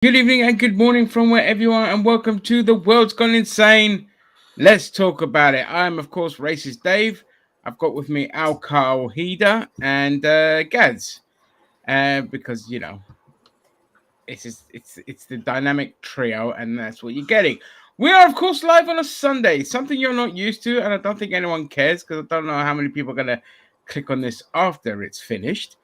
Good evening and good morning from wherever you are, and welcome to The World's Gone Insane. Let's talk about it. I'm, of course, Racist Dave. I've got with me Al Carl Heeder and Gads, because it's the dynamic trio, and that's what you're getting. We are, of course, live on a Sunday, something you're not used to, and I don't think anyone cares because I don't know how many people are gonna click on this after it's finished.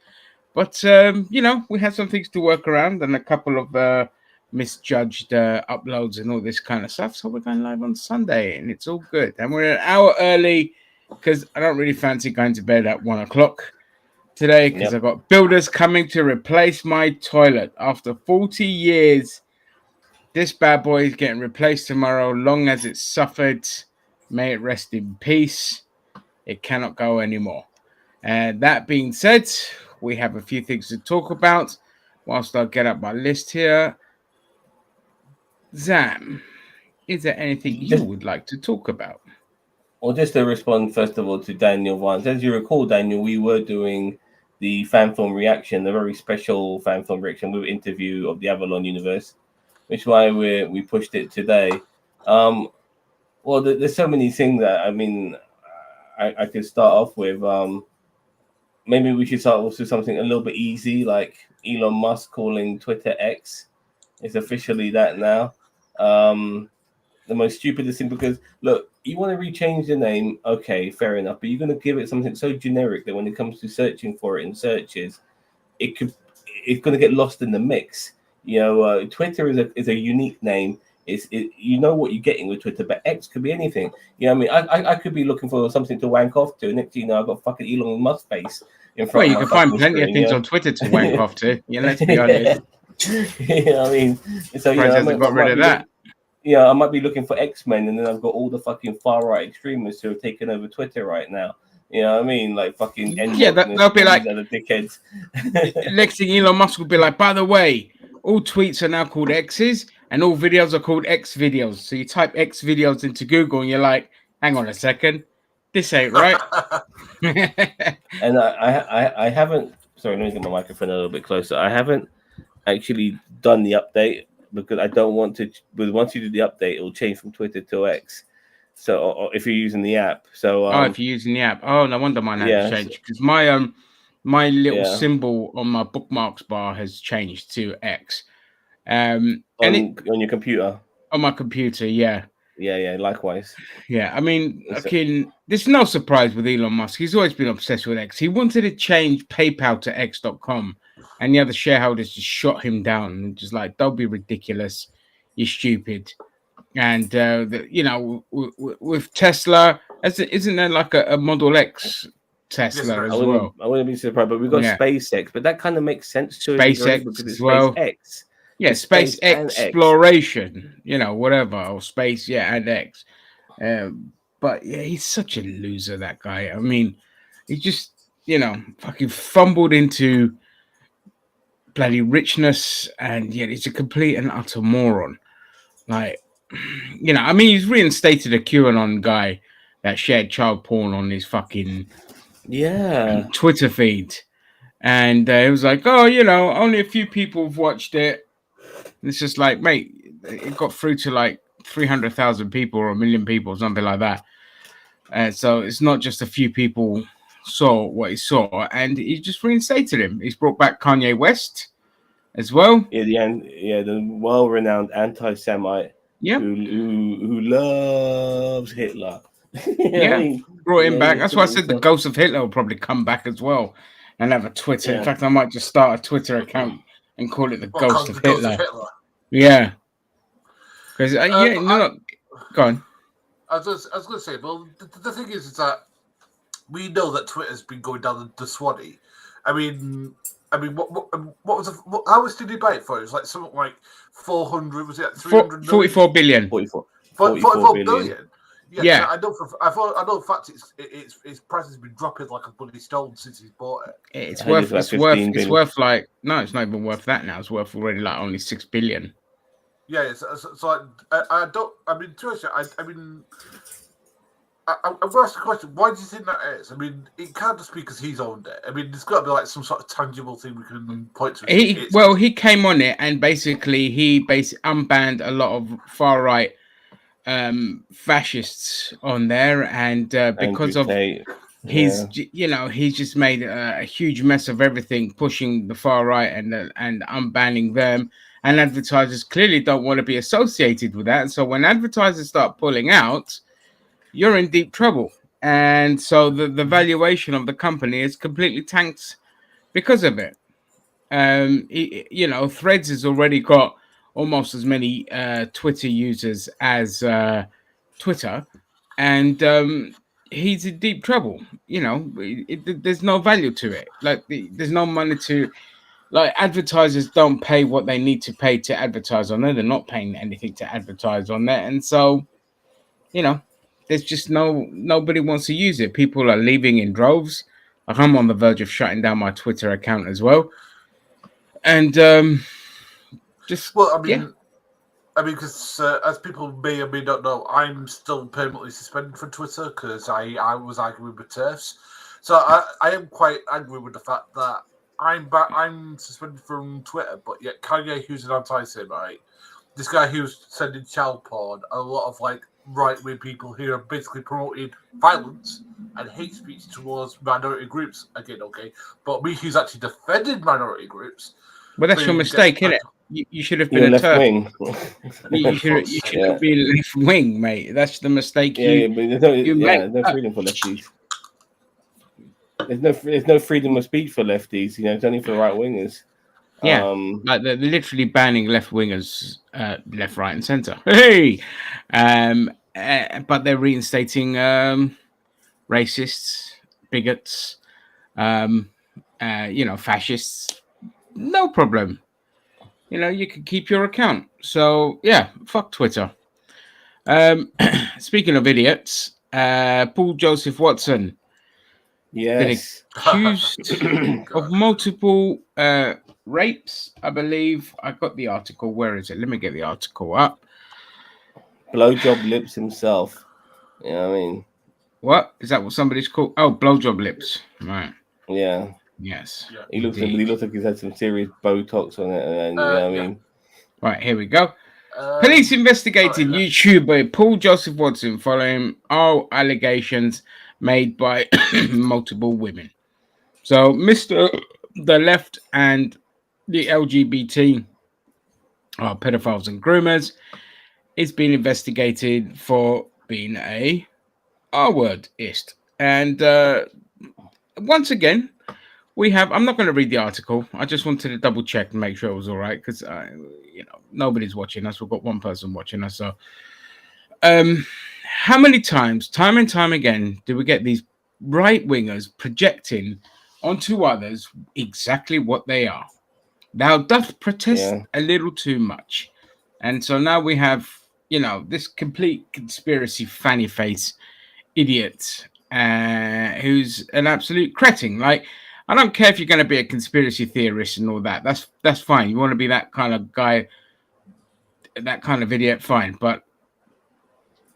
But we had some things to work around and a couple of misjudged uploads and all this kind of stuff. So we're going live on Sunday, and it's all good. And we're an hour early because I don't really fancy going to bed at 1 o'clock today because I've got builders coming to replace my toilet after 40 years. This bad boy is getting replaced tomorrow, long as it's suffered. May it rest in peace. It cannot go anymore. And that being said, we have a few things to talk about. Whilst I get up my list here, Zam, is there anything you would like to talk about? Well, just to respond first of all to Daniel Vance. As you recall, Daniel, we were doing the fan film reaction, the very special fan film reaction with interview of the Avalon universe, which is why we pushed it today. Well, there's so many things that I could start off with. Maybe we should start off with something a little bit easy, like Elon Musk calling Twitter X. It's officially that now. The most stupidest thing, because look, you want to rechange the name, okay, fair enough, but you're going to give it something so generic that when it comes to searching for it in searches, it's going to get lost in the mix. Twitter is a unique name. You know what you're getting with Twitter, but X could be anything. I could be looking for something to wank off to. Next thing you know, I've got fucking Elon Musk face in front. Well, you can find plenty of things on Twitter to wank off to. Let's be honest. So hasn't got rid of that. I might be looking for X-Men, and then I've got all the fucking far-right extremists who have taken over Twitter right now. You know what I mean? Like fucking they'll be like the dickheads. Next thing Elon Musk will be like, by the way, all tweets are now called X's and all videos are called X videos. So you type X videos into Google and you're like, hang on a second, this ain't right. And I haven't. Sorry, let me get my microphone a little bit closer. I haven't actually done the update because I don't want to. But once you do the update, it will change from Twitter to X. So, or if you're using the app, so if you're using the app, no wonder mine has changed because my little symbol on my bookmarks bar has changed to X. On your computer. On my computer, yeah. Yeah, likewise. Yeah, I mean, there's no surprise with Elon Musk. He's always been obsessed with X. He wanted to change PayPal to X.com, and the other shareholders just shot him down and just like, don't be ridiculous, you're stupid. And with Tesla, isn't there like a Model X Tesla as well? I wouldn't be surprised, but we've got SpaceX, but that kind of makes sense to SpaceX because it's as well. SpaceX. Yeah, space exploration, whatever, or space, and X. But yeah, he's such a loser, that guy. I mean, he just, fucking fumbled into bloody richness, and yet he's a complete and utter moron. Like, he's reinstated a QAnon guy that shared child porn on his fucking Twitter feed. And it was like, only a few people have watched it. And it's just like, mate, it got through to like 300,000 people or 1 million people or something like that. So it's not just a few people saw what he saw, and he just reinstated him. He's brought back Kanye West as well. The well-renowned anti-Semite. Yeah, who loves Hitler. Brought him back. That's why I said the ghost of Hitler will probably come back as well and have a Twitter. In fact, I might just start a Twitter account and call it the Ghost of Hitler. Yeah. Because, go on. I was going to say, well, the thing is that we know that Twitter's been going down the Swanee. I mean, what was how much did he buy it for? It was like something like 400. Was it 300? 44 billion. 44 billion. Yeah. I know for a fact its price has been dropping like a bloody stone since he's bought it. It's worth like, no, it's not even worth that now. It's worth already like only 6 billion. Yeah, so I don't. I mean, I'm going to ask the question, why do you think that is? I mean, it can't just be because he's owned it. I mean, there's got to be like some sort of tangible thing we can point to. He came on it and basically unbanned a lot of far right fascists on there, and because of he's just made a huge mess of everything, pushing the far right and unbanning them. And advertisers clearly don't want to be associated with that. So when advertisers start pulling out, you're in deep trouble. And so the valuation of the company is completely tanked because of it. Threads has already got almost as many Twitter users as Twitter, and he's in deep trouble. There's no value to it. Like there's no money to. Like advertisers don't pay what they need to pay to advertise on there. They're not paying anything to advertise on there, and so, there's just nobody wants to use it. People are leaving in droves. Like I'm on the verge of shutting down my Twitter account as well, and because as people may or may not know, I'm still permanently suspended from Twitter because I was arguing with TERFs. So I am quite angry with the fact that I'm suspended from Twitter, but yet Kanye, who's an anti-Semite, this guy who's sending child porn, a lot of like right-wing people who are basically promoting violence and hate speech towards minority groups. Again, okay, but me who's actually defended minority groups. But that's your mistake, isn't it? You should have been a left wing. You should have been left wing, mate. That's the mistake. But there's no freedom for lefties. There's no freedom of speech for lefties. It's only for right wingers. Yeah, like they're literally banning left wingers, left, right, and center. Hey, but they're reinstating racists, bigots, fascists. No problem. You can keep your account. So yeah, fuck Twitter. Speaking of idiots, Paul Joseph Watson. Yes. Been accused of multiple rapes, I believe. I got the article. Where is it? Let me get the article up. Blowjob lips himself. You know what I mean? What? Is that what somebody's called? Oh, blowjob lips. Right. Yeah. Yes. Yeah. He looks like he's had some serious Botox on it. And you know what I mean? Right, here we go. Police investigating YouTuber Paul Joseph Watson following all allegations made by multiple women. So Mr. The Left and the LGBT pedophiles and groomers is being investigated for being a R-wordist. And once again, we have, I'm not going to read the article. I just wanted to double check and make sure it was all right because, nobody's watching us. We've got one person watching us. So how many times, time and time again, do we get these right-wingers projecting onto others exactly what they are? Thou doth protest a little too much. And so now we have, this complete conspiracy fanny face idiot who's an absolute cretin. Like, I don't care if you're going to be a conspiracy theorist and all that. That's fine. You want to be that kind of guy, that kind of idiot, fine. But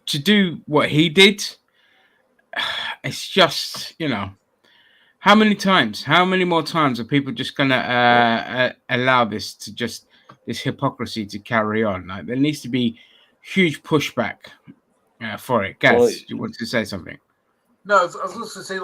to do what he did, it's just, how many more times are people just going to allow this hypocrisy to carry on? Like, there needs to be huge pushback for it. Gaz, you want to say something? No, I was just to say,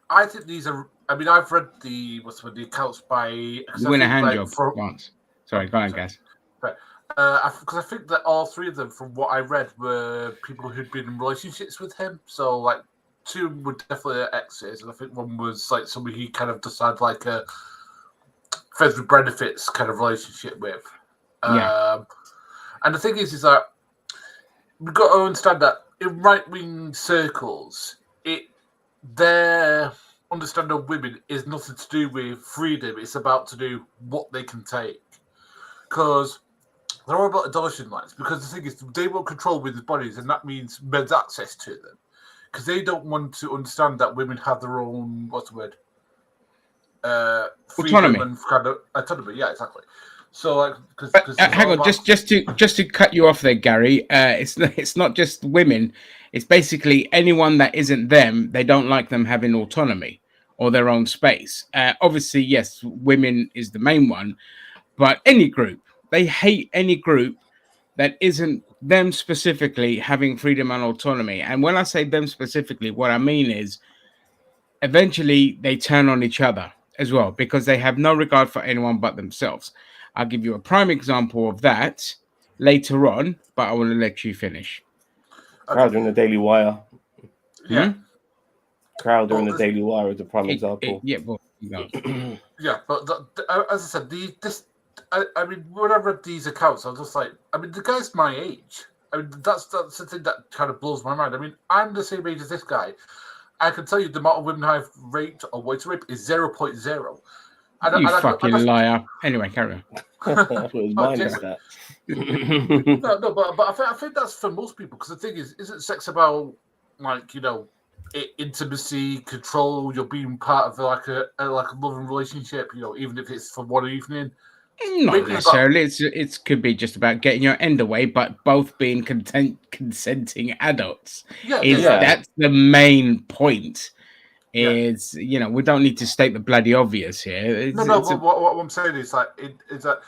I think these are. I mean, I've read the accounts by. You win a hand job once. Sorry, go on, Gaz. Right, because I think that all three of them, from what I read, were people who'd been in relationships with him. So, like, two were definitely exes, and I think one was like somebody he kind of just had like a friends with benefits kind of relationship with. And the thing is that we've got to understand that in right-wing circles, their understanding of women is nothing to do with freedom. It's about to do what they can take. Because they're all about adoption lines. Because the thing is, they want control with their bodies, and that means men's access to them. Because they don't want to understand that women have their own, freedom autonomy. And kind of autonomy. Yeah, exactly. So like, because hang on, just to cut you off there, Gary. It's not just women. It's basically anyone that isn't them. They don't like them having autonomy or their own space. Obviously, yes, women is the main one, but any group, they hate any group that isn't them specifically having freedom and autonomy. And when I say them specifically, what I mean is eventually they turn on each other as well because they have no regard for anyone but themselves. I'll give you a prime example of that later on, but I want to let you finish. Crowder in the Daily Wire. Yeah. Crowder in the Daily Wire is a prime example. Yeah, but as I said, I mean, whatever these accounts, I'm just like, I mean, the guy's my age. I mean, that's the thing that kind of blows my mind. I mean, I'm the same age as this guy. I can tell you the amount of women I've raped or wanted to rape is 0.0. You fucking liar. Anyway, carry on. That's what his mind is that. No, but I think that's for most people, because the thing is, isn't sex about, like, you know, intimacy, control? You're being part of like a loving relationship, you know, even if it's for one evening. Not necessarily. It could be just about getting your end away, but both being consenting adults. That's the main point. Is you know, we don't need to state the bloody obvious here. What I'm saying is like is that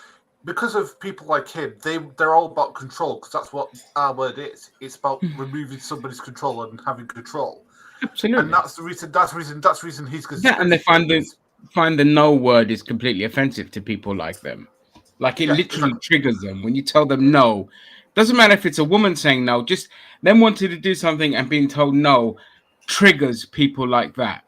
because of people like him, they're all about control, because that's what our word is. It's about removing somebody's control and having control. Absolutely, and that's the reason. That's the reason he's. Yeah, and they find the no word is completely offensive to people like them. Like it literally triggers them when you tell them no. Doesn't matter if it's a woman saying no, just them wanting to do something and being told no triggers people like that.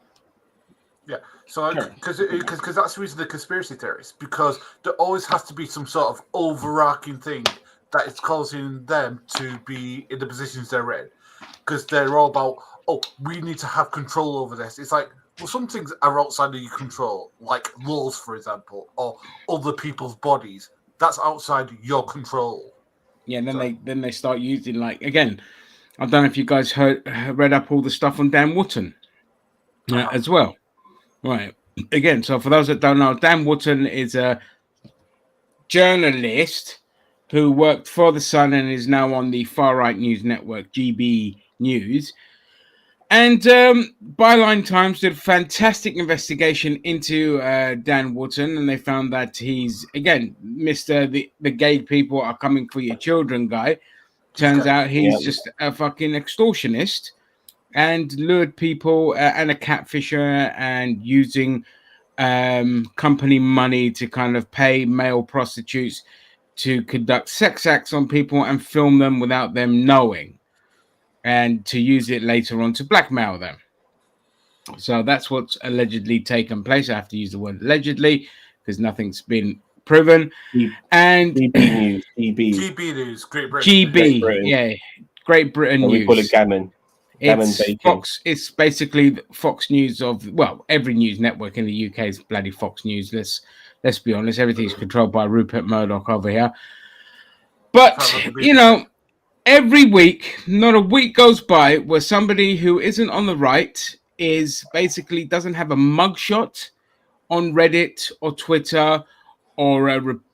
Yeah, so because that's the reason the conspiracy theories, because there always has to be some sort of overarching thing that is causing them to be in the positions they're in, because they're all about, oh, we need to have control over this. It's like, well, some things are outside of your control, like laws, for example, or other people's bodies. That's outside your control. Yeah, and then they start using, like, again, I don't know if you guys read up all the stuff on Dan Wootton as well. Right. Again, so for those that don't know, Dan Wootton is a journalist who worked for The Sun and is now on the far-right news network, GB News. And Byline Times did a fantastic investigation into Dan Wootton, and they found that he's, again, Mr. The gay people are coming for your children guy. Turns out he's just a fucking extortionist and lured people and a catfisher and using company money to kind of pay male prostitutes to conduct sex acts on people and film them without them knowing, and to use it later on to blackmail them. So that's what's allegedly taken place. I have to use the word allegedly because nothing's been proven. And GB News, Great Britain. GB, Great Britain News. We call it Gammon. It's Fox. It's basically Fox News of, well, every news network in the UK is bloody Fox News. Let's be honest. Everything's controlled by Rupert Murdoch over here. But you know, every week, not a week goes by where somebody who isn't on the right is basically doesn't have a mugshot on Reddit or Twitter, or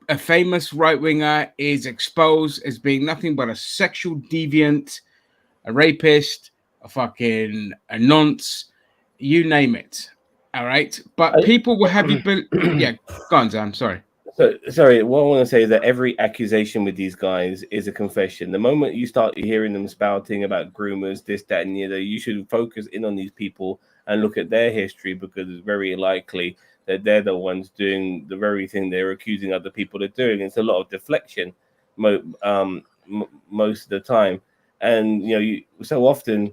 a famous right winger is exposed as being nothing but a sexual deviant, a rapist, a nonce, you name it. All right, but people will have you. Yeah, go on, Dan. Sorry. So, sorry, what I want to say is that every accusation with these guys is a confession. The moment you start hearing them spouting about groomers, this, that, and the other, you should focus in on these people and look at their history, because it's very likely that they're the ones doing the very thing they're accusing other people of doing. It's a lot of deflection most of the time. And, you know, so often,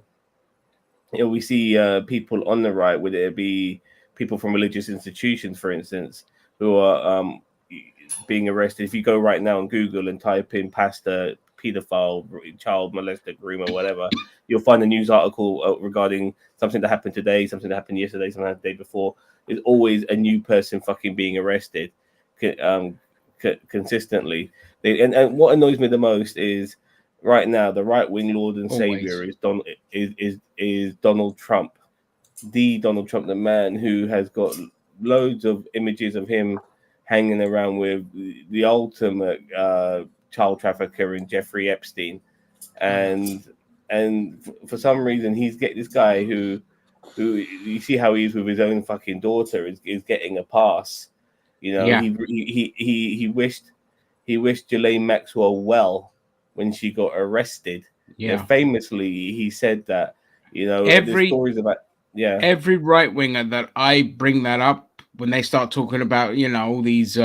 you know, we see people on the right, whether it be people from religious institutions, for instance, who are being arrested. If you go right now on Google and type in pastor, pedophile, child molester, groomer, whatever, you'll find a news article regarding something that happened today, something that happened yesterday, something that happened the day before. There's always a new person fucking being arrested consistently. And what annoys me the most is right now the right-wing Lord and Savior is Donald Trump, the Donald Trump, the man who has got loads of images of him hanging around with the ultimate child trafficker in Jeffrey Epstein, and for some reason he's get this guy who you see how he's with his own fucking daughter is getting a pass. You know, Yeah. he wished Ghislaine Maxwell well when she got arrested. Yeah. And famously, he said that, you know, Every- the stories about Every right winger that I bring that up when they start talking about, you know, all these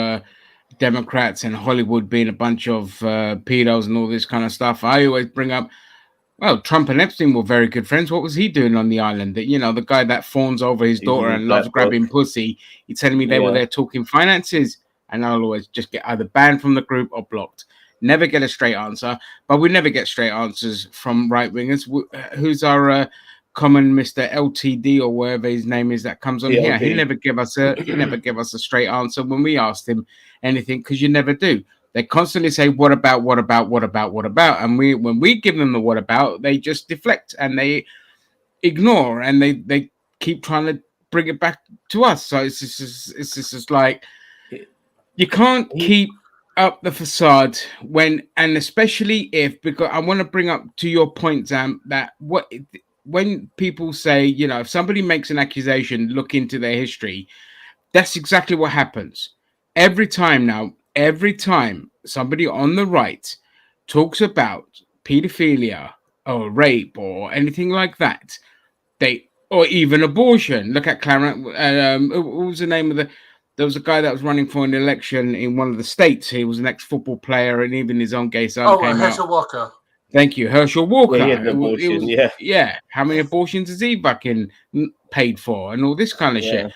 Democrats and Hollywood being a bunch of pedos and all this kind of stuff, I always bring up, well, Trump and Epstein were very good friends. What was he doing on the island? That, you know, the guy that fawns over his daughter and loves grabbing pussy. You're telling me they were there talking finances, and I'll always just get either banned from the group or blocked. Never get a straight answer, but we never get straight answers from right wingers. Who's our common Mr. LTD or whatever his name is that comes on here? He never give us a straight answer when we asked him anything, because you never do. They constantly say, what about? And when we give them the what about, they just deflect and they ignore, and they keep trying to bring it back to us. So it's just like, you can't keep up the facade and especially if, because I want to bring up to your point, Zam, that when people say, you know, if somebody makes an accusation, look into their history, that's exactly what happens. Every time somebody on the right talks about pedophilia or rape or anything like that, or even abortion. Look at Clarence. What was the name of there was a guy that was running for an election in one of the states. He was an ex-football player, and even his own gay son came out. Herschel Walker. Thank you, Herschel Walker. Yeah, he had an abortion, yeah. How many abortions has he fucking paid for, and all this kind of shit?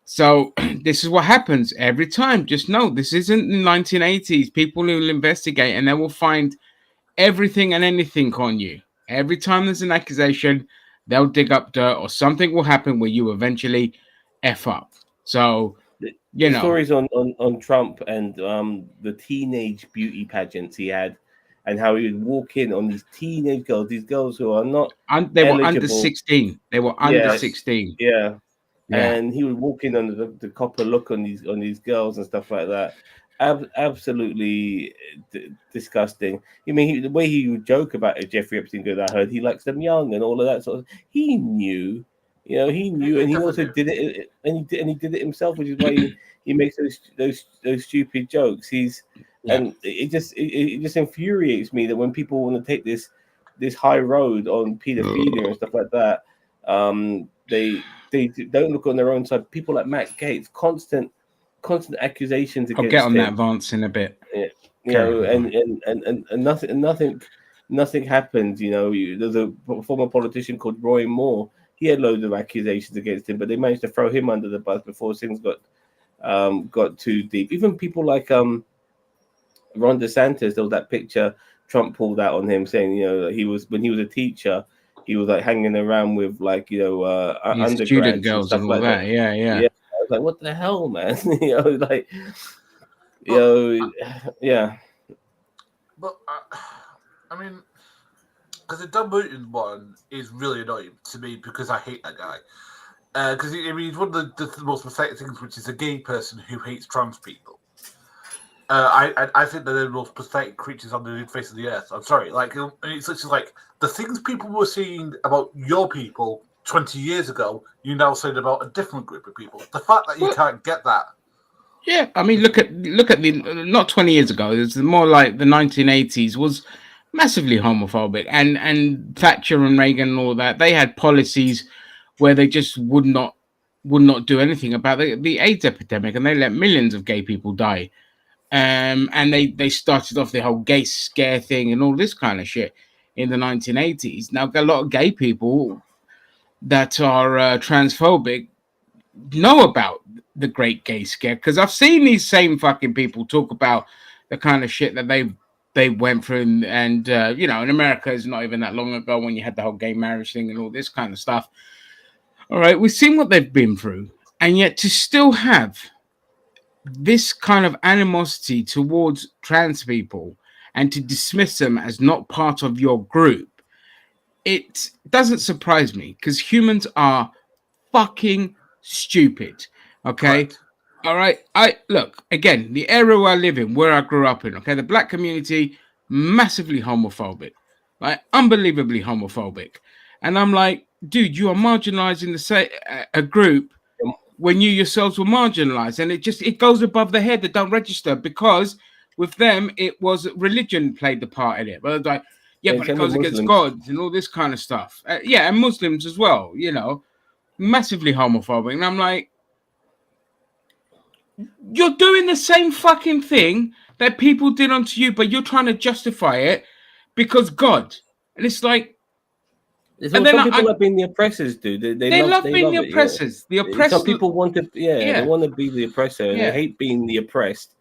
So this is what happens every time. Just know this isn't the 1980s. People will investigate and they will find everything and anything on you. Every time there's an accusation, they'll dig up dirt or something will happen where you eventually F up. So, you know. Stories on Trump and the teenage beauty pageants he had, and how he would walk in on these teenage girls, these girls who are not they were under 16. They were under 16. Yeah. And he would walk in on the copper look on these girls and stuff like that. Absolutely disgusting. I mean, the way he would joke about it, Jeffrey Epstein, good, I heard he likes them young and all of that sort of. He knew, and he also did it, and he did it himself, which is why he makes those stupid jokes. And it just infuriates me that when people want to take this high road on pedophilia and stuff like that, they don't look on their own side. People like Matt Gaetz, constant accusations against him. I'll get on that advance in a bit. Yeah, and nothing happened. You know, there's a former politician called Roy Moore. He had loads of accusations against him, but they managed to throw him under the bus before things got too deep. Even people like Ron DeSantis, there was that picture Trump pulled out on him saying, you know, when he was a teacher, he was like hanging around with like, you know, undergrads student girls and all like that. Yeah. I was like, what the hell, man? But I mean, because the Don Newton one is really annoying to me because I hate that guy. Because he's one of the most pathetic things, which is a gay person who hates trans people. I think they're the most pathetic creatures on the face of the earth. I'm sorry, it's just like the things people were saying about your people 20 years ago, you now said about a different group of people. The fact that you can't get that. Yeah, I mean, look at the not 20 years ago. It's more like the 1980s was massively homophobic, and Thatcher and Reagan and all that. They had policies where they just would not do anything about the AIDS epidemic, and they let millions of gay people die. And they started off the whole gay scare thing and all this kind of shit in the 1980s. Now, a lot of gay people that are transphobic know about the Great Gay Scare, because I've seen these same fucking people talk about the kind of shit that they went through, and you know, in America, it's not even that long ago when you had the whole gay marriage thing and all this kind of stuff. All right, we've seen what they've been through, and yet to still have this kind of animosity towards trans people and to dismiss them as not part of your group, it doesn't surprise me, because humans are fucking stupid. Okay. Correct. All right. I look again, the area where I live in, where I grew up in, okay, the black community, massively homophobic, like unbelievably homophobic. And I'm like, dude, you are marginalizing a group when you yourselves were marginalized. And it goes above the head that don't register, because with them it was religion played the part in it. But it's like, yeah, but it Same with goes against Muslims. God and all this kind of stuff. Yeah, and Muslims as well, you know, massively homophobic. And I'm like, you're doing the same fucking thing that people did unto you, but you're trying to justify it because God. And it's like, Some and then people like being the oppressors, dude. they love being the it. oppressors. The oppressors. Some people want to, they want to be the oppressor, and they hate being the oppressed.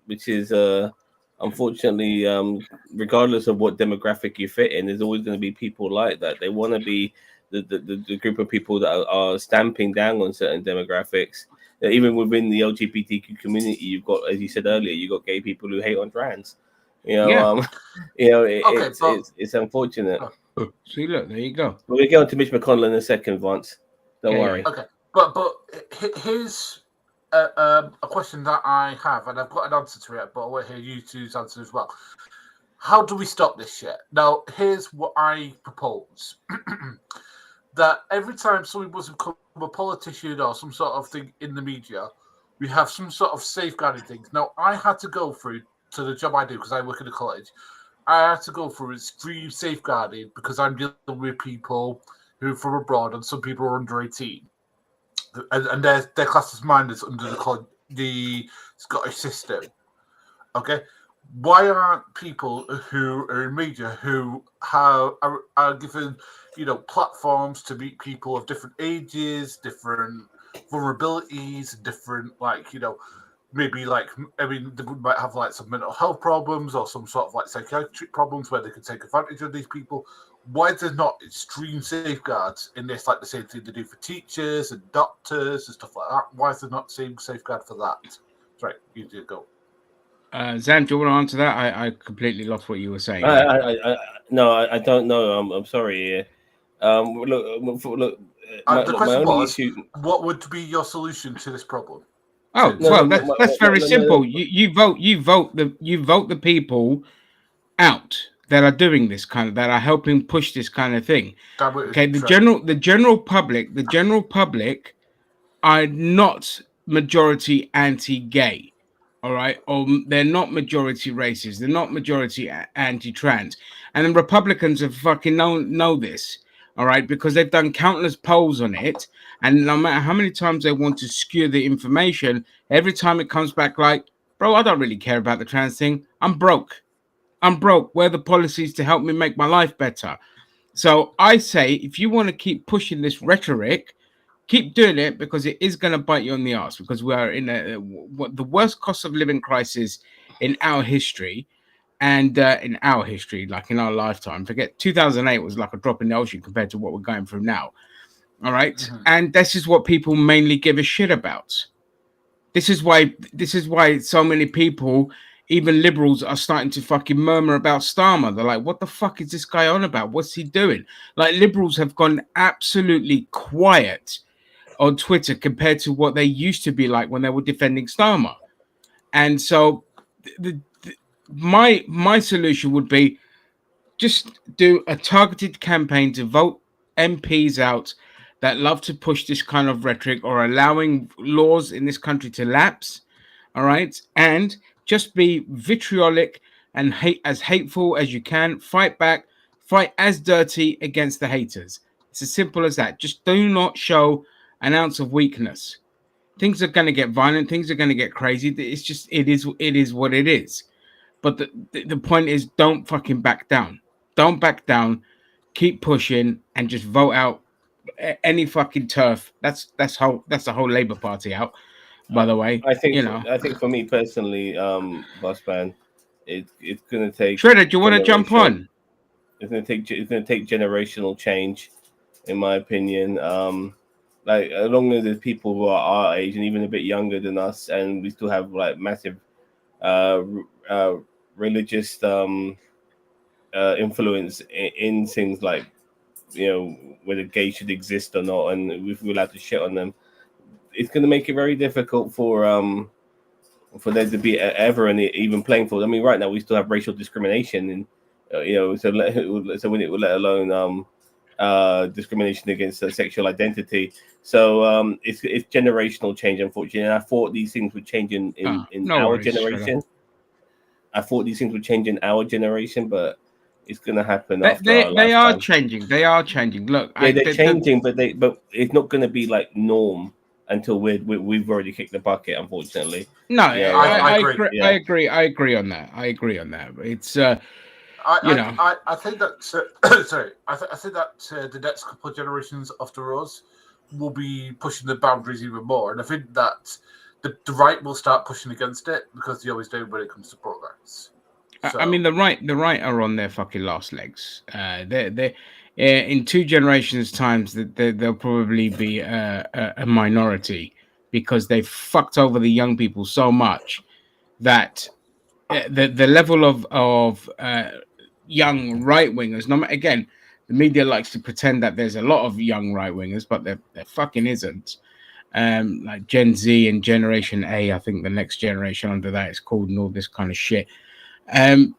Which is unfortunately, regardless of what demographic you fit in, there's always going to be people like that. They want to be the group of people that are stamping down on certain demographics. Even within the LGBTQ community, you've got, as you said earlier, you've got gay people who hate on trans. It's unfortunate. See, look, there you go. We'll get on to Mitch McConnell in a second, Vance. Don't worry. Okay, but here's a question that I have, and I've got an answer to it, but I want to hear you two's answer as well. How do we stop this shit? Now, here's what I propose. That every time somebody was become a politician or some sort of thing in the media, we have some sort of safeguarding things. Now, I had to go through to the job I do because I work in a college. I had to go through extreme safeguarding because I'm dealing with people who are from abroad, and some people are under 18, and their class is minors under the Scottish system. Okay, why aren't people who are in media who are given, platforms to meet people of different ages, different vulnerabilities, different maybe they might have some mental health problems or some sort of psychiatric problems where they could take advantage of these people. Why there's not extreme safeguards in this, like the same thing they do for teachers and doctors and stuff like that? Why is there not the same safeguard for that? Right, you do go. Zan, do you want to answer that? I completely lost what you were saying. No, I don't know. I'm sorry. Look. The question was, what would be your solution to this problem? Oh, that's very simple. You vote the people out that are doing this that are helping push this kind of thing. Okay, the general public are not majority anti-gay. All right, or they're not majority racist, they're not majority anti-trans, and the Republicans have fucking know this. All right, because they've done countless polls on it, and no matter how many times they want to skew the information, every time it comes back like, bro, I don't really care about the trans thing. I'm broke. Where are the policies to help me make my life better? So I say, if you want to keep pushing this rhetoric, keep doing it, because it is going to bite you on the ass, because we are in the worst cost of living crisis in our history. And in our history, like in our lifetime, forget 2008 was like a drop in the ocean compared to what we're going through now. All right. Mm-hmm. And this is what people mainly give a shit about. This is why so many people, even liberals, are starting to fucking murmur about Starmer. They're like, what the fuck is this guy on about? What's he doing? Like, liberals have gone absolutely quiet on Twitter compared to what they used to be like when they were defending Starmer. And so my solution would be just do a targeted campaign to vote MPs out that love to push this kind of rhetoric or allowing laws in this country to lapse. All right. And just be vitriolic and as hateful as you can. Fight back, fight as dirty against the haters. It's as simple as that. Just do not show an ounce of weakness. Things are going to get violent. Things are going to get crazy. It's just, it is what it is. But the point is, don't fucking back down. Don't back down. Keep pushing and just vote out any fucking turf. That's the whole Labour Party out. By the way, I think for me personally, Bossman, it's going to take. Shredder, do you want to jump on? It's going to take generational change, in my opinion. Like, as long as there's people who are our age and even a bit younger than us, and we still have like massive religious influence in things like, whether gay should exist or not, and if we're allowed to shit on them, it's going to make it very difficult for there to be ever an even playing field. I mean, right now we still have racial discrimination, and so when it will let alone discrimination against sexual identity. So it's generational change, unfortunately. And I thought these things would change in our generation. I thought these things would change in our generation, but it's going to happen after they are changing. They are changing. Look, yeah, they're changing, but it's not going to be like norm until we've already kicked the bucket, unfortunately. No, I agree. agree. I agree on that. It's I think that sorry, I think that the next couple of generations after us will be pushing the boundaries even more, and I think that the right will start pushing against it because they always do when it comes to programs. So, I mean, the right are on their fucking last legs. They in 2 generations' times they'll probably be a minority because they've fucked over the young people so much that the level of young right wingers. Again, the media likes to pretend that there's a lot of young right wingers, but there fucking isn't. Like Gen Z and Generation A, I think the next generation under that is called, and all this kind of shit.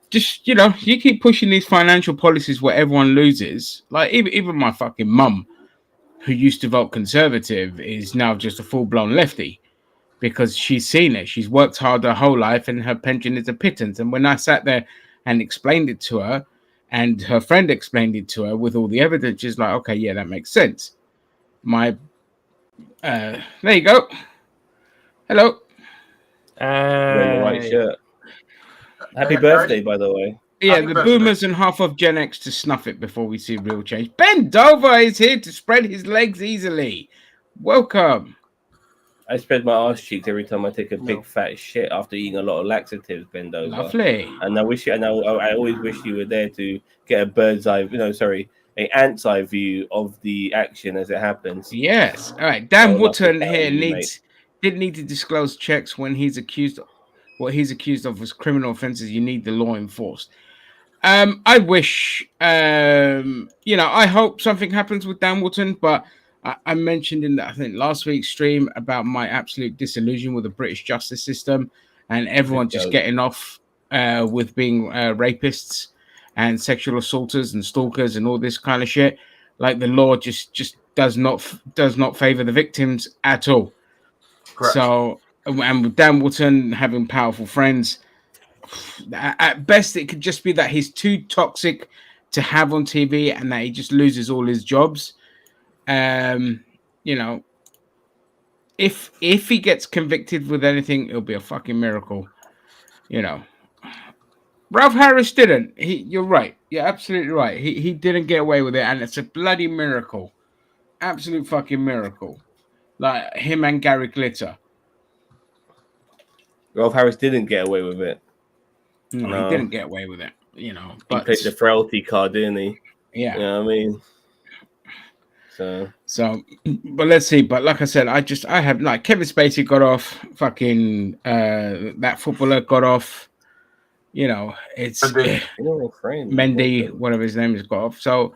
Just you keep pushing these financial policies where everyone loses. Like even my fucking mum, who used to vote Conservative, is now just a full-blown lefty because she's seen it. She's worked hard her whole life, and her pension is a pittance. And when I sat there and explained it to her, and her friend explained it to her with all the evidence, she's like, okay, yeah, that makes sense. There you go. Hello. Wearing the white shirt. Happy birthday, by the way. Yeah, Happy the birthday. boomers and half of Gen X to snuff it before we see real change. Ben Dover is here to spread his legs easily. Welcome. I spread my arse cheeks every time I take a big fat shit after eating a lot of laxatives, bend over. Lovely. And I wish, and I always wish you were there to get a bird's eye, an ant's eye view of the action as it happens. Yes. All right. Dan Wootton that here you, didn't need to disclose checks when he's accused. What he's accused of was criminal offenses. You need the law enforced. I wish, I hope something happens with Dan Wootton, but I mentioned in I think last week's stream about my absolute disillusion with the British justice system and everyone just getting off with being rapists and sexual assaulters and stalkers and all this kind of shit. Like the law just does not favor the victims at all. correct. So, and with Dan Wootton having powerful friends, at best it could just be that he's too toxic to have on TV and that he just loses all his jobs. If he gets convicted with anything, it'll be a fucking miracle. Ralph Harris didn't. You're right. You're absolutely right. He didn't get away with it, and it's a bloody miracle. Absolute fucking miracle. Like him and Gary Glitter. Ralph Harris didn't get away with it. No, he didn't get away with it. But he played the frailty card, didn't he? Yeah. You know what I mean? So, but let's see. But like I said, I have like Kevin Spacey got off. Fucking that footballer got off. It's Mendy, whatever his name is, got off. So,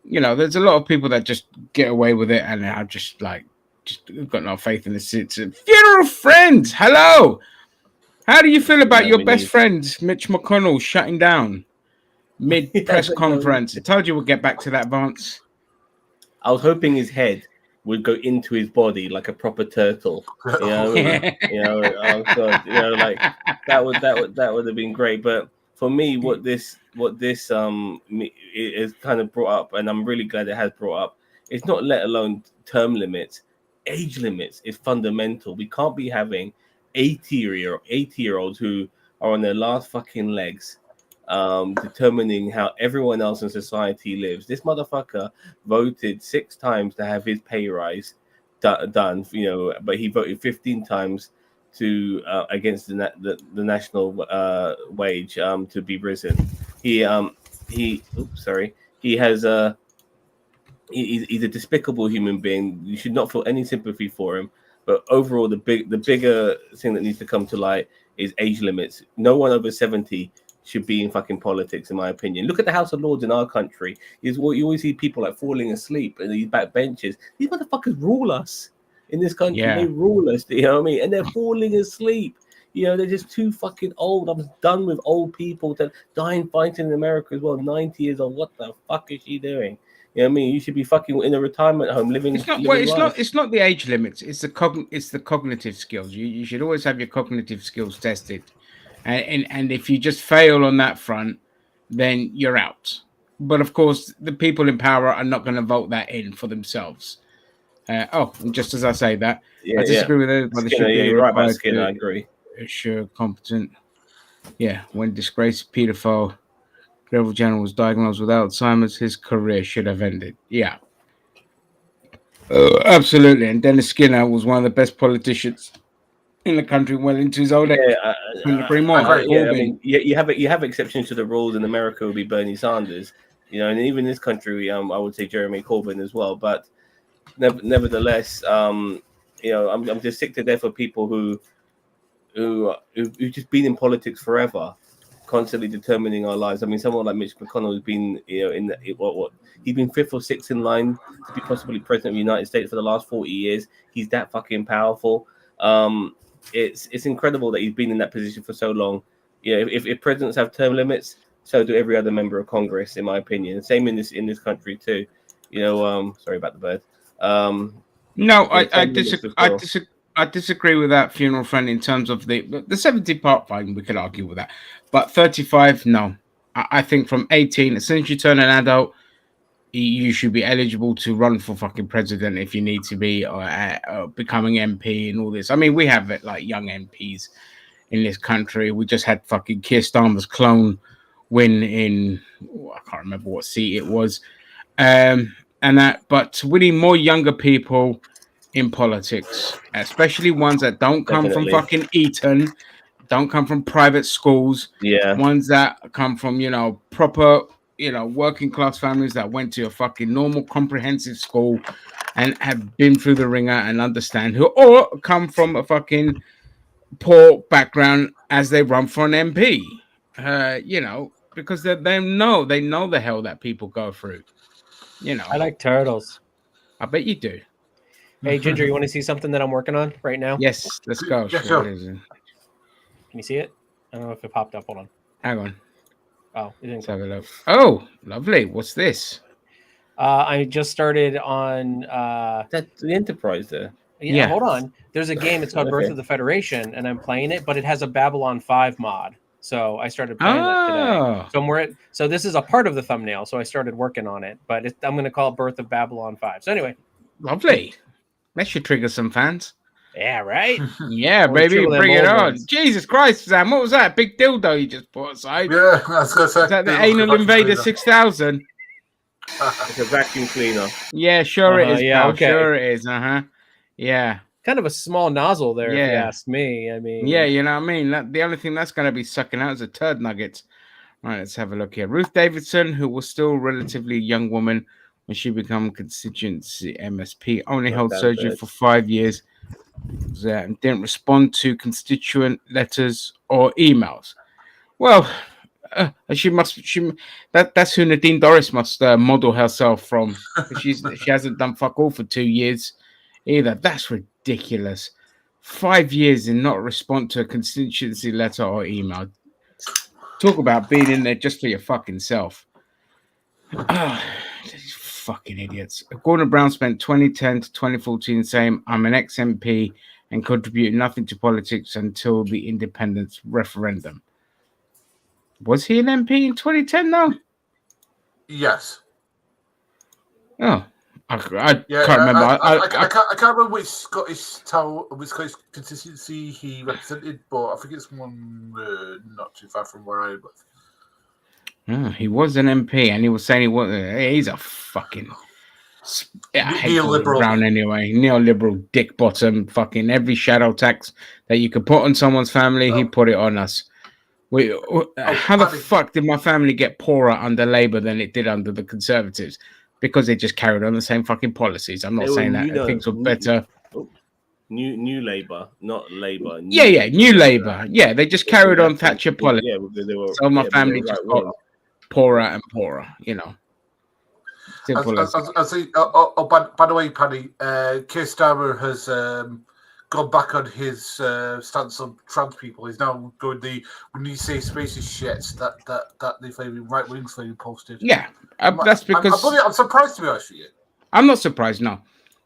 there's a lot of people that just get away with it, and I just got no faith in this. It's a funeral friends. Hello. How do you feel about your best friend, Mitch McConnell, shutting down mid press conference? I told you we'll get back to that, Vance. I was hoping his head would go into his body like a proper turtle. Oh God, like that would have been great. But for me, what this is kind of brought up, and I'm really glad it has brought up. It's not let alone term limits, age limits is fundamental. We can't be having 80-year-olds who are on their last fucking legs, determining how everyone else in society lives. This motherfucker voted 6 times to have his pay rise done, but he voted 15 times to against the national wage to be risen. He's a despicable human being. You should not feel any sympathy for him. But overall, the bigger thing that needs to come to light is age limits. No one over 70 should be in fucking politics, in my opinion. Look at the House of Lords in our country. You always see people like falling asleep in these back benches. These motherfuckers rule us. in this country. Yeah. They rule us, you know what I mean? And they're falling asleep. You know, they're just too fucking old. I'm done with old people that dying fighting in America as well. 90 years old. What the fuck is she doing? You know what I mean? You should be fucking in a retirement home living. It's not. living Well, it's life. not. It's not the age limits. It's the cognitive skills. You should always have your cognitive skills tested, and if you just fail on that front, then you're out. But of course, the people in power are not going to vote that in for themselves. And just as I say that, Yeah, I disagree with everybody. Skinner, yeah, you're right about Skinner. I agree. Sure, competent. Yeah, when disgraced pedophile Greville Jenner was diagnosed with Alzheimer's, his career should have ended. Yeah. Absolutely. And Dennis Skinner was one of the best politicians in the country well into his old age. I mean, you have exceptions to the rules. In America, would be Bernie Sanders, you know, and even in this country, I would say Jeremy Corbyn as well. But nevertheless, you know, I'm just sick to death of people who've just been in politics forever, constantly determining our lives. I mean, someone like Mitch McConnell has been, you know, he's been 5th or 6th in line to be possibly president of the United States for the last 40 years. He's that fucking powerful. It's incredible that he's been in that position for so long. You know, if presidents have term limits, so do every other member of Congress, in my opinion. Same in this country too. You know, sorry about the bird. No, I disagree with that, funeral friend, in terms of the 70-part fine. We could argue with that, but 35, no. I think from 18, as soon as you turn an adult, you should be eligible to run for fucking president if you need to be, or becoming MP and all this. I mean, we have it like young MPs in this country. We just had fucking Keir Starmer's clone win in, I can't remember what seat it was, but we need more younger people in politics, especially ones that don't come from fucking Eton, don't come from private schools, ones that come from, you know, proper, you know, working class families that went to a fucking normal comprehensive school and have been through the ringer and understand, who or come from a fucking poor background as they run for an MP, you know, because they know the hell that people go through, you know. I like turtles. I bet you do. Hey, Ginger, you want to see something that I'm working on right now? Yes, let's go. Yeah, sure. Can you see it? I don't know if it popped up. Hold on. Hang on. Oh, it didn't. Let's have a look. Oh, lovely. What's this? I just started on. That's the Enterprise there. Yeah, hold on. There's a game. It's called Birth of the Federation, and I'm playing it, but it has a Babylon 5 mod. So I started playing that today. So this is a part of the thumbnail. So I started working on it, but I'm going to call it Birth of Babylon 5. So anyway. Lovely. That should trigger some fans. Yeah, right? Yeah, baby. Bring it on. Jesus Christ, Sam. What was that? Big dildo you just put aside? Yeah, I was going to say. Is that the Anal Invader 6000? It's a vacuum cleaner. Yeah, sure it is. Yeah, pal. okay. Sure it is. Yeah. Kind of a small nozzle there, if you ask me. I mean, yeah, you know what I mean? The only thing that's going to be sucking out is a turd nugget. All right, let's have a look here. Ruth Davidson, who was still a relatively young woman when she became constituency MSP, only held surgery for 5 years and didn't respond to constituent letters or emails. Well, that's who Nadine Dorries must model herself from. She hasn't done fuck all for 2 years either. That's ridiculous. 5 years and not respond to a constituency letter or email. Talk about being in there just for your fucking self. These fucking idiots. Gordon Brown spent 2010 to 2014 saying, I'm an ex-MP and contributed nothing to politics until the independence referendum. Was he an MP in 2010 though? Yes. Oh, I can't remember. I can't remember which Scottish constituency he represented, but I think it's one not too far from where I live. Oh, he was an MP, and he was saying he's a fucking neoliberal. Brown anyway, neoliberal dick bottom. Fucking every shadow tax that you could put on someone's family, he put it on us. How the fuck did my family get poorer under Labour than it did under the Conservatives? Because they just carried on the same fucking policies. I'm not saying that things were better. New Labour, not Labour. New Labour. Yeah, they just carried on Thatcher policy. So my family just got poorer and poorer, you know. Simple as by the way, Paddy, Keir Starmer has gone back on his stance on trans people. He's now going when you say racist shit that the flaming right wing flaming posted. Yeah, that's because I'm surprised, to be honest with you. I'm not surprised. No,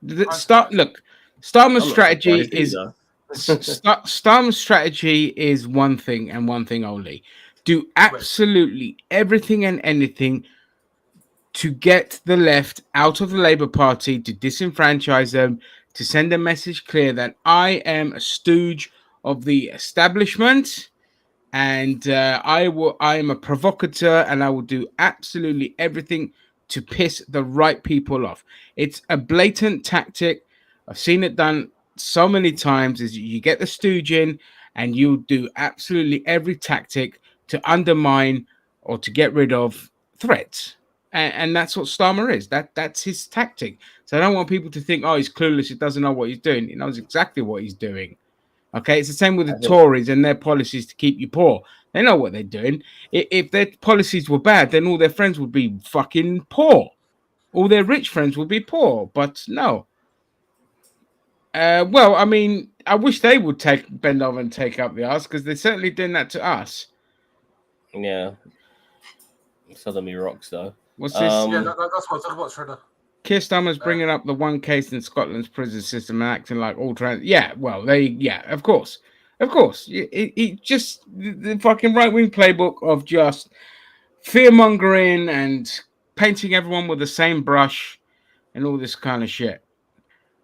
Starmer's strategy is Starmer's strategy is one thing and one thing only: do absolutely everything and anything to get the left out of the Labour Party, to disenfranchise them, to send a message clear that I am a stooge of the establishment, and I am a provocateur, and I will do absolutely everything to piss the right people off. It's a blatant tactic. I've seen it done so many times. Is you get the stooge in, and you do absolutely every tactic to undermine or to get rid of threats. And that's what Starmer is. That's his tactic. So I don't want people to think, oh, he's clueless. He doesn't know what he's doing. He knows exactly what he's doing. Okay, it's the same with the Tories and their policies to keep you poor. They know what they're doing. If their policies were bad, then all their friends would be fucking poor. All their rich friends would be poor. But no. Well, I mean, I wish they would bend over and take up the arse, because they're certainly doing that to us. Yeah. Sodomy rocks, though. What's this? Yeah, that's what I'm talking about, Shredder. Keir Starmer's bringing up the one case in Scotland's prison system and acting like all trans. Yeah, well, of course. He just the fucking right wing playbook of just fear mongering and painting everyone with the same brush and all this kind of shit.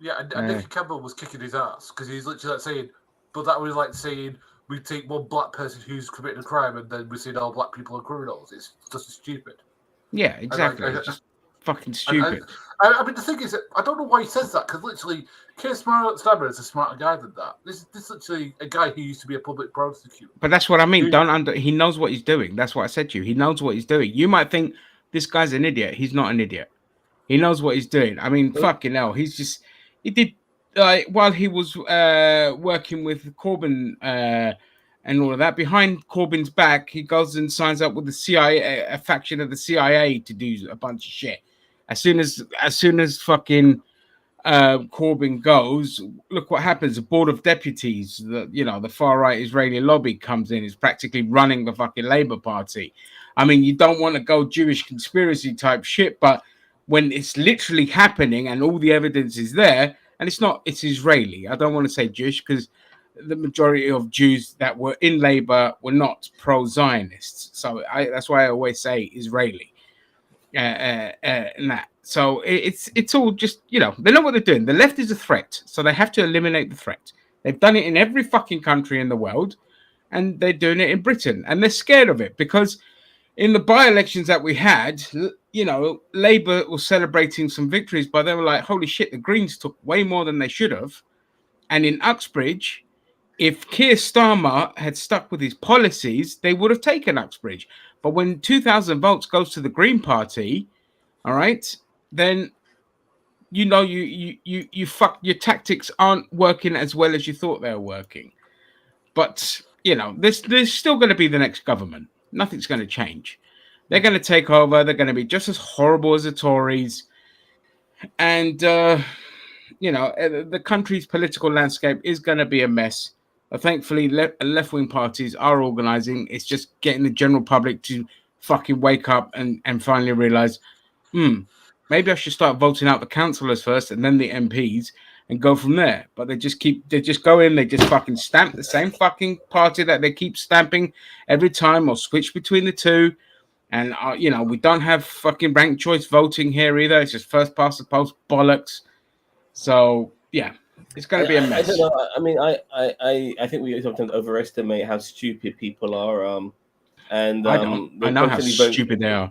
Yeah, and Nicky Campbell was kicking his ass because he's literally like saying, but that was like saying we take one black person who's committed a crime and then we say all black people are criminals. It's just stupid. Yeah, exactly. It's just fucking stupid. I mean, the thing is, I don't know why he says that, because literally, Keir Starmer is a smarter guy than that. This is literally a guy who used to be a public prosecutor. But that's what I mean. He knows what he's doing. That's what I said to you. He knows what he's doing. You might think this guy's an idiot. He's not an idiot. He knows what he's doing. I mean, fucking hell. He did, while he was working with Corbyn and all of that, behind Corbyn's back, he goes and signs up with the CIA, a faction of the CIA, to do a bunch of shit. As soon as fucking Corbyn goes, look what happens. The Board of Deputies, the far right Israeli lobby comes in, is practically running the fucking Labour Party. I mean, you don't want to go Jewish conspiracy type shit, but when it's literally happening and all the evidence is there, and it's Israeli. I don't want to say Jewish, because the majority of Jews that were in Labour were not pro-Zionists. So that's why I always say Israeli. And that. So it's all just, they know what they're doing. The left is a threat, so they have to eliminate the threat. They've done it in every fucking country in the world, and they're doing it in Britain, and they're scared of it, because in the by-elections that we had, Labour was celebrating some victories, but they were like, holy shit, the Greens took way more than they should have. And in Uxbridge, if Keir Starmer had stuck with his policies, they would have taken Uxbridge. But when 2,000 votes goes to the Green Party, all right, then you fuck, your tactics aren't working as well as you thought they were working. But there's still going to be the next government. Nothing's going to change. They're going to take over. They're going to be just as horrible as the Tories, and the country's political landscape is going to be a mess. Thankfully, left-wing parties are organizing. It's just getting the general public to fucking wake up and finally realize, maybe I should start voting out the councillors first and then the MPs and go from there. But they just go in, they just fucking stamp the same fucking party that they keep stamping every time, or switch between the two. And, we don't have fucking ranked choice voting here either. It's just first past the post bollocks. So, yeah. It's going to be a mess. I don't know. I mean, I think we sometimes overestimate how stupid people are. I know how stupid they are.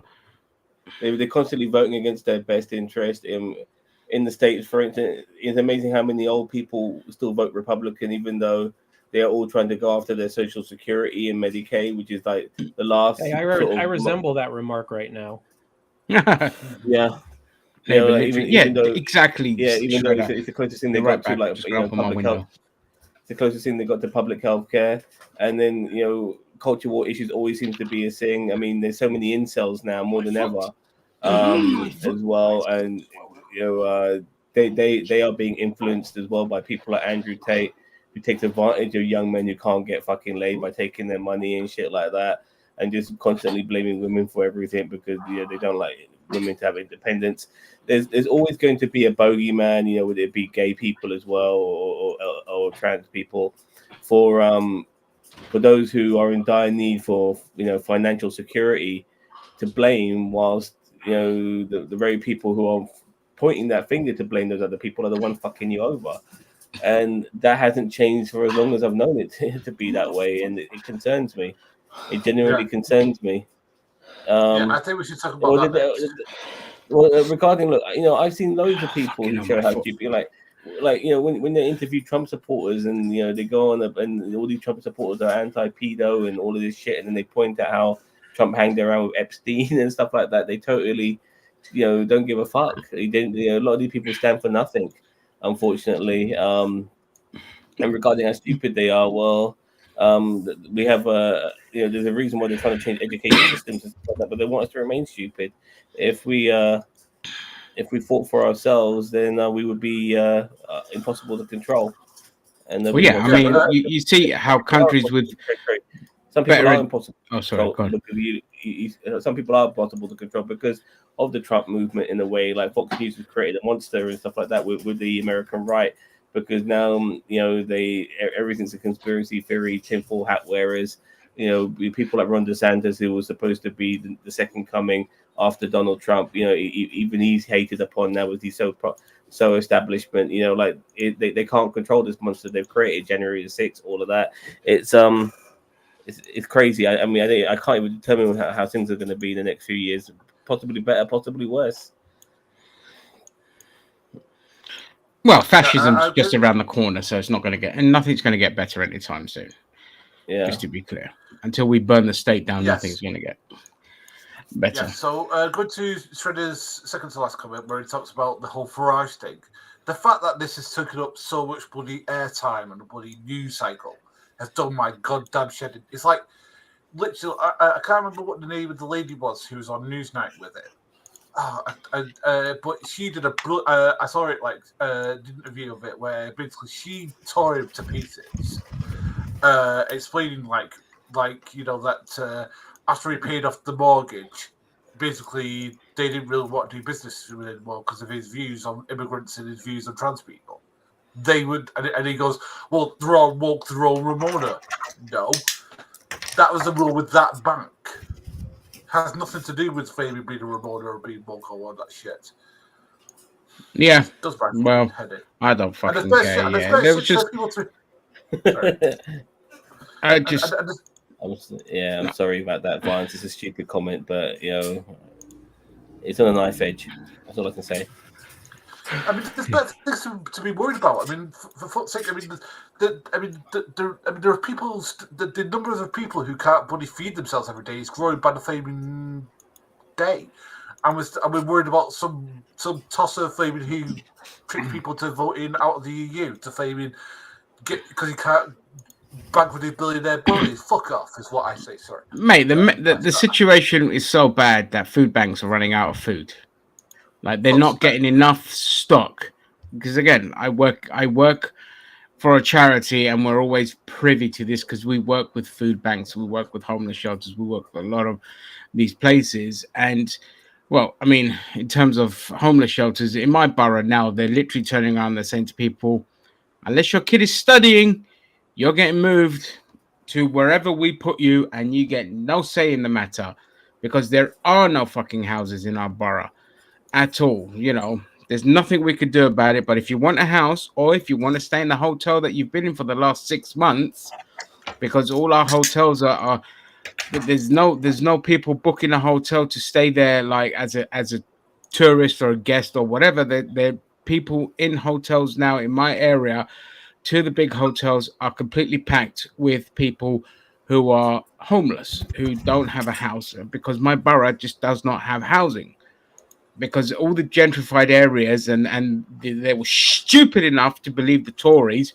They're constantly voting against their best interest. In the States, for instance, it's amazing how many old people still vote Republican, even though they are all trying to go after their Social Security and Medicaid, which is like the last. Hey, I resemble that remark right now. Yeah. Even though, exactly. Yeah, even though it's the closest thing they got to public health. It's the closest thing they got to public health care. And then, culture war issues always seems to be a thing. I mean, there's so many incels now, more than ever. as well, and they are being influenced as well by people like Andrew Tate, who takes advantage of young men who can't get fucking laid by taking their money and shit like that, and just constantly blaming women for everything because they don't like women to have independence. There's always going to be a bogeyman, whether it be gay people as well or trans people, for those who are in dire need for financial security to blame, whilst the very people who are pointing that finger to blame those other people are the ones fucking you over. And that hasn't changed for as long as I've known it to be that way, and it concerns me. It genuinely concerns me. I think we should talk about that. Regarding, look, I've seen loads of people who show how stupid, like when they interview Trump supporters and they go on and all these Trump supporters are anti-pedo and all of this shit, and then they point out how Trump hanged around with Epstein and stuff like that. They totally, don't give a fuck. A lot of these people stand for nothing, unfortunately. And regarding how stupid they are, well, we have there's a reason why they're trying to change education systems and stuff like that, but they want us to remain stupid. If we fought for ourselves, then we would be impossible to control. And you see how countries with some people are impossible. Oh, sorry. Go on. Some people are impossible to control because of the Trump movement. In a way, like Fox News has created a monster and stuff like that with the American right, because now everything's a conspiracy theory, tinfoil hat wearers. People like Ron DeSantis, who was supposed to be the second coming after Donald Trump, even he's hated upon now with he's so establishment. They can't control this monster they've created. January the 6th, all of that. It's crazy. I mean, I can't even determine how things are going to be in the next few years. Possibly better, possibly worse. Well, fascism's just around the corner, so it's not going to get, and nothing's going to get better anytime soon. Yeah. Just to be clear, until we burn the state down, nothing's going to get better. Yeah. So, go to Shredder's second to last comment, where he talks about the whole Farage thing. The fact that this has taken up so much bloody airtime and the bloody news cycle has done my goddamn shedding. It's like, literally, I can't remember what the name of the lady was who was on Newsnight with it. But she did I saw it the interview of it where basically she tore him to pieces, explaining that after he paid off the mortgage, basically they didn't really want to do business with him anymore because of his views on immigrants and his views on trans people. They would, and he goes, well, they're all woke, they're all Ramona. No, that was the rule with that bank. Has nothing to do with Fabian being a Ramona or being woke or all that shit. Yeah. Does headache. I don't fucking care. There was just. I'm sorry about that, Vance. It's a stupid comment, but it's on a knife edge. That's all I can say. I mean, there's better things to be worried about. I mean, for fuck's sake, there are people. The number of people who can't bloody feed themselves every day is growing by the flaming day, and we're worried about some tosser flaming who tricked people to vote in out of the EU to flaming because he can't bank with his billionaire buddies. Fuck off, is what I say. Sorry, mate. The situation is so bad that food banks are running out of food. Like they're not getting enough stock, because again, I work for a charity, and we're always privy to this because we work with food banks, we work with homeless shelters, we work with a lot of these places. And well, I mean, in terms of homeless shelters in my borough now, they're literally turning around, they're saying to people, unless your kid is studying, you're getting moved to wherever we put you, and you get no say in the matter, because there are no fucking houses in our borough at all. There's nothing we could do about it. But if you want a house, or if you want to stay in the hotel that you've been in for the last 6 months, because all our hotels are there's no people booking a hotel to stay there like as a tourist or a guest or whatever. They're people in hotels now in my area. To the big hotels are completely packed with people who are homeless, who don't have a house, because my borough just does not have housing. Because all the gentrified areas and they were stupid enough to believe the Tories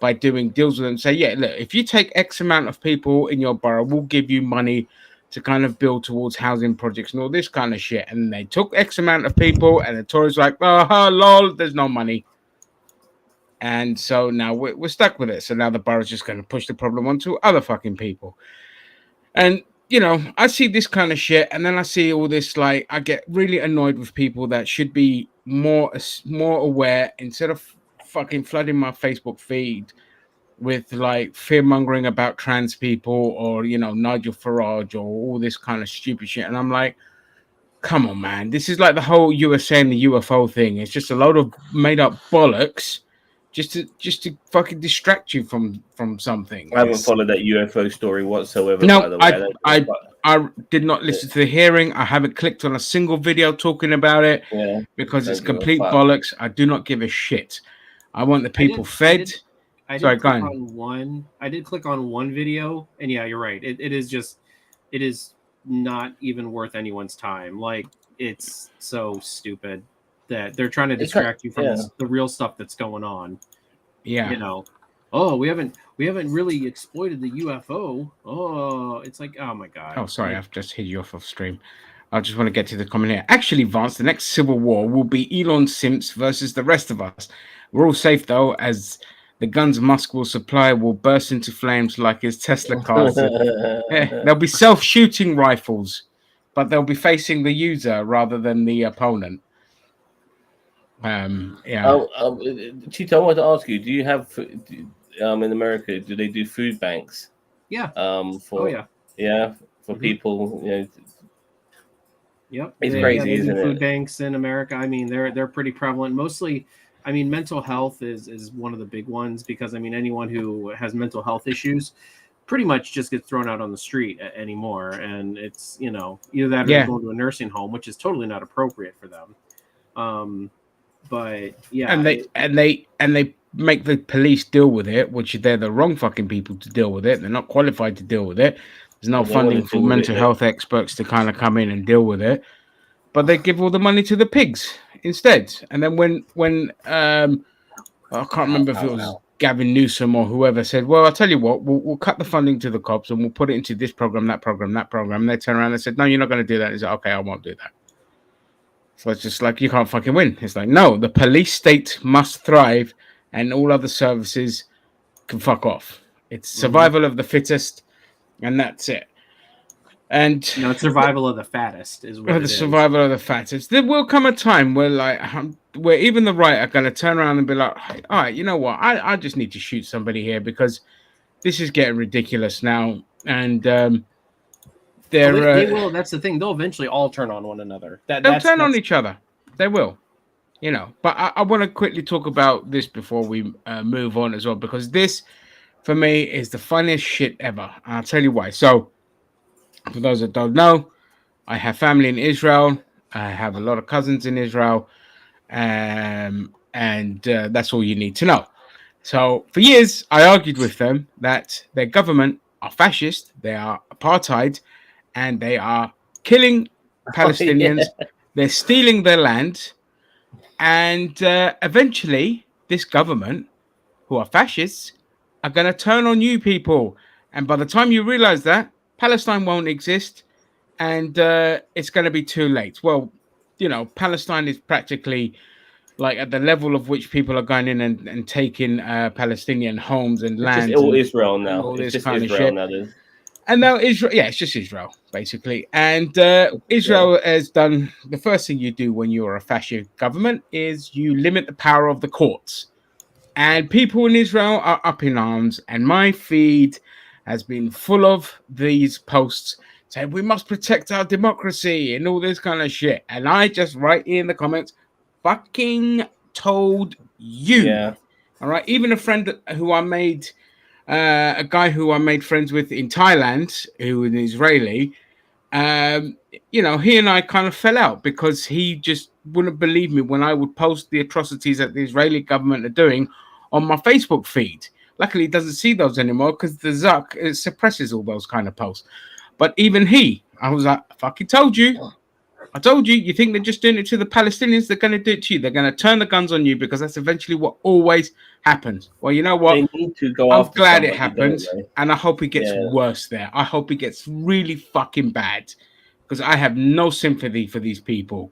by doing deals with them. Say, yeah, look, if you take X amount of people in your borough, we'll give you money to kind of build towards housing projects and all this kind of shit. And they took X amount of people, and the Tories were like, oh, lol, there's no money. And so now we're stuck with it. So now the borough's just going to push the problem onto other fucking people. And, you know, I see this kind of shit, and then I see all this, like, I get really annoyed with people that should be more aware, instead of fucking flooding my Facebook feed with like fear mongering about trans people or, you know, Nigel Farage or all this kind of stupid shit. And I'm like, come on, man. This is like the whole USA and the UFO thing. It's just a load of made up bollocks just to fucking distract you from something. I haven't followed that UFO story whatsoever. No, by the way. I did not listen to the hearing. I haven't clicked on a single video talking about it because it's complete bollocks. I do not give a shit. I want the people fed. I did click on one video, and yeah, you're right. It is not even worth anyone's time. Like, it's so stupid that they're trying to distract you from the real stuff that's going on. Yeah, you know, oh, we haven't really exploited the UFO. Oh, it's like, oh my god. Oh, sorry, I've just hit you off stream. I just want to get to the comment here. Actually, Vance, the next civil war will be Elon Simps versus the rest of us. We're all safe though, as the guns Musk will supply will burst into flames like his Tesla cars. They'll be self-shooting rifles, but they'll be facing the user rather than the opponent. Chito, I wanted to ask you: do you have in America? Do they do food banks? Yeah. For people. You know, yep. It's crazy, isn't it? Food banks in America. I mean, they're pretty prevalent. Mostly. I mean, mental health is one of the big ones because, I mean, anyone who has mental health issues pretty much just gets thrown out on the street anymore. And it's, you know, either that or going to a nursing home, which is totally not appropriate for them. But yeah. And they make the police deal with it, which they're the wrong fucking people to deal with it. They're not qualified to deal with it. There's no funding for mental health experts to kind of come in and deal with it. But they give all the money to the pigs instead. And then when I can't remember if it was Gavin Newsom or whoever said, well, I'll tell you what, we'll cut the funding to the cops and we'll put it into this program, that program, that program. And they turn around and said, no, you're not going to do that. It's like, okay, I won't do that. So it's just like, you can't fucking win. It's like, no, the police state must thrive and all other services can fuck off. It's survival of the fittest, and that's it. And it's survival of the fattest is what survival of the fattest. There will come a time where where even the right are going to turn around and be like, hey, all right, you know what? I just need to shoot somebody here because this is getting ridiculous now. And they will. That's the thing. They'll eventually all turn on one another. They'll turn on each other. They will. You know, but I want to quickly talk about this before we move on as well, because this, for me, is the funniest shit ever. And I'll tell you why. So, for those that don't know, I have family in Israel. I have a lot of cousins in Israel. And that's all you need to know. So for years, I argued with them that their government are fascist, they are apartheid, and they are killing Palestinians. They're stealing their land. And eventually, this government, who are fascists, are going to turn on you people. And by the time you realize that, Palestine won't exist, and it's going to be too late. Well, you know, Palestine is practically like at the level of which people are going in and taking Palestinian homes and land. It's all Israel now. It's just Israel now. And now Israel, it's just Israel, basically. And Israel has done, the first thing you do when you're a fascist government is you limit the power of the courts. And people in Israel are up in arms, and my feed has been full of these posts saying we must protect our democracy and all this kind of shit. And I just write in the comments, fucking told you. Yeah. All right. Even a friend who I made, a guy who I made friends with in Thailand, who is an Israeli, you know, he and I kind of fell out because he just wouldn't believe me when I would post the atrocities that the Israeli government are doing on my Facebook feed. Luckily, he doesn't see those anymore because the Zuck suppresses all those kind of posts. But even I was like, I fucking told you. I told you. You think they're just doing it to the Palestinians? They're going to do it to you. They're going to turn the guns on you because that's eventually what always happens. Well, you know what? They need to go I'm after glad it somebody, happens, don't they? and I hope it gets Yeah. worse there. I hope it gets really fucking bad because I have no sympathy for these people.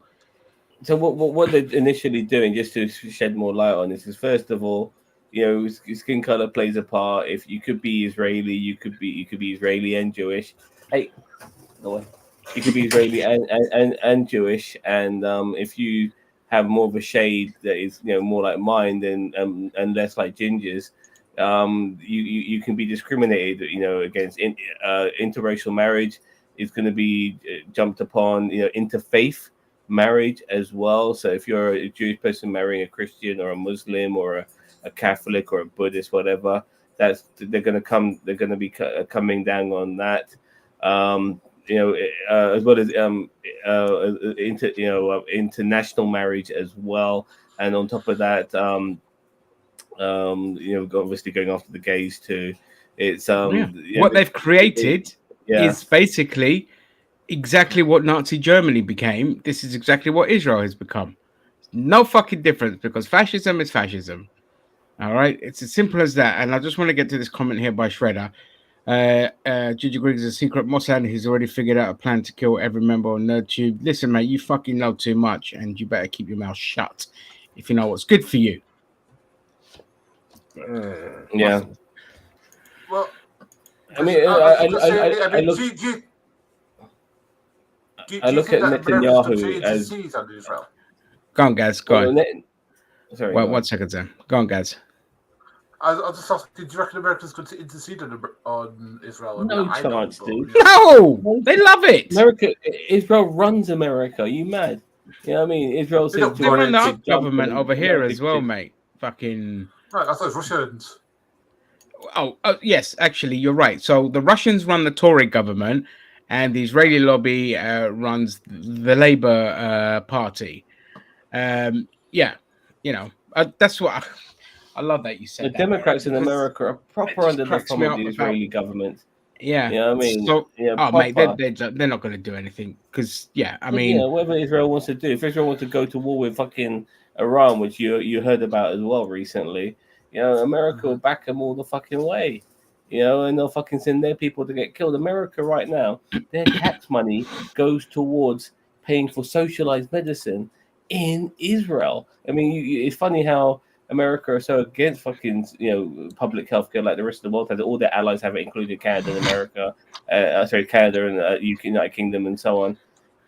So what they're initially doing, just to shed more light on this, is first of all, you know, skin color plays a part. If you could be Israeli, you could be Israeli and Jewish. Hey, no way. You could be Israeli and Jewish, and if you have more of a shade that is, you know, more like mine and less like Ginger's, you can be discriminated, you know, against. Interracial marriage is going to be jumped upon, you know, interfaith marriage as well. So if you're a Jewish person marrying a Christian or a Muslim or a Catholic or a Buddhist, whatever, they're going to be coming down on that. You know, as well as international marriage as well, and on top of that, you know, obviously going after the gays too. It's what they've created is basically exactly what Nazi Germany became. This is exactly what Israel has become. No fucking difference because fascism is fascism. All right, it's as simple as that. And I just want to get to this comment here by Shredder. Gigi Griggs is a secret Mossad who's already figured out a plan to kill every member on NerdTube. Listen, mate, you fucking know too much, and you better keep your mouth shut if you know what's good for you. Yeah. Well, I mean, I look at Netanyahu as. Go on, Gaz. Go on. Sorry. Wait, 1 second, Sam. Go on, Gaz. I'll just ask, do you reckon America's going to intercede on Israel? No chance, dude. No! They love it! Israel runs America. Are you mad? You know what I mean? Israel says they run the government over here as well, mate. Fucking... Right, I thought it was Russians. Oh, yes, actually, you're right. So the Russians run the Tory government, and the Israeli lobby runs the Labour Party. Yeah, you know, that's what... I love that you said the that. Democrats in America are proper under the thumb of the Israeli government. Yeah. You know what I mean? So, yeah, mate, they're not going to do anything because, I mean... Yeah, whatever Israel wants to do. If Israel wants to go to war with fucking Iran, which you heard about as well recently, you know, America will back them all the fucking way. You know, and they'll fucking send their people to get killed. America right now, their tax money goes towards paying for socialized medicine in Israel. I mean, it's funny how America are so against fucking, you know, public healthcare like the rest of the world has. All their allies have it, including Canada and America. Canada and United Kingdom and so on,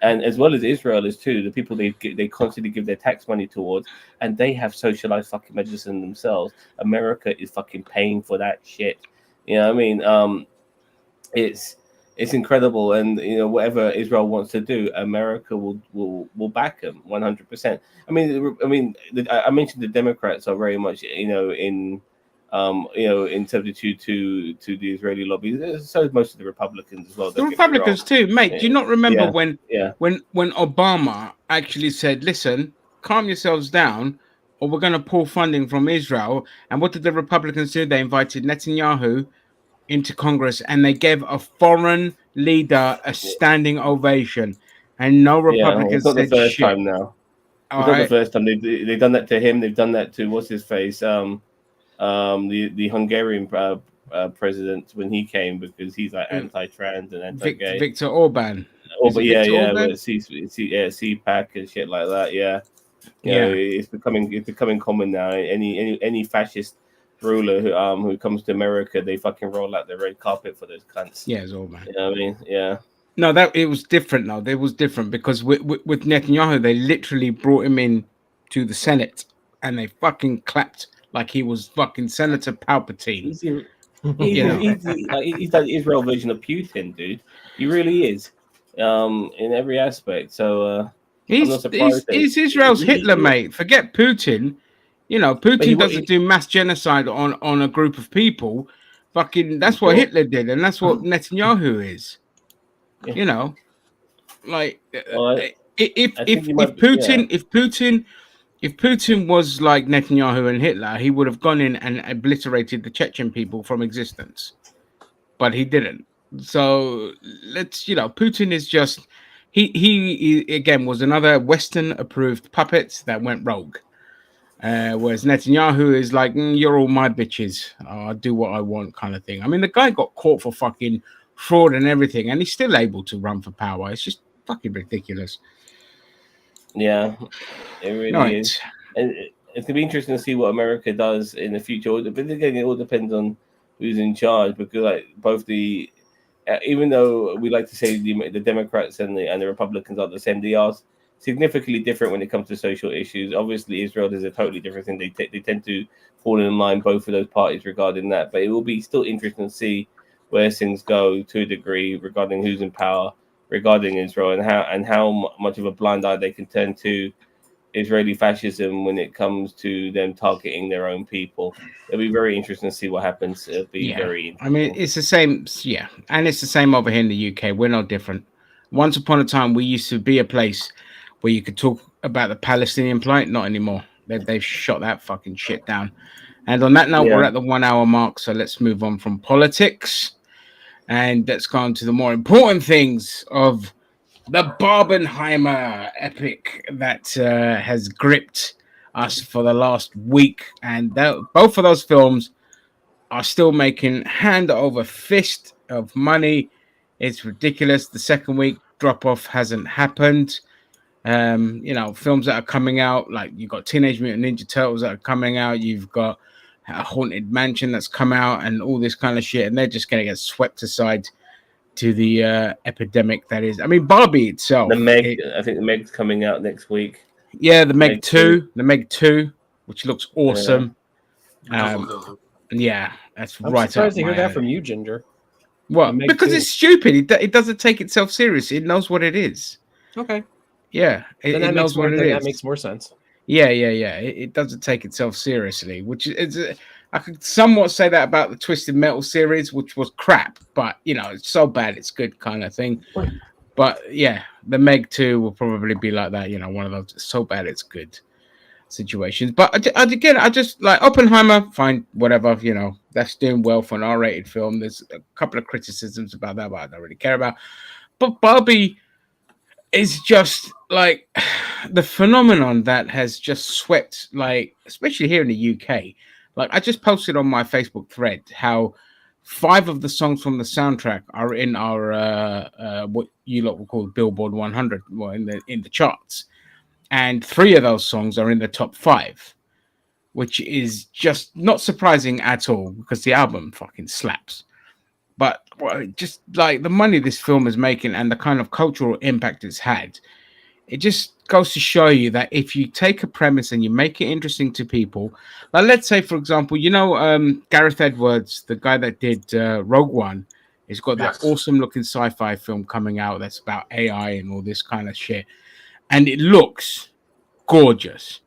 and as well as Israel is too. The people they constantly give their tax money towards, and they have socialized fucking medicine themselves. America is fucking paying for that shit. You know what I mean? It's incredible, and you know, whatever Israel wants to do, America will back them 100%. I mentioned the Democrats are very much, you know, in substitute to the Israeli lobby. So is most of the Republicans as well. The Republicans too, mate. Do you not remember when Obama actually said, "Listen, calm yourselves down, or we're going to pull funding from Israel"? And what did the Republicans do? They invited Netanyahu into Congress, and they gave a foreign leader a standing ovation, and no Republicans said shit. It's not the first time now. It's not the first time. They've done that to him. They've done that to what's his face, the Hungarian president when he came, because he's like anti-trans and anti-gay. Viktor Orban. CPAC and shit like that. Yeah, you know, it's becoming common now. Any fascist ruler who comes to America, they fucking roll out the red carpet for those cunts. Yeah, it's all, man. You know what I mean? Yeah. No, it was different though. It was different because with Netanyahu, they literally brought him in to the Senate and they fucking clapped like he was fucking Senator Palpatine. He's like Israel version of Putin, dude. He really is, in every aspect. So he's Israel's Hitler, mate. Forget Putin. You know, Putin doesn't do mass genocide on a group of people. Fucking, that's what Hitler did, and that's what Netanyahu is. Yeah. You know, like if Putin was like Netanyahu and Hitler, he would have gone in and obliterated the Chechen people from existence, but he didn't. So let's, you know, Putin is just he again was another Western approved puppet that went rogue. Whereas Netanyahu is like, you're all my bitches. I'll do what I want, kind of thing. I mean, the guy got caught for fucking fraud and everything, and he's still able to run for power. It's just fucking ridiculous. Yeah, it really is. And it's gonna be interesting to see what America does in the future. But again, it all depends on who's in charge, because like both the even though we like to say the Democrats and the Republicans are the same, they are significantly different when it comes to social issues. Obviously, Israel is a totally different thing. They tend to fall in line, both of those parties, regarding that. But it will be still interesting to see where things go to a degree regarding who's in power regarding Israel, and how much of a blind eye they can turn to Israeli fascism when it comes to them targeting their own people. It'll be very interesting to see what happens. It'll be very interesting. I mean, it's the same, and it's the same over here in the UK. We're no different. Once upon a time, we used to be a place where you could talk about the Palestinian plight. Not anymore. They've shot that fucking shit down. And on that note, we're at the 1 hour mark, so let's move on from politics. And let's go on to the more important things of the Barbenheimer epic that has gripped us for the last week. And both of those films are still making hand over fist of money. It's ridiculous. The second week drop-off hasn't happened. Films that are coming out, like you've got Teenage Mutant Ninja Turtles that are coming out. You've got Haunted Mansion that's come out and all this kind of shit, and they're just going to get swept aside to the epidemic that is. I mean, Barbie itself. I think the Meg's coming out next week. Yeah, the Meg 2, the Meg 2, which looks awesome. Yeah, that's I'm right. Surprised to hear that from you, Ginger. Well, because it's stupid. It doesn't take itself seriously. It knows what it is. Okay. Yeah, it knows what it is. That makes more sense. Yeah. It doesn't take itself seriously, which is I could somewhat say that about the Twisted Metal series, which was crap, but it's so bad it's good kind of thing. But yeah, the Meg 2 will probably be like that, one of those so bad it's good situations. But again, I just like Oppenheimer, fine, whatever, that's doing well for an R-rated film. There's a couple of criticisms about that, but I don't really care about. But Barbie is just like the phenomenon that has just swept, like, especially here in the UK. Like, I just posted on my Facebook thread how 5 of the songs from the soundtrack are in our what you lot will call Billboard 100, well, in the charts, and 3 of those songs are in the top 5, which is just not surprising at all because the album fucking slaps. But just like the money this film is making and the kind of cultural impact it's had, it just goes to show you that if you take a premise and you make it interesting to people, like let's say, for example, Gareth Edwards, the guy that did Rogue One, he's got that awesome looking sci-fi film coming out that's about AI and all this kind of shit. And it looks gorgeous.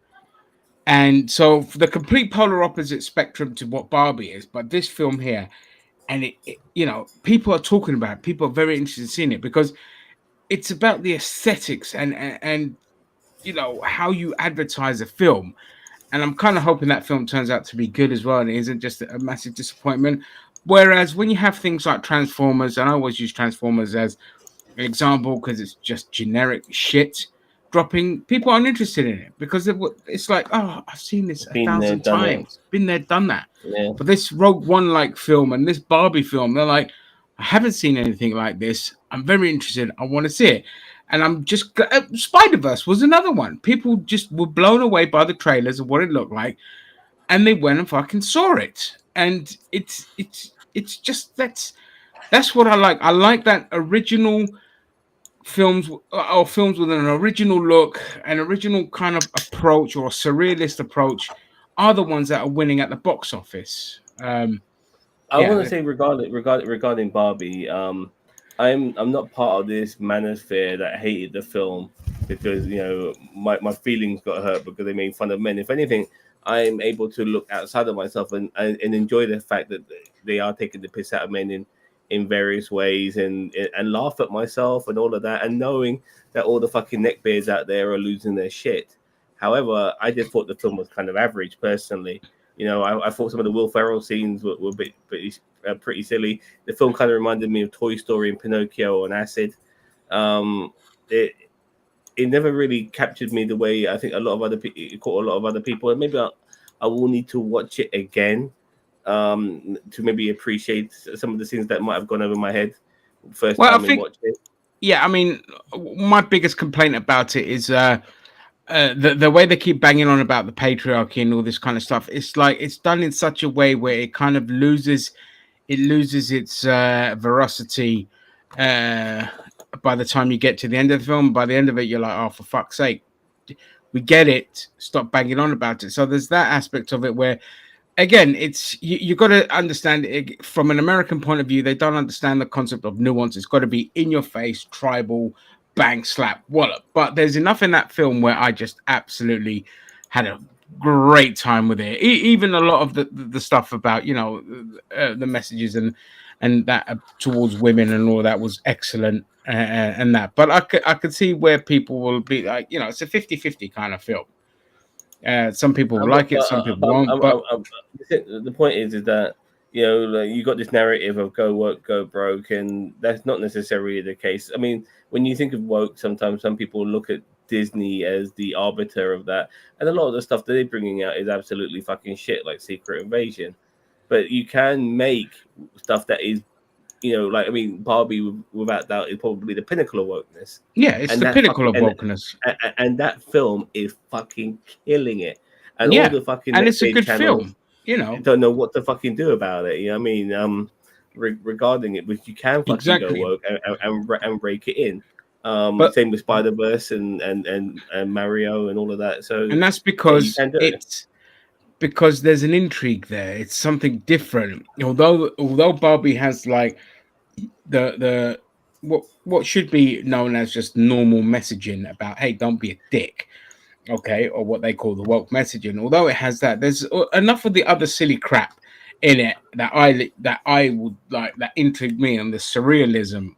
And so the complete polar opposite spectrum to what Barbie is, but this film here, and it people are talking about it. People are very interested in seeing it because it's about the aesthetics and how you advertise a film. And I'm kind of hoping that film turns out to be good as well, and it isn't just a massive disappointment. Whereas when you have things like Transformers, and I always use Transformers as an example because it's just generic shit dropping, people aren't interested in it because it's like, oh, I've seen this 1,000 times. Been there, done that. Yeah. But this Rogue One like film and this Barbie film, they're like, I haven't seen anything like this. I'm very interested. I want to see it. And I'm just Spider-Verse was another one. People just were blown away by the trailers of what it looked like, and they went and fucking saw it. And it's just that's what I like. I like that original films or films with an original look, an original kind of approach or a surrealist approach are the ones that are winning at the box office. I want to say regarding Barbie, I'm not part of this manosphere that hated the film because my feelings got hurt because they made fun of men. If anything, I'm able to look outside of myself and enjoy the fact that they are taking the piss out of men in various ways and laugh at myself and all of that, and knowing that all the fucking neckbeards out there are losing their shit. However, I just thought the film was kind of average personally. I thought some of the Will Ferrell scenes were pretty silly. The film kind of reminded me of Toy Story and Pinocchio on acid. it never really captured me the way I think a lot of other people, it caught a lot of other people. And maybe I will need to watch it again to maybe appreciate some of the things that might have gone over my head first time I watched it. Yeah, I mean, my biggest complaint about it is the way they keep banging on about the patriarchy and all this kind of stuff. It's like it's done in such a way where it kind of loses its veracity by the time you get to the end of the film. By the end of it, you're like, oh, for fuck's sake, we get it. Stop banging on about it. So there's that aspect of it where, again, it's you got to understand it from an American point of view. They don't understand the concept of nuance. It's got to be in your face, tribal, bang, slap, wallop. But there's enough in that film where I just absolutely had a great time with it. Even a lot of the stuff about, you know, the messages and that towards women and all that was excellent and that. But I could see where people will be like, you know, it's a 50-50 kind of film. Some people like it, some people won't. But the point is that, you know, like, you got this narrative of go woke, go broke, and that's not necessarily the case. I mean, when you think of woke, sometimes some people look at Disney as the arbiter of that, and a lot of the stuff that they're bringing out is absolutely fucking shit, like Secret Invasion. But you can make stuff that is, you know, like, I mean, Barbie, without doubt, is probably the pinnacle of wokeness. Yeah, it's the pinnacle of wokeness. And that film is fucking killing it. And yeah, all the fucking and it's a good film. You know, don't know what to fucking do about it. You know what I mean? Regarding it, which you can fucking go woke and break it in. But same with Spider-Verse and Mario and all of that. So, and that's because because there's an intrigue there. It's something different. Although Barbie has like the what should be known as just normal messaging about, hey, don't be a dick, okay, or what they call the woke messaging. Although it has that, there's enough of the other silly crap in it that I would like, that intrigued me, and the surrealism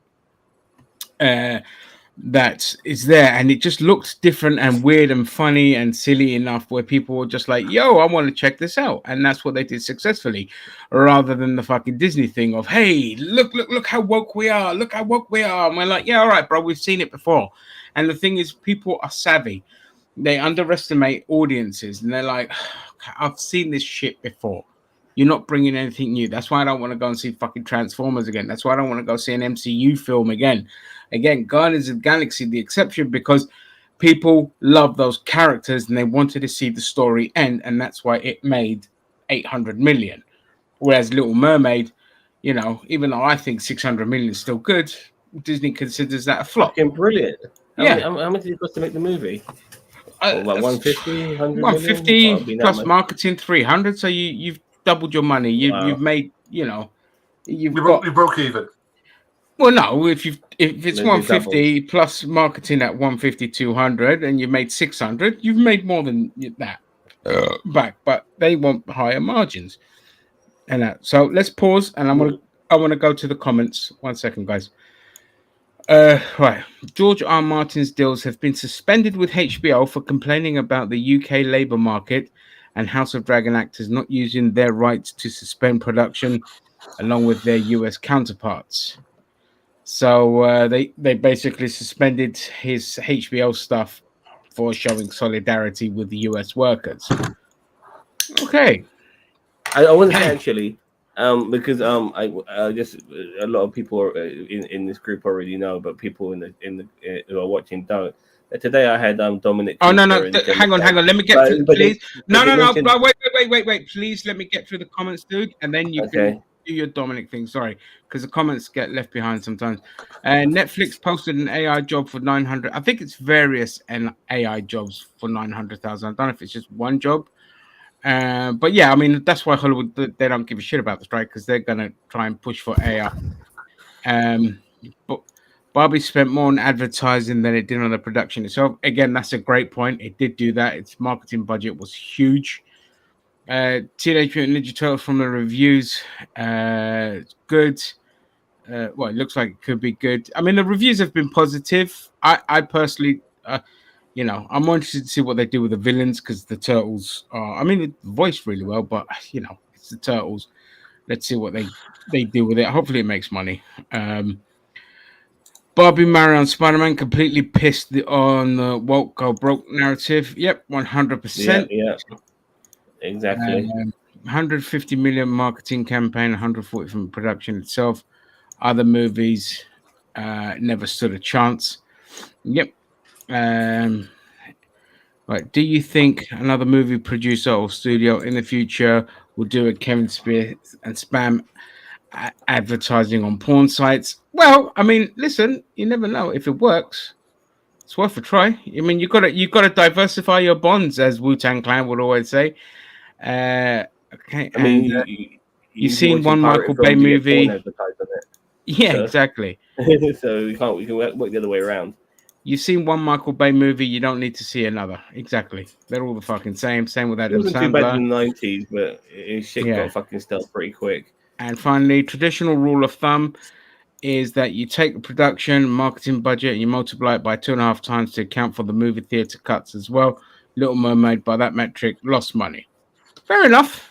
that is there, and it just looked different and weird and funny and silly enough where people were just like, yo, I want to check this out. And that's what they did successfully, rather than the fucking Disney thing of, hey, look how woke we are, look how woke we are. And we're like, yeah, all right, bro, we've seen it before. And the thing is, people are savvy. They underestimate audiences, and they're like, I've seen this shit before. You're not bringing anything new. That's why I don't want to go and see fucking Transformers again. That's why I don't want to go see an MCU film again. Again, Guardians of the Galaxy, the exception, because people love those characters and they wanted to see the story end, and that's why it made 800 million. Whereas Little Mermaid, you know, even though I think 600 million is still good, Disney considers that a flop. Fucking brilliant. How much did it cost to make the movie? Like 150, 100 150 plus marketing 300. So you've doubled your money. You've made, you know, you broke even. Well, no, if it's 150 plus marketing at 150, 200, and you made 600, you've made more than that back. But they want higher margins, and that. So let's pause, and I want to go to the comments. 1 second, guys. Right, George R. Martin's deals have been suspended with HBO for complaining about the UK labour market and House of Dragon actors not using their rights to suspend production, along with their US counterparts. So they basically suspended his HBO stuff for showing solidarity with the US workers. Okay, I want to say actually, because I just a lot of people are in this group already know, but people in the who are watching don't. Today I had Dominic. Oh no, hang on. Let me get through, please. No. Wait. Please let me get through the comments, dude, and then you can do your Dominic thing. Sorry, because the comments get left behind sometimes. Netflix posted an AI job for 900. I think it's various AI jobs for 900,000. I don't know if it's just one job. But yeah, I mean, that's why Hollywood, they don't give a shit about the strike, because they're gonna try and push for AI. But Barbie spent more on advertising than it did on the production itself. Again, that's a great point. It did do that. Its marketing budget was huge. Teenage Mutant Ninja Turtles, from the reviews, good. Well, it looks like it could be good. I mean, the reviews have been positive. I personally, you know, I'm interested to see what they do with the villains, because the Turtles are, I mean, it's voiced really well, but, you know, it's the Turtles. Let's see what they do with it. Hopefully it makes money. Barbie, Mario, and Spider-Man completely pissed on the woke go broke narrative. Yep, 100%. Yeah, exactly. 150 million marketing campaign, 140 from production itself. Other movies never stood a chance. Yep. Right. Do you think another movie producer or studio in the future will do a Kevin Smith and spam advertising on porn sites? Well, I mean, listen, you never know. If it works, it's worth a try. I mean, you gotta diversify your bonds, as Wu-Tang Clan would always say. Okay, I mean, and you you've can be seen one watching Michael pirate Bay films, you get porn movie. advertised on Yeah, So- exactly. it. So we can work the other way around. You've seen one Michael Bay movie, you don't need to see another. Exactly. They're all the fucking same. Same with It Adam wasn't too bad Sandler. in the 90s, but shit Yeah. got fucking stealth pretty quick. And finally, traditional rule of thumb is that you take the production marketing budget and you multiply it by 2.5 times to account for the movie theater cuts as well. Little Mermaid, by that metric, lost money. Fair enough.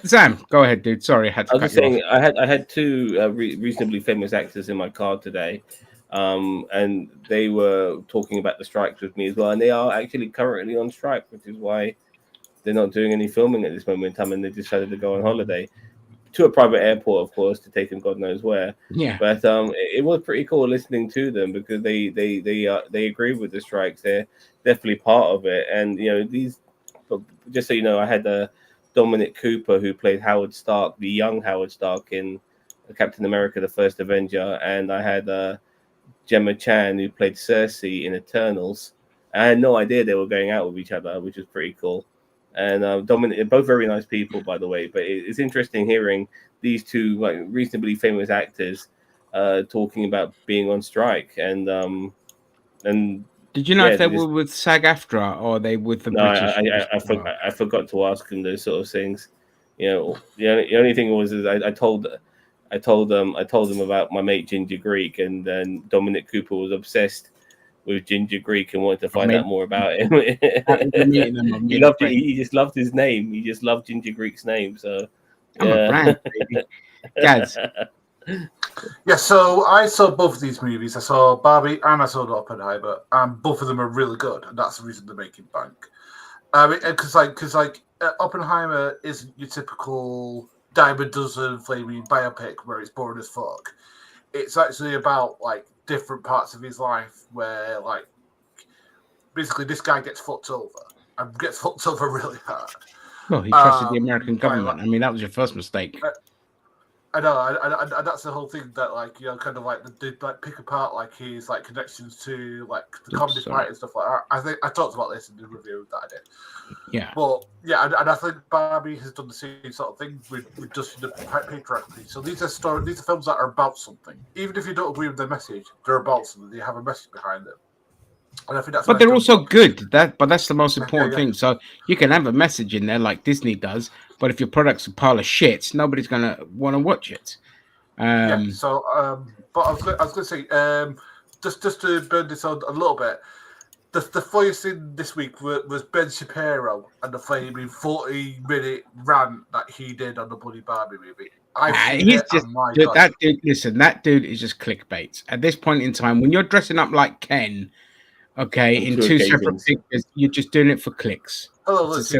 Zam, go ahead, dude. Sorry, I had to I was cut just you saying, off. I had two reasonably famous actors in my car today, and they were talking about the strikes with me as well. And they are actually currently on strike, which is why they're not doing any filming at this moment in time, and they decided to go on holiday to a private airport, of course, to take them God knows where. Yeah. But it was pretty cool listening to them because they agree with the strikes. They're definitely part of it, and you know these. Just so you know, I had Dominic Cooper, who played Howard Stark, the young Howard Stark in Captain America: The First Avenger, and I had Gemma Chan, who played Cersei in Eternals. I had no idea they were going out with each other, which was pretty cool. And Dominic, both very nice people, by the way. But it's interesting hearing these two like reasonably famous actors talking about being on strike. And Did you know yeah, if they they just- were with SAG-AFTRA or are they with the no, British? I forgot to ask him those sort of things. You know, the only thing was is I told them about my mate Ginger Greek, and then Dominic Cooper was obsessed with Ginger Greek and wanted to find out more about him. He just loved his name. He just loved Ginger Greek's name. So I'm a brand, baby. Guys. Yeah, so I saw both of these movies. I saw Barbie and I saw Oppenheimer, and both of them are really good, and that's the reason they're making bank. Because Oppenheimer isn't your typical Diamond Dozen flaming biopic where it's boring as fuck. It's actually about like different parts of his life where like basically this guy gets fucked over and gets fucked over really hard. Well, he trusted the American government. I mean, that was your first mistake. I know, and that's the whole thing that, like, you know, kind of like they like pick apart like his like connections to like the Communist Party and stuff like that. I think I talked about this in the review that I did. Yeah. But yeah, and I think Barbie has done the same sort of thing with just the patriarchy. So these are films that are about something. Even if you don't agree with their message, they're about something. They have a message behind them. And I think that's. But they're also good. But that's the most important thing. So you can have a message in there like Disney does, but if your product's a pile of shit, nobody's gonna want to watch it. Yeah. So, but I was going to say, just to burn this on a little bit. The funniest thing this week was Ben Shapiro and the flaming 40-minute rant that he did on the Bloody Barbie movie. That dude. Listen, that dude is just clickbait. At this point in time, when you're dressing up like Ken, okay, in two separate pictures, you're just doing it for clicks. Hello, Lucy.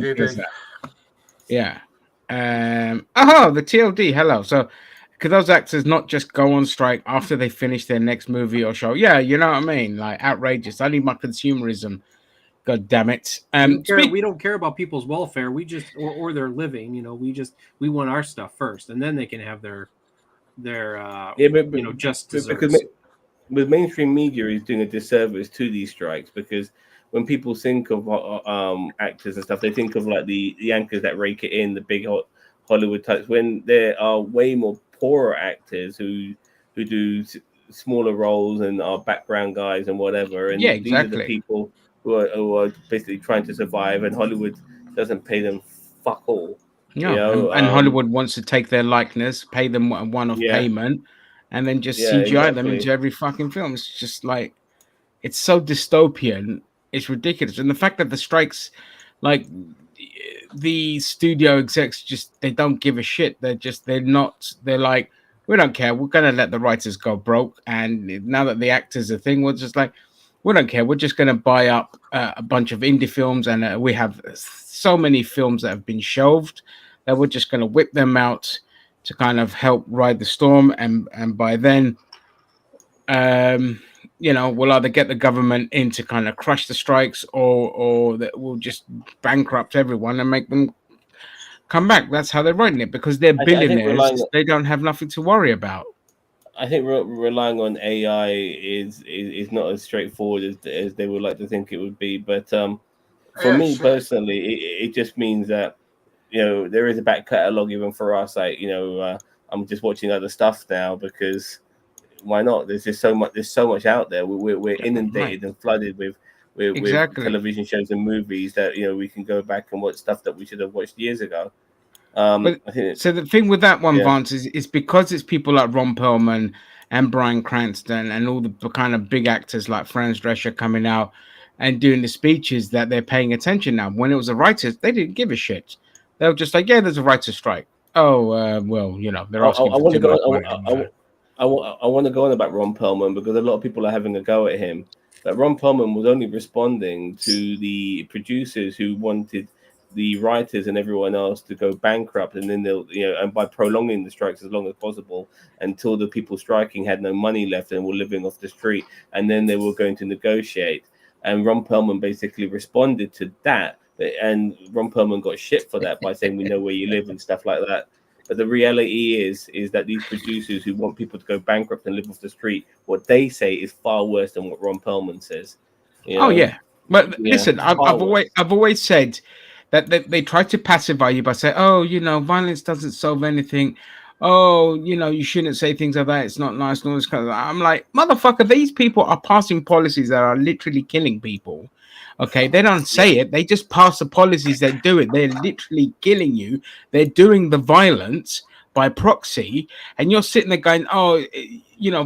Yeah. The TLD. Hello. So, could those actors not just go on strike after they finish their next movie or show? Yeah, you know what I mean. Like outrageous. I need my consumerism. God damn it. We don't care about people's welfare. We just or their living. You know, we want our stuff first, and then they can have their just desserts. Because with mainstream media is doing a disservice to these strikes, because when people think of actors and stuff, they think of like the anchors that rake it in, the big Hollywood types, when there are way more poorer actors who do smaller roles and are background guys and whatever. And yeah, exactly. These are the people who are basically trying to survive, and Hollywood doesn't pay them fuck all. No, you know? and Hollywood wants to take their likeness, pay them a one-off payment, and then just CGI them into every fucking film. It's just like, it's so dystopian. It's ridiculous. And the fact that the strikes, like the studio execs, they don't give a shit. They're like, we don't care. We're gonna let the writers go broke, and now that the actors are a thing, we're just like, we don't care. We're just gonna buy up a bunch of indie films, and we have so many films that have been shelved that we're just gonna whip them out to kind of help ride the storm, and by then, we'll either get the government in to kind of crush the strikes, or that we'll just bankrupt everyone and make them come back. That's how they're writing it, because they're billionaires. They don't have nothing to worry about. I think relying on AI is not as straightforward as they would like to think it would be. But for me personally, it just means that there is a back catalogue even for us. Like I'm just watching other stuff now because why not? There's just so much. There's so much out there. We're inundated and flooded with television shows and movies that we can go back and watch stuff that we should have watched years ago. So the thing with that one, Vance, is because it's people like Ron Perlman and Bryan Cranston and all the kind of big actors like Franz Drescher coming out and doing the speeches that they're paying attention now. When it was the writers, they didn't give a shit. They were just like, yeah, there's a writer's strike. Oh, well, they're asking for too much money. I want to go on about Ron Perlman because a lot of people are having a go at him. But Ron Perlman was only responding to the producers who wanted the writers and everyone else to go bankrupt, and then they'll and by prolonging the strikes as long as possible until the people striking had no money left and were living off the street, and then they were going to negotiate. And Ron Perlman basically responded to that, and Ron Perlman got shit for that by saying we know where you live and stuff like that. But the reality is that these producers who want people to go bankrupt and live off the street, what they say is far worse than what Ron Perlman says. Oh yeah, but listen, I've always said that they try to pacify you by saying, oh, violence doesn't solve anything. Oh, you shouldn't say things like that. It's not nice. And all this kind of. I'm like, motherfucker, these people are passing policies that are literally killing people. Okay, they don't say it. They just pass the policies that do it. They're literally killing you. They're doing the violence by proxy, and you're sitting there going, oh,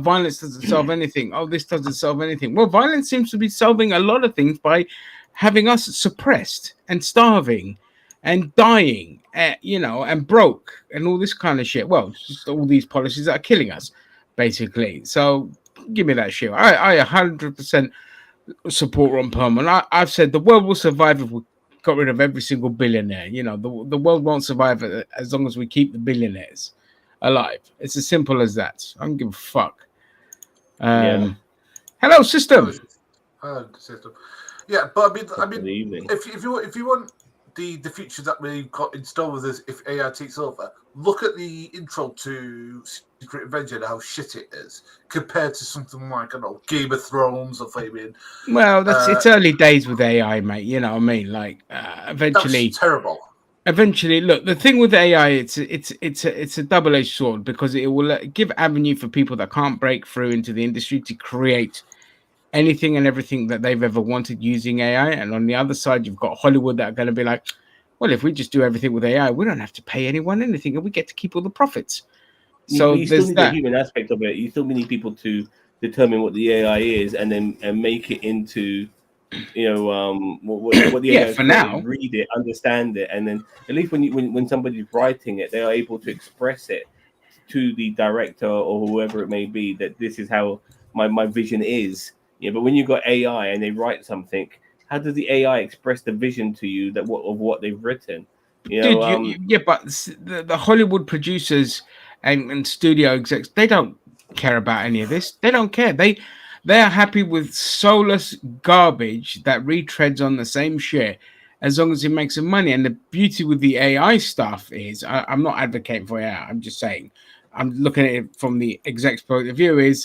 violence doesn't solve anything. Oh, this doesn't solve anything. Well, violence seems to be solving a lot of things by having us suppressed and starving and dying, and broke and all this kind of shit. Well, just all these policies that are killing us, basically. So give me that shit. I 100% support Ron Perlman. I've said the world will survive if we got rid of every single billionaire. The world won't survive as long as we keep the billionaires alive. It's as simple as that. I don't give a fuck. Hello, system. System. Yeah, but I mean, if you want the future that we've got in store with us, if AI takes over, look at the intro to Secret Avenger and how shit it is compared to something like Game of Thrones or Fabian. Well, it's early days with AI, mate. You know what I mean? Like eventually, that's terrible. Eventually, look. The thing with AI, it's a double-edged sword because it will give avenue for people that can't break through into the industry to create anything and everything that they've ever wanted using AI. And on the other side, you've got Hollywood that are going to be like, well, if we just do everything with AI, we don't have to pay anyone anything and we get to keep all the profits. So you still need the human aspect of it. You still need people to determine what the AI is and make it into, what the AI is. For now, read it, understand it, and then at least when somebody's writing it, they are able to express it to the director or whoever it may be that this is how my vision is. Yeah, but when you got AI and they write something, how does the AI express the vision to you of what they've written? But the Hollywood producers and studio execs, they don't care about any of this. They don't care. They are happy with soulless garbage that retreads on the same shit as long as it makes them money. And the beauty with the AI stuff is, I'm not advocating for AI. I'm just saying, I'm looking at it from the exec's point of view is,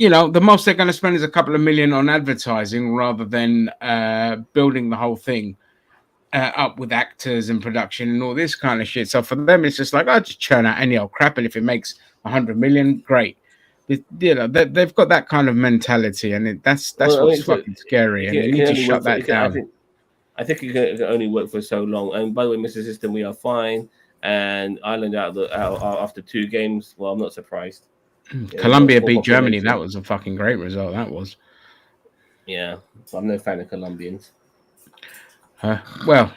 the most they're going to spend is a couple of million on advertising rather than building the whole thing up with actors and production and all this kind of shit. So for them, it's just like, I'll just churn out any old crap. And if it makes 100 million, great. They've got that kind of mentality. And that's what's fucking scary. And they need to shut that down. I think it can only work for so long. And by the way, Mr. System, we are fine. And Ireland out after 2 games. Well, I'm not surprised. Colombia beat Germany. That was a fucking great result. That was. Yeah, I'm no fan of Colombians. Well,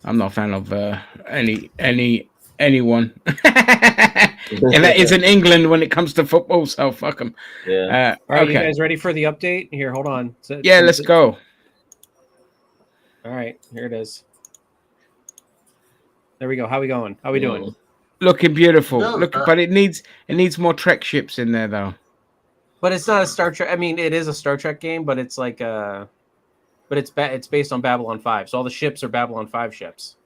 I'm not a fan of any anyone. And that isn't England when it comes to football, so fuck them. Yeah. All right, okay. you guys ready for the update? Here, hold on. Yeah, let's go. All right, here it is. There we go. How we going? How we doing? Looking beautiful. No, But it needs more Trek ships in there though. But it's not a Star Trek. I mean, it is a Star Trek game, but it's like but it's based on Babylon 5. So all the ships are Babylon 5 ships.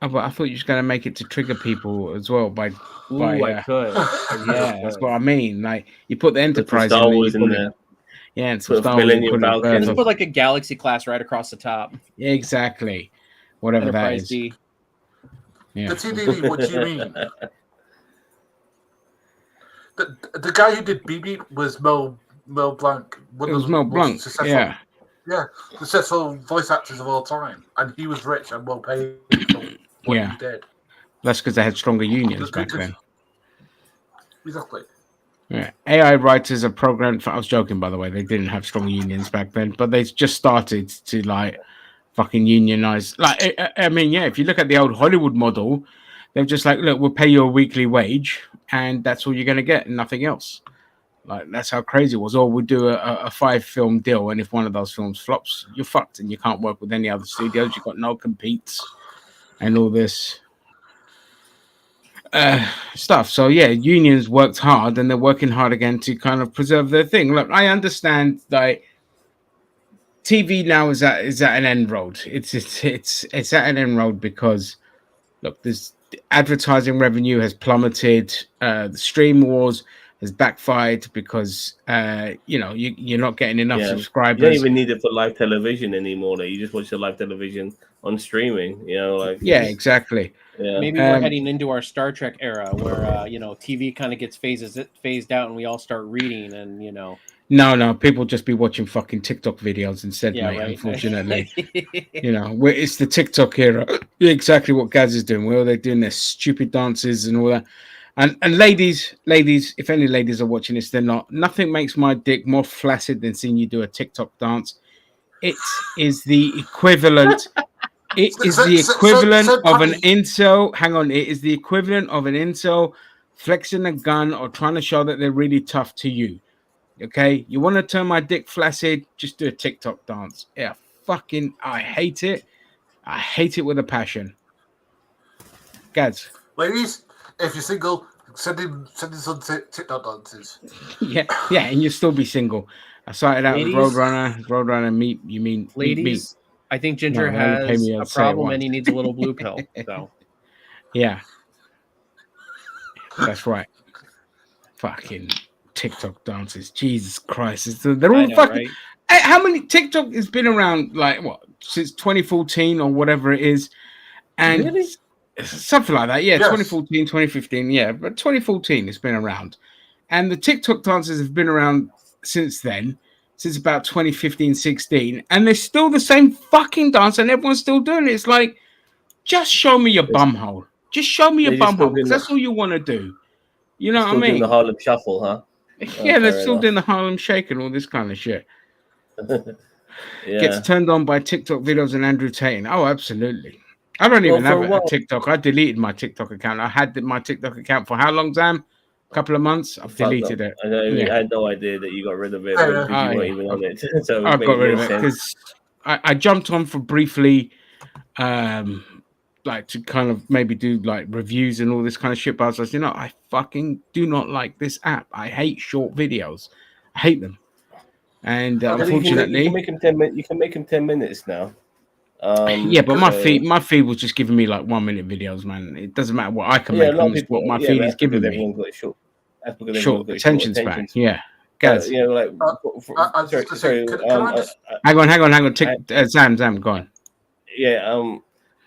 Oh, but I thought you were going to make it to trigger people as well by I could. yeah, that's what I mean. Like you put the Enterprise Star in, Wars in there. Yeah, and Put some Star Millennium Wars. Falcon. Just put like a Galaxy class right across the top. Yeah, exactly. Whatever Enterprise that is. D. Yeah. The TDD, what do you mean? The guy who did BB was Mel Blanc. It was Mel Blanc. Yeah. Yeah, successful voice actors of all time, and he was rich and well paid for what he did. That's because they had stronger unions back then. Exactly. Yeah. AI writers are programmed for. I was joking, by the way. They didn't have strong unions back then, but they just started to like fucking unionize. Like, I mean, yeah. If you look at the old Hollywood model, they're just like, look, we'll pay you a weekly wage, and that's all you're going to get, and nothing else. Like that's how crazy it was. Or we'll do a 5-film deal, and if one of those films flops, you're fucked, and you can't work with any other studios. You've got no competes, and all this stuff. So yeah, unions worked hard, and they're working hard again to kind of preserve their thing. Look, I understand that TV now is at an end road. It's at an end road because look, there's advertising revenue has plummeted. The stream wars has backfired because you're not getting enough subscribers. You don't even need it for live television anymore. You just watch the live television on streaming. Exactly. Yeah. Maybe we're heading into our Star Trek era where TV kind of gets phased out and we all start reading and No, people just be watching fucking TikTok videos instead, mate. Right. Unfortunately, it's the TikTok era. Exactly what Gaz is doing. Well, they're doing their stupid dances and all that. And ladies, if any ladies are watching this, they're not. Nothing makes my dick more flaccid than seeing you do a TikTok dance. It is the equivalent. It is the equivalent of an incel. Hang on, it is the equivalent of an incel flexing a gun or trying to show that they're really tough to you. Okay, you want to turn my dick flaccid? Just do a TikTok dance. Yeah, I hate it. I hate it with a passion. Gads. Ladies, if you're single, send in some TikTok dances. yeah, and you'll still be single. I started out with Roadrunner. You mean ladies? Meat. I think Ginger has a problem and he needs a little blue pill. So, yeah, that's right. Fucking TikTok dances, Jesus Christ! They're all fucking. Right? How many TikTok has been around? Like what? Since 2014 or whatever it is, and. Really? Something like that, yeah. Yes. 2014, 2015, yeah. But 2014, it's been around. And the TikTok dances have been around since then, since about 2015, 16. And they're still the same fucking dance, and everyone's still doing it. It's like, just show me your bumhole. Just show me your bumhole, because that's all you want to do. You know what I mean? Doing the Harlem Shuffle, huh? Yeah, they're still doing the Harlem Shake and all this kind of shit. Gets turned on by TikTok videos and Andrew Tate. Oh, absolutely. I don't even have a TikTok. I deleted my TikTok account. I had my TikTok account for how long, Sam? A couple of months. I've deleted it. I had no idea that you got rid of it. You weren't even on it. So I got rid of it because I jumped on for briefly, like to kind of maybe do like reviews and all this kind of shit. But I was like, I fucking do not like this app. I hate short videos. I hate them. And unfortunately, you can make them 10 minutes now. Yeah, but my feed was just giving me like 1 minute videos, man. It doesn't matter what I can make them, it's what my feed is giving me. Short attention span. Yeah. Guys. Hang on. Sam, go on. Yeah,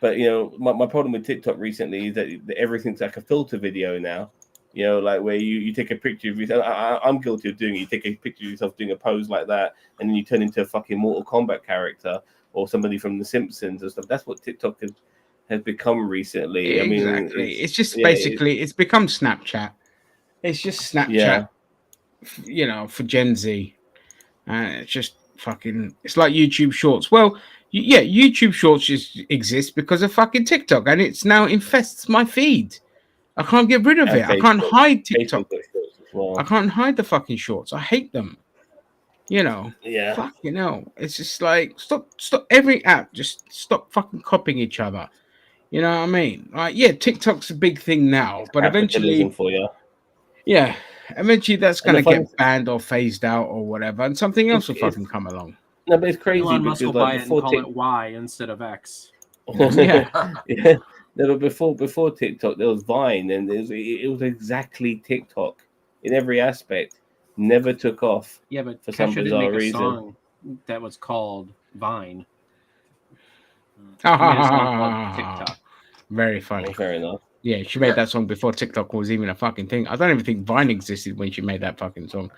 but my problem with TikTok recently is that everything's like a filter video now. Like where you take a picture of yourself. I'm guilty of doing it. You take a picture of yourself doing a pose like that, and then you turn into a fucking Mortal Kombat character or somebody from The Simpsons and stuff. That's what TikTok has become recently. Exactly. I mean, it's just basically it's become Snapchat. It's just Snapchat, for Gen Z. It's just fucking. It's like YouTube Shorts. Well, YouTube Shorts just exist because of fucking TikTok, and it's now infests my feed. I can't get rid of And it. I can't Facebook. hide TikTok. Facebook got shorts as well. I can't hide the fucking shorts. I hate them. You know, Yeah. fucking hell. It's just like stop every app. Just stop fucking copying each other. You know what I mean? Like, yeah, TikTok's a big thing now, but Capitalism eventually, for you. yeah, eventually that's And gonna the get banned or phazed out or whatever, and something else will fucking come along. No, but it's crazy Elon Musk because will buy like it and before call it Y instead of X. Yeah. yeah. No, but before TikTok, there was Vine, and it was exactly TikTok in every aspect. Never took off. Yeah, but For some Kesha didn't bizarre make a reason. song that was called Vine. She made a song called TikTok. Very funny. Oh, fair enough. Yeah, she made that song before TikTok was even a fucking thing. I don't even think Vine existed when she made that fucking song.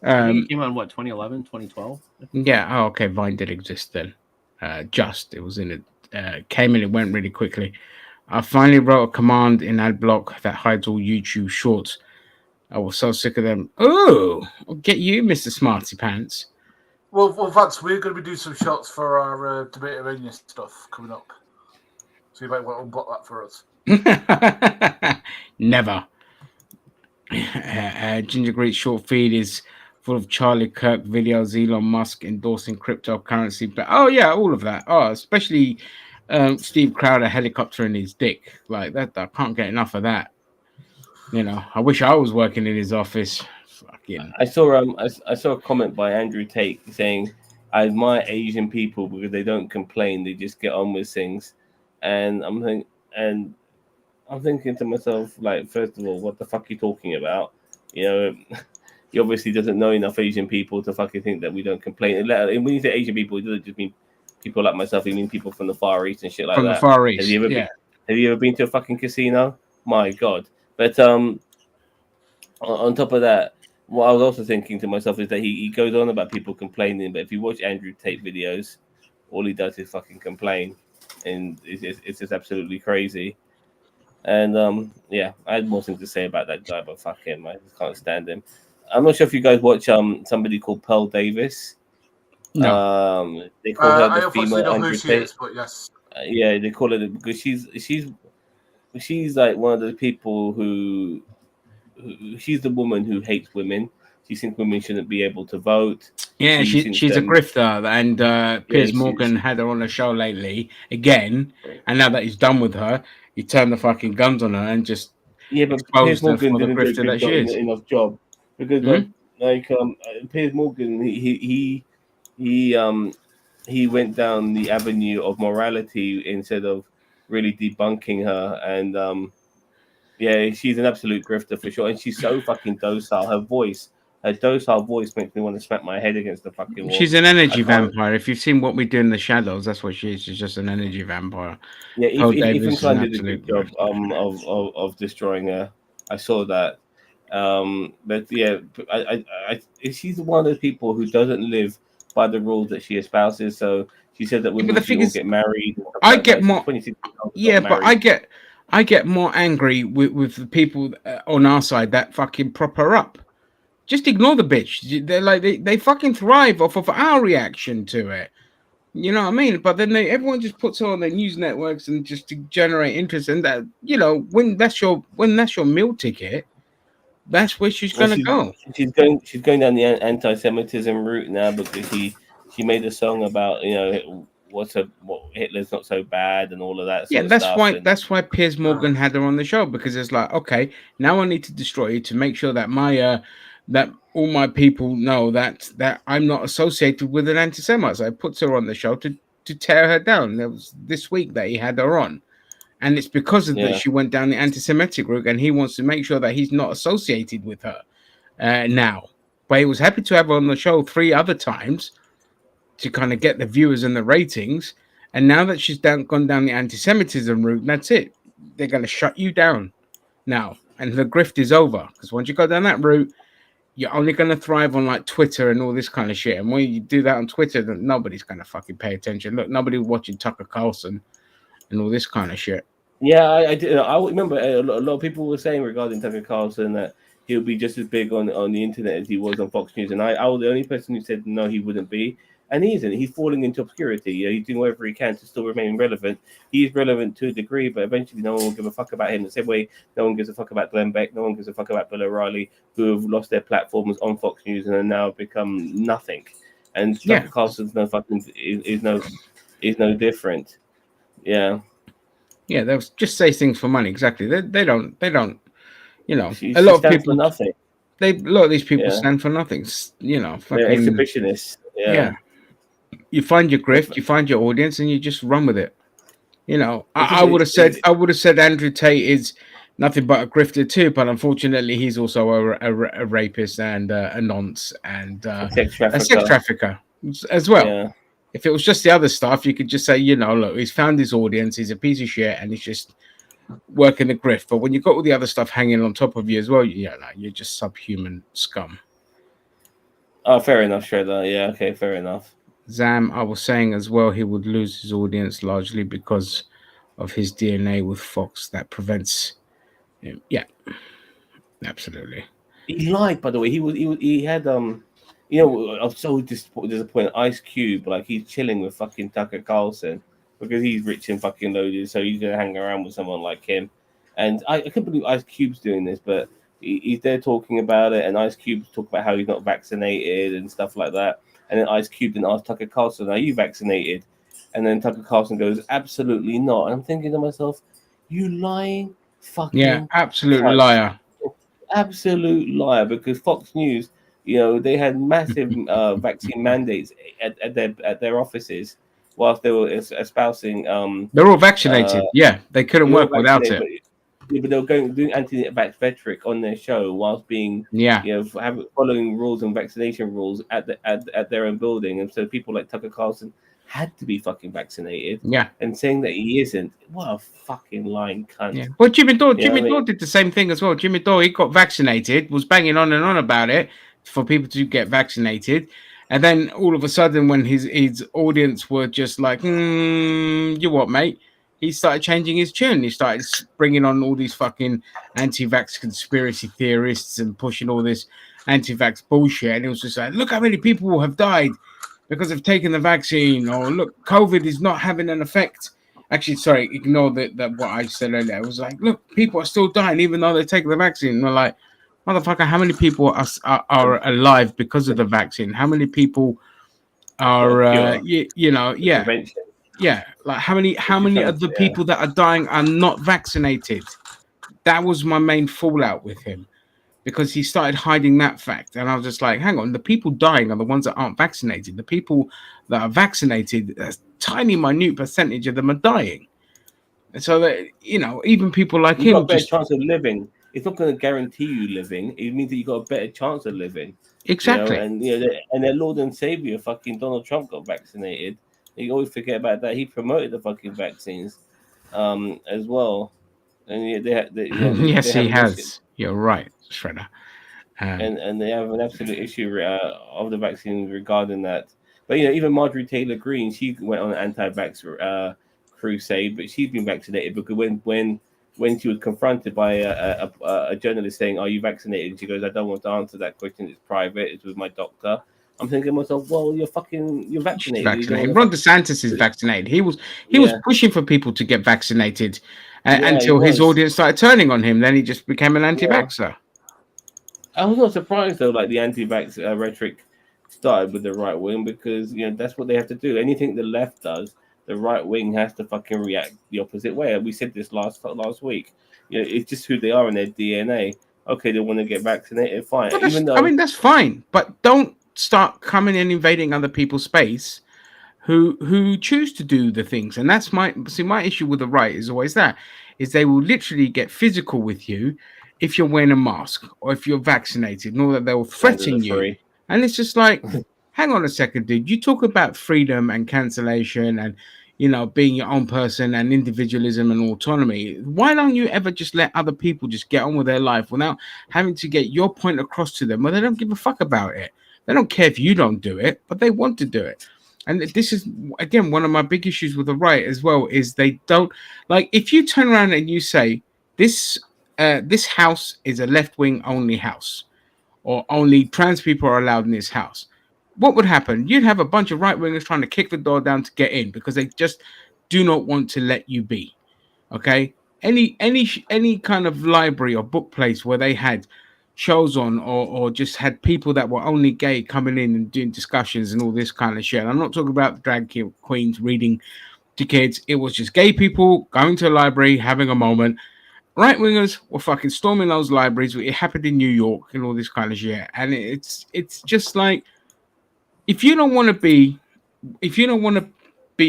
I think it came out, what, 2011, 2012? Yeah. Oh, okay. Vine did exist then. It was in it. Came and it went really quickly. I finally wrote a command in AdBlock that hides all YouTube shorts. I was so sick of them. Oh, I'll get you, Mr. Smarty Pants. Well, Vance, we're going to be doing some shots for our Debaterania stuff coming up. So you might want to unblock that for us. Never. Ginger Greet's short feed is full of Charlie Kirk videos, Elon Musk endorsing cryptocurrency. But oh yeah, all of that. Oh, especially Steve Crowder helicoptering his dick like that. I can't get enough of that. You know, I wish I was working in his office. Fucking. I saw I saw a comment by Andrew Tate saying, "I admire Asian people because they don't complain; they just get on with things." And I'm thinking to myself, like, first of all, what the fuck are you talking about? You know, he obviously doesn't know enough Asian people to fucking think that we don't complain. And when you say Asian people, it doesn't just mean people like myself. It means people from the Far East and shit like that. From the Far East, have you ever been to a fucking casino? My God. But on top of that, what I was also thinking to myself is that he goes on about people complaining, but if you watch Andrew Tate videos, all he does is fucking complain, and it's just absolutely crazy. And yeah, I had more things to say about that guy, but fuck him, I just can't stand him. I'm not sure if you guys watch somebody called Pearl Davis. No. They call her I the unfortunately female know who Andrew she Tate. is, but yes. Yeah, they call her because she's like one of the people who she's the woman who hates women. She thinks women shouldn't be able to vote. Yeah, she's a grifter, and Piers Morgan had her on the show lately again. And now that he's done with her, he turned the fucking guns on her and just but Piers Morgan didn't do a good enough job because Piers Morgan he went down the avenue of morality instead of really debunking her, and yeah, she's an absolute grifter for sure, and she's so fucking docile. Her docile voice makes me want to smack my head against the fucking wall. She's an energy vampire. If you've seen What We Do in the Shadows, that's what she is. She's just an energy vampire. Yeah, Ethan Klein did a good job of destroying her. I saw that. But yeah, she's one of those people who doesn't live by the rules that she espouses. So she said that women should all get married. I get more. Yeah, but I get more angry with the people on our side that fucking prop her up. Just ignore the bitch. They're like they fucking thrive off of our reaction to it. You know what I mean? But then everyone just puts her on their news networks and just to generate interest. And that, you know, when that's your meal ticket, that's where she's gonna go. She's going down the anti-Semitism route now because she made a song about, you know, what Hitler's not so bad and all of that. Yeah, that's why Piers Morgan had her on the show, because it's like, okay, now I need to destroy you to make sure that my that all my people know that I'm not associated with an anti-Semite. So I put her on the show to tear her down. That was this week that he had her on. And it's because of that she went down the anti-Semitic route, and he wants to make sure that he's not associated with her now. But he was happy to have her on the show 3 other times to kind of get the viewers and the ratings. And now that she's gone down the anti-Semitism route, that's it. They're going to shut you down now. And the grift is over. Because once you go down that route, you're only going to thrive on like Twitter and all this kind of shit. And when you do that on Twitter, then nobody's going to fucking pay attention. Look, nobody's watching Tucker Carlson and all this kind of shit. Yeah, I did. I remember a lot of people were saying regarding Tucker Carlson that he'll be just as big on the internet as he was on Fox News. And I was the only person who said no, he wouldn't be. And he isn't. He's falling into obscurity. You know, he's doing whatever he can to still remain relevant. He's relevant to a degree, but eventually no one will give a fuck about him. The same way no one gives a fuck about Glenn Beck, no one gives a fuck about Bill O'Reilly, who have lost their platforms on Fox News and have now become nothing. And Tucker Carlson's no fucking is no different. Yeah. Yeah, they'll just say things for money. Exactly. They don't. You know, a lot of people nothing. A lot of these people stand for nothing. You know, fucking exhibitionists. Yeah. You find your grift, you find your audience, and you just run with it. You know, I would have said Andrew Tate is nothing but a grifter too, but unfortunately, he's also a rapist and a nonce and a sex trafficker as well. Yeah. If it was just the other stuff, you could just say, you know, look, he's found his audience, he's a piece of shit, and he's just working the grift. But when you've got all the other stuff hanging on top of you as well, you're just subhuman scum. Oh, fair enough, Shredder. Yeah, okay, fair enough. Zam, I was saying as well, he would lose his audience largely because of his DNA with Fox that prevents him. Yeah, absolutely. He lied, by the way. He had you know, I'm so disappointed. Ice Cube, like he's chilling with fucking Tucker Carlson because he's rich and fucking loaded, so he's gonna hang around with someone like him. And I can't believe Ice Cube's doing this, but he's there talking about it, and Ice Cube's talking about how he's not vaccinated and stuff like that. And then Ice Cube then asked Tucker Carlson, "Are you vaccinated?" And then Tucker Carlson goes, "Absolutely not." And I'm thinking to myself, "You lying fucking absolute liar, absolute liar." Because Fox News, you know, they had massive vaccine mandates at their offices whilst they were espousing. They're all vaccinated. They couldn't work without it. But they were doing anti-vax rhetoric on their show whilst being, following rules and vaccination rules at their own building, and so people like Tucker Carlson had to be fucking vaccinated. And saying that he isn't, what a fucking lying cunt. Yeah. Well, Jimmy Dore did the same thing as well. Jimmy Dore, he got vaccinated, was banging on and on about it for people to get vaccinated, and then all of a sudden, when his audience were just like, you what, mate? He started changing his tune. He started bringing on all these fucking anti-vax conspiracy theorists and pushing all this anti-vax bullshit. And it was just like, look how many people have died because they've taken the vaccine. Or look, COVID is not having an effect. Actually, sorry, ignore that what I said earlier. It was like, look, people are still dying even though they're taking the vaccine. And we're like, motherfucker, how many people are alive because of the vaccine? How many people are, like how many of the people that are dying are not vaccinated? That was my main fallout with him, because he started hiding that fact, and I was just like, hang on, the people dying are the ones that aren't vaccinated. The people that are vaccinated, a tiny minute percentage of them are dying. And so that, you know, even people like him, got a better chance of living. It's not going to guarantee you living. It means that you got a better chance of living. Exactly. You know? And their Lord and Savior, fucking Donald Trump, got vaccinated. You always forget about that. He promoted the fucking vaccines, as well. And yes, he has. You're right, Shredder. And they have an absolute issue of the vaccines regarding that. But you know, even Marjorie Taylor Greene, she went on an anti-vax crusade, but she's been vaccinated because when she was confronted by a journalist saying, "Are you vaccinated?" And she goes, "I don't want to answer that question. It's private. It's with my doctor." I'm thinking to myself, well, you're vaccinated. Ron DeSantis is vaccinated. He was pushing for people to get vaccinated until his audience started turning on him. Then he just became an anti-vaxxer. I was not surprised though, like the anti-vax rhetoric started with the right wing, because you know that's what they have to do. Anything the left does, the right wing has to fucking react the opposite way. We said this last week. You know, it's just who they are in their DNA. Okay, they want to get vaccinated, fine. That's fine, but don't start coming and invading other people's space who choose to do the things. And that's my issue with the right is always is they will literally get physical with you if you're wearing a mask or if you're vaccinated, and all that. They will threaten you. And it's just like, hang on a second, dude. You talk about freedom and cancellation and, you know, being your own person and individualism and autonomy. Why don't you ever just let other people just get on with their life without having to get your point across to them? Well, they don't give a fuck about it. They don't care if you don't do it, but they want to do it. And this is, again, one of my big issues with the right as well, is they don't, like, if you turn around and you say, this house is a left-wing only house, or only trans people are allowed in this house, what would happen? You'd have a bunch of right wingers trying to kick the door down to get in because they just do not want to let you be. Okay, any kind of library or book place where they had shows on or just had people that were only gay coming in and doing discussions and all this kind of shit. I'm not talking about drag queens reading to kids. It was just gay people going to a library, having a moment. Right wingers were fucking storming those libraries. It happened in New York and all this kind of shit. And it's just like, if you don't want to be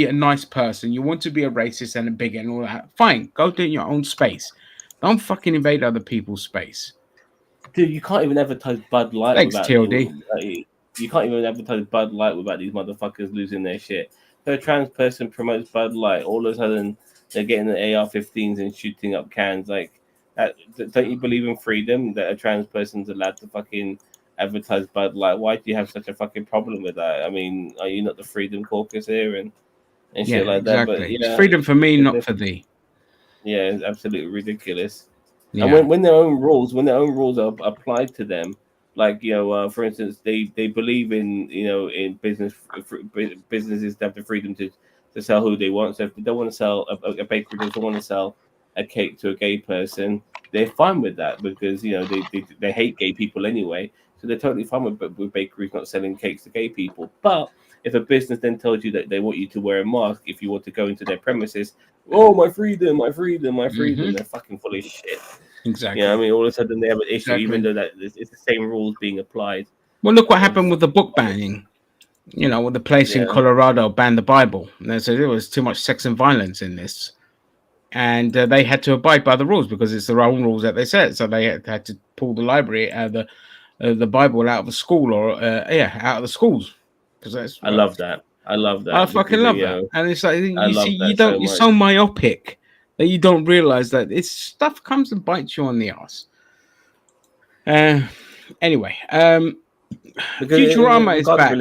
a nice person, you want to be a racist and a bigot and all that, fine, go do it in your own space. Don't fucking invade other people's space. Dude, you can't even advertise Bud Light. Thanks, without TLD. You can't even advertise Bud Light without these motherfuckers losing their shit. If a trans person promotes Bud Light, all of a sudden they're getting the AR-15s and shooting up cans. Like, don't you believe in freedom that a trans person's allowed to fucking advertise Bud Light? Why do you have such a fucking problem with that? I mean, are you not the Freedom Caucus here and shit like exactly. that? But it's freedom for me, not for thee. Yeah, it's absolutely ridiculous. Yeah. And when their own rules are applied to them, like, for instance, they believe in businesses to have the freedom to sell who they want. So if they don't want to sell a bakery doesn't want to sell a cake to a gay person, they're fine with that because they hate gay people anyway. So they're totally fine with bakeries not selling cakes to gay people. But if a business then tells you that they want you to wear a mask if you want to go into their premises, oh, my freedom, they're fucking full of shit. Exactly. Yeah, I mean, all of a sudden they have an issue, even though that it's the same rules being applied. Well, look what happened with the book banning. With the place in Colorado banned the Bible. And they said there was too much sex and violence in this. And they had to abide by the rules because it's their own rules that they set. So they had to pull the library out of the Bible out of the school out of the schools. I love that. I fucking love that. And it's like you're so myopic that you don't realize that this stuff comes and bites you on the ass. Anyway, Futurama is back.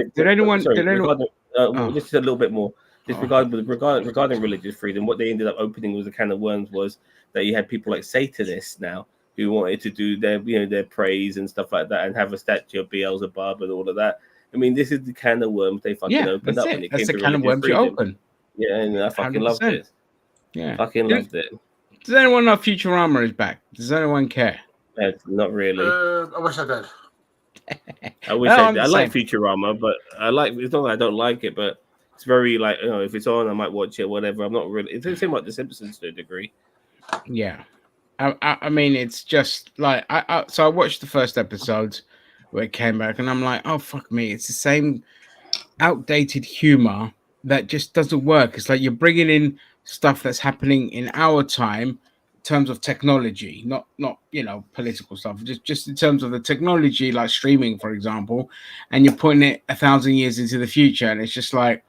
Just a little bit more. Regarding religious freedom, what they ended up opening was a can of worms was that you had people like Satanists now who wanted to do their praise and stuff like that and have a statue of Beelzebub and all of that. I mean, this is the can of worms they fucking opened up when it came to religious freedom. That's the can of worms you open. Yeah, and I fucking 100%. Loved it. Yeah, loved it. Does anyone know Futurama is back? Does anyone care? Not really. I wish I did. I wish I did. I like Futurama, but it's not that I don't like it, but it's very like, if it's on, I might watch it, whatever. I'm not really. It doesn't seem like The Simpsons to a degree. Yeah, I mean, it's just like so I watched the first episode where it came back, and I'm like, oh fuck me, it's the same outdated humor that just doesn't work. It's like you're bringing in stuff that's happening in our time in terms of technology, not political stuff, just in terms of the technology, like streaming, for example, and you're putting it 1,000 years into the future, and it's just like,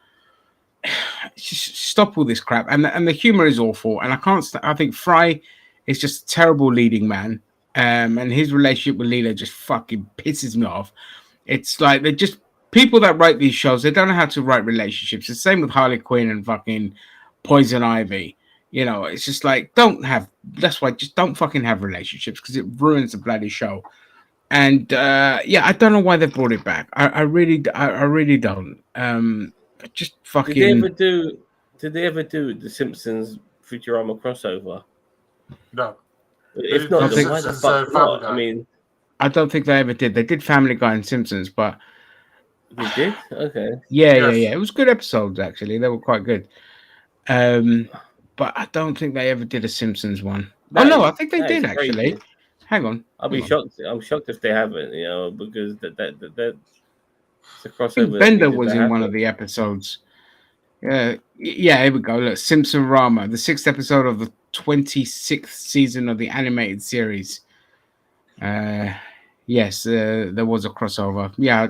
just stop all this crap. And the humor is awful, and I think Fry is just a terrible leading man. And his relationship with Leela just fucking pisses me off. It's like they're just people that write these shows. They don't know how to write relationships. The same with Harley Quinn and fucking Poison Ivy. It's just like that's why just don't fucking have relationships because it ruins the bloody show. And I don't know why they brought it back. I really don't. Just fucking. Did they ever do the Simpsons Futurama crossover? No. If not, then why the fuck not? I mean, I don't think they ever did. They did Family Guy and Simpsons, but they did. Okay. Yeah. It was good episodes actually. They were quite good. But I don't think they ever did a Simpsons one. I think they did actually. Crazy. Hang on. I'll be shocked. I'm shocked if they haven't. Because that the crossover. Bender was in one of the episodes. Here we go. Look, Simpson-Rama, the 6th episode of the 26th season of the animated series. Yes, there was a crossover. Yeah,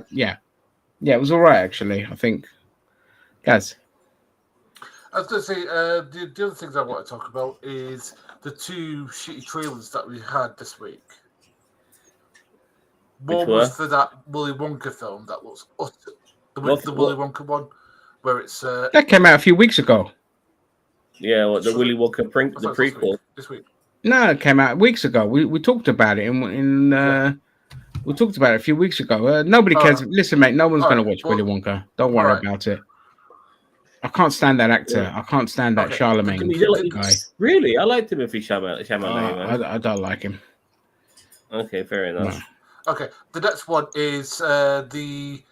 it was all right actually. I think, guys. I was going to say the other things I want to talk about is the 2 shitty trailers that we had this week. One was for that Willy Wonka film that was the Willy Wonka one, where it's that came out a few weeks ago. Yeah, the Willy Wonka the prequel this week. No, it came out weeks ago. We talked about it in We talked about it a few weeks ago. Nobody cares. Listen, mate, no one's going to watch well, Willy Wonka. Don't worry about it. I can't stand that actor. Yeah. I can't stand that Charlemagne guy. Really? I like Timothy Chalamet. I don't like him. Okay, fair enough. No. Okay, the next one is the.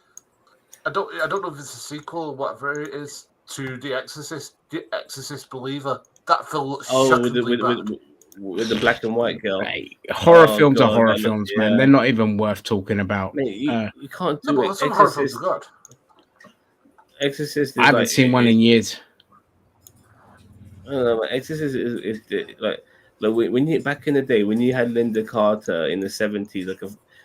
I don't know if it's a sequel or whatever it is to The Exorcist Believer. That film looks shockingly bad. With the black and white girl. Hey, horror films are horror films, man. They're not even worth talking about. Mate, you can't do it. Some horror films are good. Exorcist. I haven't seen one in years. I don't know. Exorcist is like when you back in the day when you had Linda Carter in the 70s, like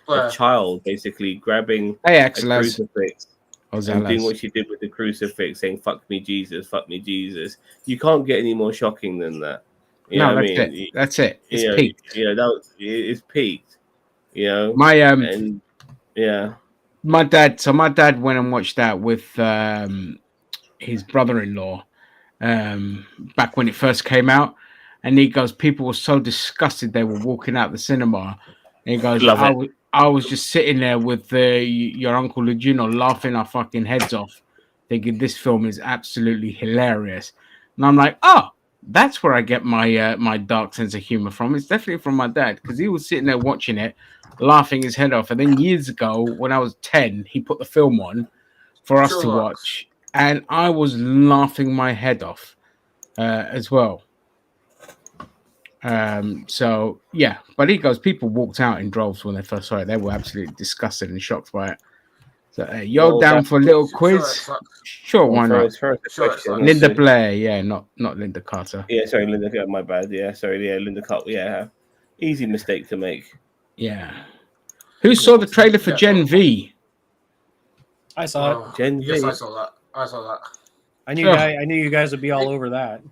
a child basically grabbing a crucifix and doing what she did with the crucifix, saying "fuck me, Jesus, fuck me, Jesus." You can't get any more shocking than that. You know what I mean? That's it. It's peaked. Yeah, it's peaked. You know, my dad went and watched that with his brother-in-law back when it first came out, and he goes, people were so disgusted they were walking out the cinema, and he goes, I was just sitting there with your Uncle Lugino laughing our fucking heads off, thinking this film is absolutely hilarious. And I'm like, oh, that's where I get my my dark sense of humor from. It's definitely from my dad, because he was sitting there watching it, laughing his head off. And then years ago, when I was 10, he put the film on for us to watch, and I was laughing my head off as well. So yeah, but he goes, people walked out in droves when they first saw it. They were absolutely disgusted and shocked by it. So you're down for a little quiz? Sure, why not? Linda Blair, not Linda Carter. Yeah, sorry, Linda. My bad. Yeah, sorry. Yeah, Linda Carter. Yeah, easy mistake to make. Yeah. Who saw the trailer for Gen V? I saw it. Gen V. Yes, I saw that. I knew you guys would be all over that.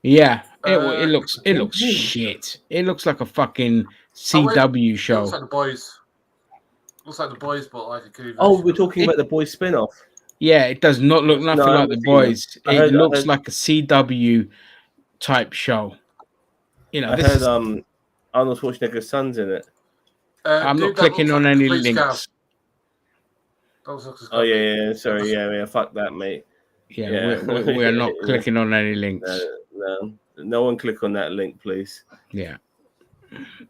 Yeah, it looks shit. It looks like a fucking CW show. It looks like the boys. Looks like the boys, but like a we're talking about the boys spin-off. Yeah, it does not look nothing like the boys. It looks like a CW type show. You know, I heard Arnold Schwarzenegger's son's in it. I'm not clicking on any links. Oh yeah. Sorry, yeah. Fuck that, mate. Yeah. We are not clicking on any links. No one click on that link, please. Yeah.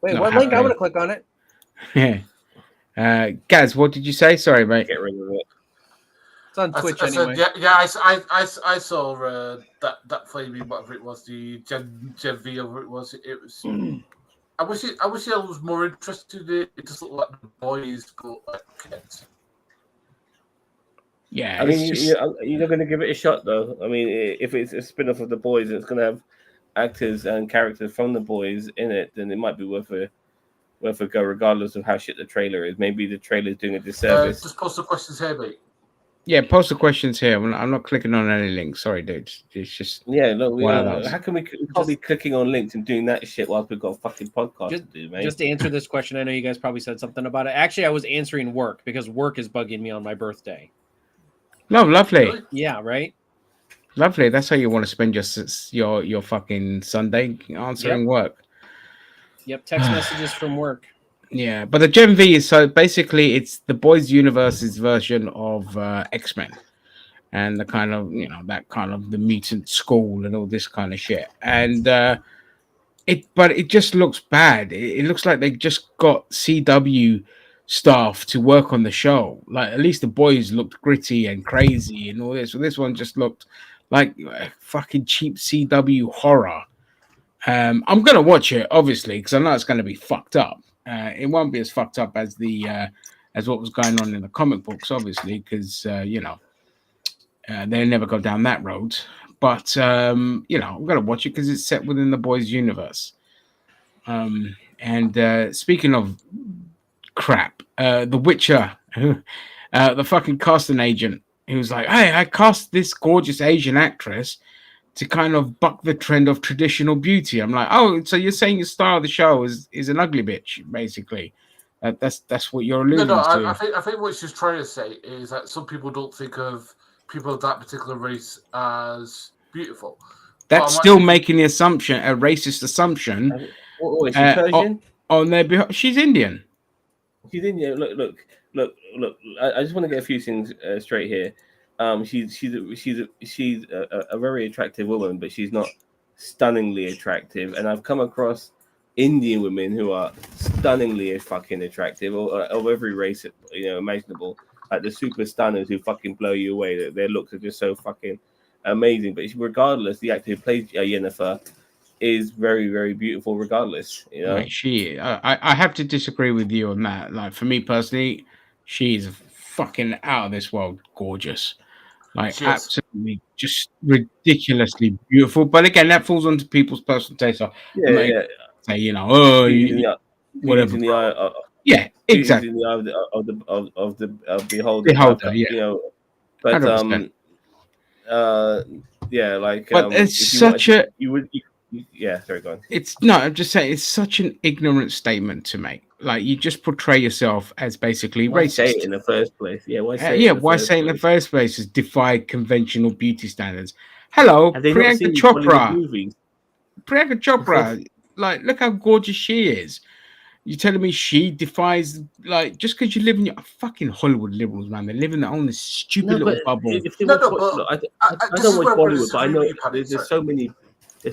Wait, what link? I want to click on it. Yeah. Gaz, what did you say? Sorry, mate. Get rid of it. It's on Twitch anyway. I saw that flaming whatever it was, the Gen V over it was. It was. I wish I was more interested in it. It just looked like the boys, but like kids. Yeah, I mean, you're not going to give it a shot, though. I mean, if it's a spin-off of The Boys, and it's going to have actors and characters from The Boys in it, then it might be worth a go, regardless of how shit the trailer is. Maybe the trailer is doing a disservice. Just post the questions here, mate. Yeah, post the questions here. I'm not clicking on any links. Sorry, dude. It's just how can we can't be clicking on links and doing that shit whilst we've got a fucking podcast to do, mate? Just to answer this question, I know you guys probably said something about it. Actually, I was answering work because work is bugging me on my birthday. No, lovely. Yeah, right. Lovely. That's how you want to spend your fucking Sunday, answering work. Yep, text messages from work. Yeah, but the Gen V is so basically it's the Boys Universe's version of X-Men, and the kind of that kind of the mutant school and all this kind of shit. And it just looks bad. It looks like they just got CW staff to work on the show. Like at least the boys looked gritty and crazy and all this. So this one just looked like fucking cheap CW horror. I'm gonna watch it obviously because I know it's gonna be fucked up. It won't be as fucked up as as what was going on in the comic books, obviously, because they never go down that road. But I'm gonna watch it because it's set within the Boys universe. And speaking of crap, The Witcher, the fucking casting agent, he was like, "Hey, I cast this gorgeous Asian actress to kind of buck the trend of traditional beauty." I'm like, "Oh, so you're saying the star of the show is an ugly bitch, basically?" That's what you're alluding to. I think what she's trying to say is that some people don't think of people of that particular race as beautiful. That's still making the assumption, a racist assumption. Is she Persian? On their behalf. She's Indian. She's in. Yeah, look. I just want to get a few things straight here. She's a very attractive woman, but she's not stunningly attractive. And I've come across Indian women who are stunningly fucking attractive, or of every race imaginable. Like the super stunners who fucking blow you away. Their looks are just so fucking amazing. But regardless, the actor who plays Yennefer is very, very beautiful. Regardless, Right, I have to disagree with you on that. Like for me personally, she's fucking out of this world gorgeous. Like absolutely just ridiculously beautiful. But again, that falls onto people's personal taste. So say, whatever. Yeah, exactly. In the eye of the beholder. Yeah. But 100%. Like. But it's such a. Sorry, go on. I'm just saying, it's such an ignorant statement to make. Like you just portray yourself as basically why racist. Say it in the first place? Yeah, why say? Why say it in the first place? Is defy conventional beauty standards. Hello, Priyanka Chopra. Priyanka Chopra. Like, look how gorgeous she is. You're telling me she defies, like, just because you live in your fucking Hollywood liberals, man. They live in their own stupid little bubble. I don't watch Bollywood, but I know there's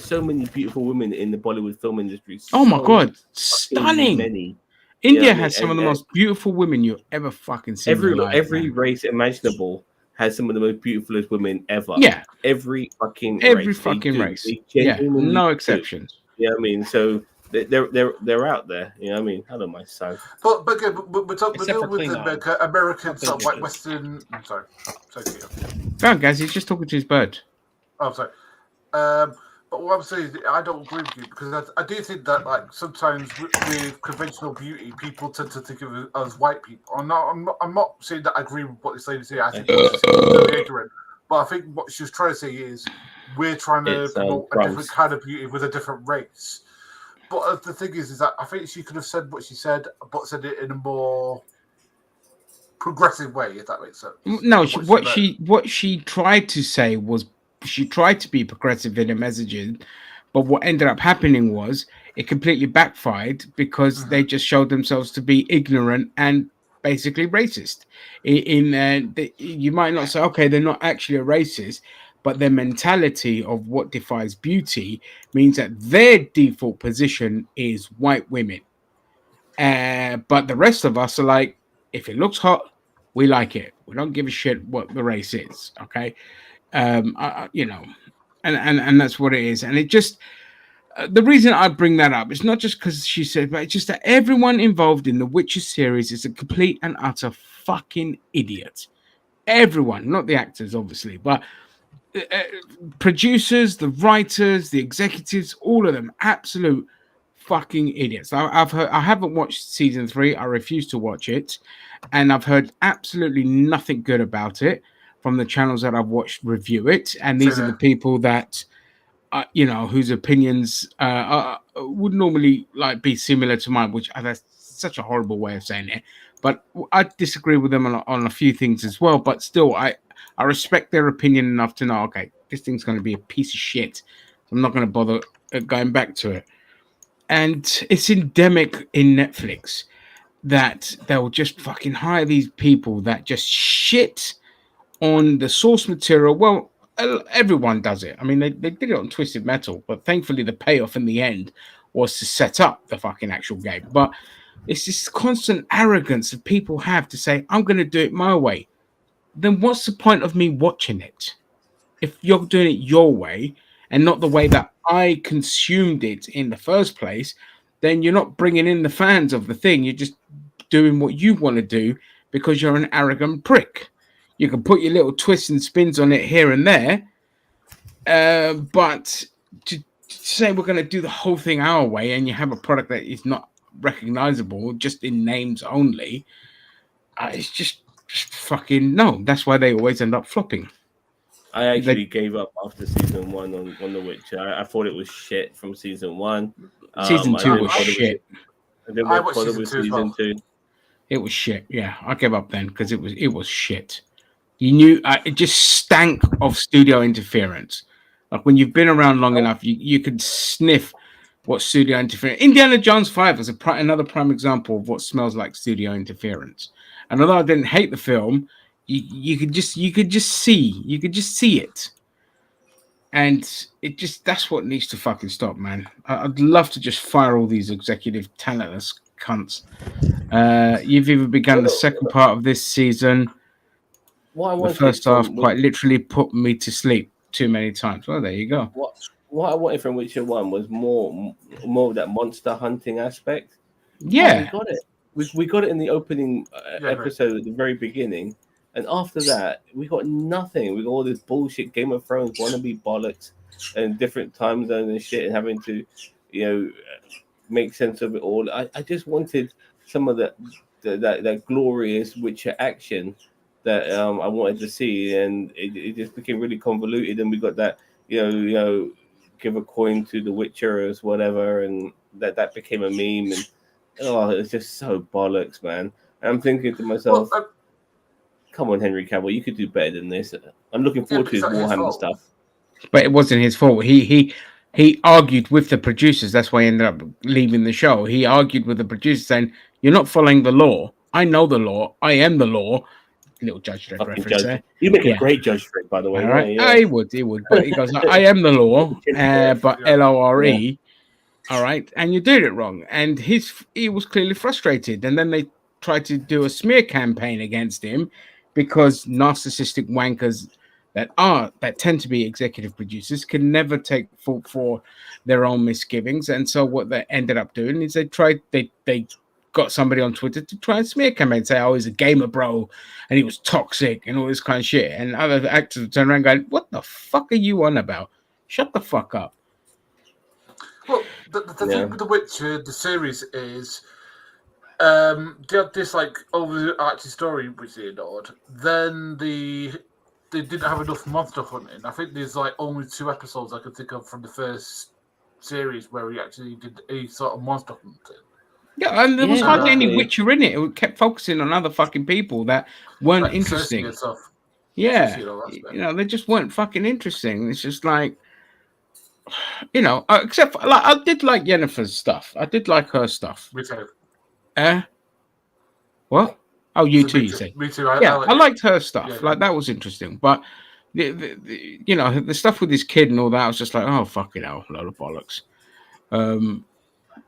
so many beautiful women in the Bollywood film industry. Oh my god, stunning! Many. India has some of the most beautiful women you've ever fucking seen. Every race imaginable has some of the most beautifulest women ever. Yeah, every fucking race. Yeah, no exceptions. Yeah, I mean, so they're out there. You know what I mean? Hello, my son. But we're dealing with American sort of like Western. I'm sorry. Go on, guys. He's just talking to his bird. Oh, sorry. But what I'm saying is, I don't agree with you because I do think that like sometimes with conventional beauty, people tend to think of it as white people. I'm not saying that I agree with what this lady said. I think it's very ignorant. But I think what she was trying to say is we're trying to promote a different kind of beauty with a different race. But the thing is that I think she could have said what she said, but said it in a more progressive way, if that makes sense. No, what she tried to say was she tried to be progressive in her messaging, but what ended up happening was it completely backfired because they just showed themselves to be ignorant and basically racist. You might not say, okay, they're not actually a racist, but their mentality of what defies beauty means that their default position is white women. But the rest of us are like, if it looks hot, we like it. We don't give a shit what the race is. Okay. And that's what it is. And it just, the reason I bring that up is not just because she said, but it's just that everyone involved in the Witcher series is a complete and utter fucking idiot. Everyone, not the actors, obviously, but producers, the writers, the executives, all of them, absolute fucking idiots. I haven't watched season 3. I refuse to watch it, and I've heard absolutely nothing good about it from the channels that I've watched review it, and these are the people that whose opinions would normally like be similar to mine, which that's such a horrible way of saying it, but I disagree with them on a few things as well. But still, I respect their opinion enough to know, okay, this thing's going to be a piece of shit, so I'm not going to bother going back to it. And it's endemic in Netflix that they'll just fucking hire these people that just shit on the source material. Well, everyone does it. I mean, they did it on Twisted Metal, but thankfully the payoff in the end was to set up the fucking actual game. But it's this constant arrogance that people have to say, I'm going to do it my way. Then what's the point of me watching it? If you're doing it your way and not the way that I consumed it in the first place, then you're not bringing in the fans of the thing. You're just doing what you want to do because you're an arrogant prick. You can put your little twists and spins on it here and there, but to say we're going to do the whole thing our way and you have a product that is not recognizable, just in names only, it's just fucking no. That's why they always end up flopping. I actually gave up after season 1 on The Witcher. I thought it was shit from season 1. Season 2 was shit. I watched season 2. It was shit. Yeah, I gave up then because it was shit. You knew it just stank of studio interference. Like when you've been around long enough, you could sniff what studio interference. Indiana Jones 5 is another prime example of what smells like studio interference. And although I didn't hate the film, you could just see it. And that's what needs to fucking stop, man. I'd love to just fire all these executive talentless cunts. You've even begun the second part of this season. The first half quite literally put me to sleep too many times. Well, there you go. What I wanted from Witcher 1 was more of that monster hunting aspect. Yeah. We got it. We got it in the opening episode at the very beginning. And after that, we got nothing. We got all this bullshit Game of Thrones wannabe bollocks and different time zones and shit and having to, make sense of it all. I just wanted some of that glorious Witcher action that I wanted to see, and it just became really convoluted. And we got that, give a coin to the Witcherers, whatever, and that became a meme. And it's just so bollocks, man. And I'm thinking to myself, come on, Henry Cavill, you could do better than this. I'm looking forward to his Warhammer stuff. But it wasn't his fault. He argued with the producers. That's why he ended up leaving the show. He argued with the producers saying, "You're not following the law. I know the law. I am the law." Little Judge Dredd reference there. You make a great Judge Dredd, by the way. All right. Yeah. He would. But he goes, "I am the law, but LORE." Yeah. All right, and you did it wrong. And he was clearly frustrated. And then they tried to do a smear campaign against him, because narcissistic wankers that tend to be executive producers can never take fault for their own misgivings. And so what they ended up doing is they got somebody on Twitter to try and smear campaign, say, "Oh, he's a gamer bro and he was toxic," and all this kind of shit. And other actors turn around going, "What the fuck are you on about? Shut the fuck up." Well, the thing with The Witcher, the series is, they had this overarching story which they ignored. Then they didn't have enough monster hunting. I think there's only 2 episodes I can think of from the first series where we actually did any sort of monster hunting. Yeah, and there was hardly any Witcher in it. It kept focusing on other fucking people that weren't interesting. Yeah, they just weren't fucking interesting. It's just except for, I did like Yennefer's stuff. I did like her stuff. Me too. What? Oh, you too, you say. Me too. I liked her stuff. Yeah. That was interesting. But the stuff with his kid and all that, I was just like, oh, fucking hell, load of bollocks.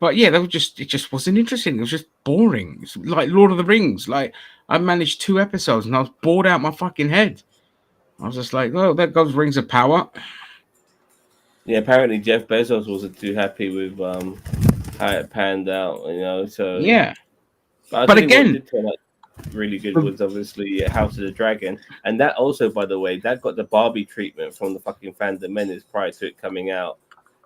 But yeah, it just wasn't interesting. It was just boring. It's like Lord of the Rings. I managed 2 episodes and I was bored out my fucking head. I was just like, oh, there goes Rings of Power. Yeah, apparently Jeff Bezos wasn't too happy with how it panned out, so yeah. But again, really good was obviously House of the Dragon, and that also, by the way, that got the Barbie treatment from the fucking Fandom Menace prior to it coming out.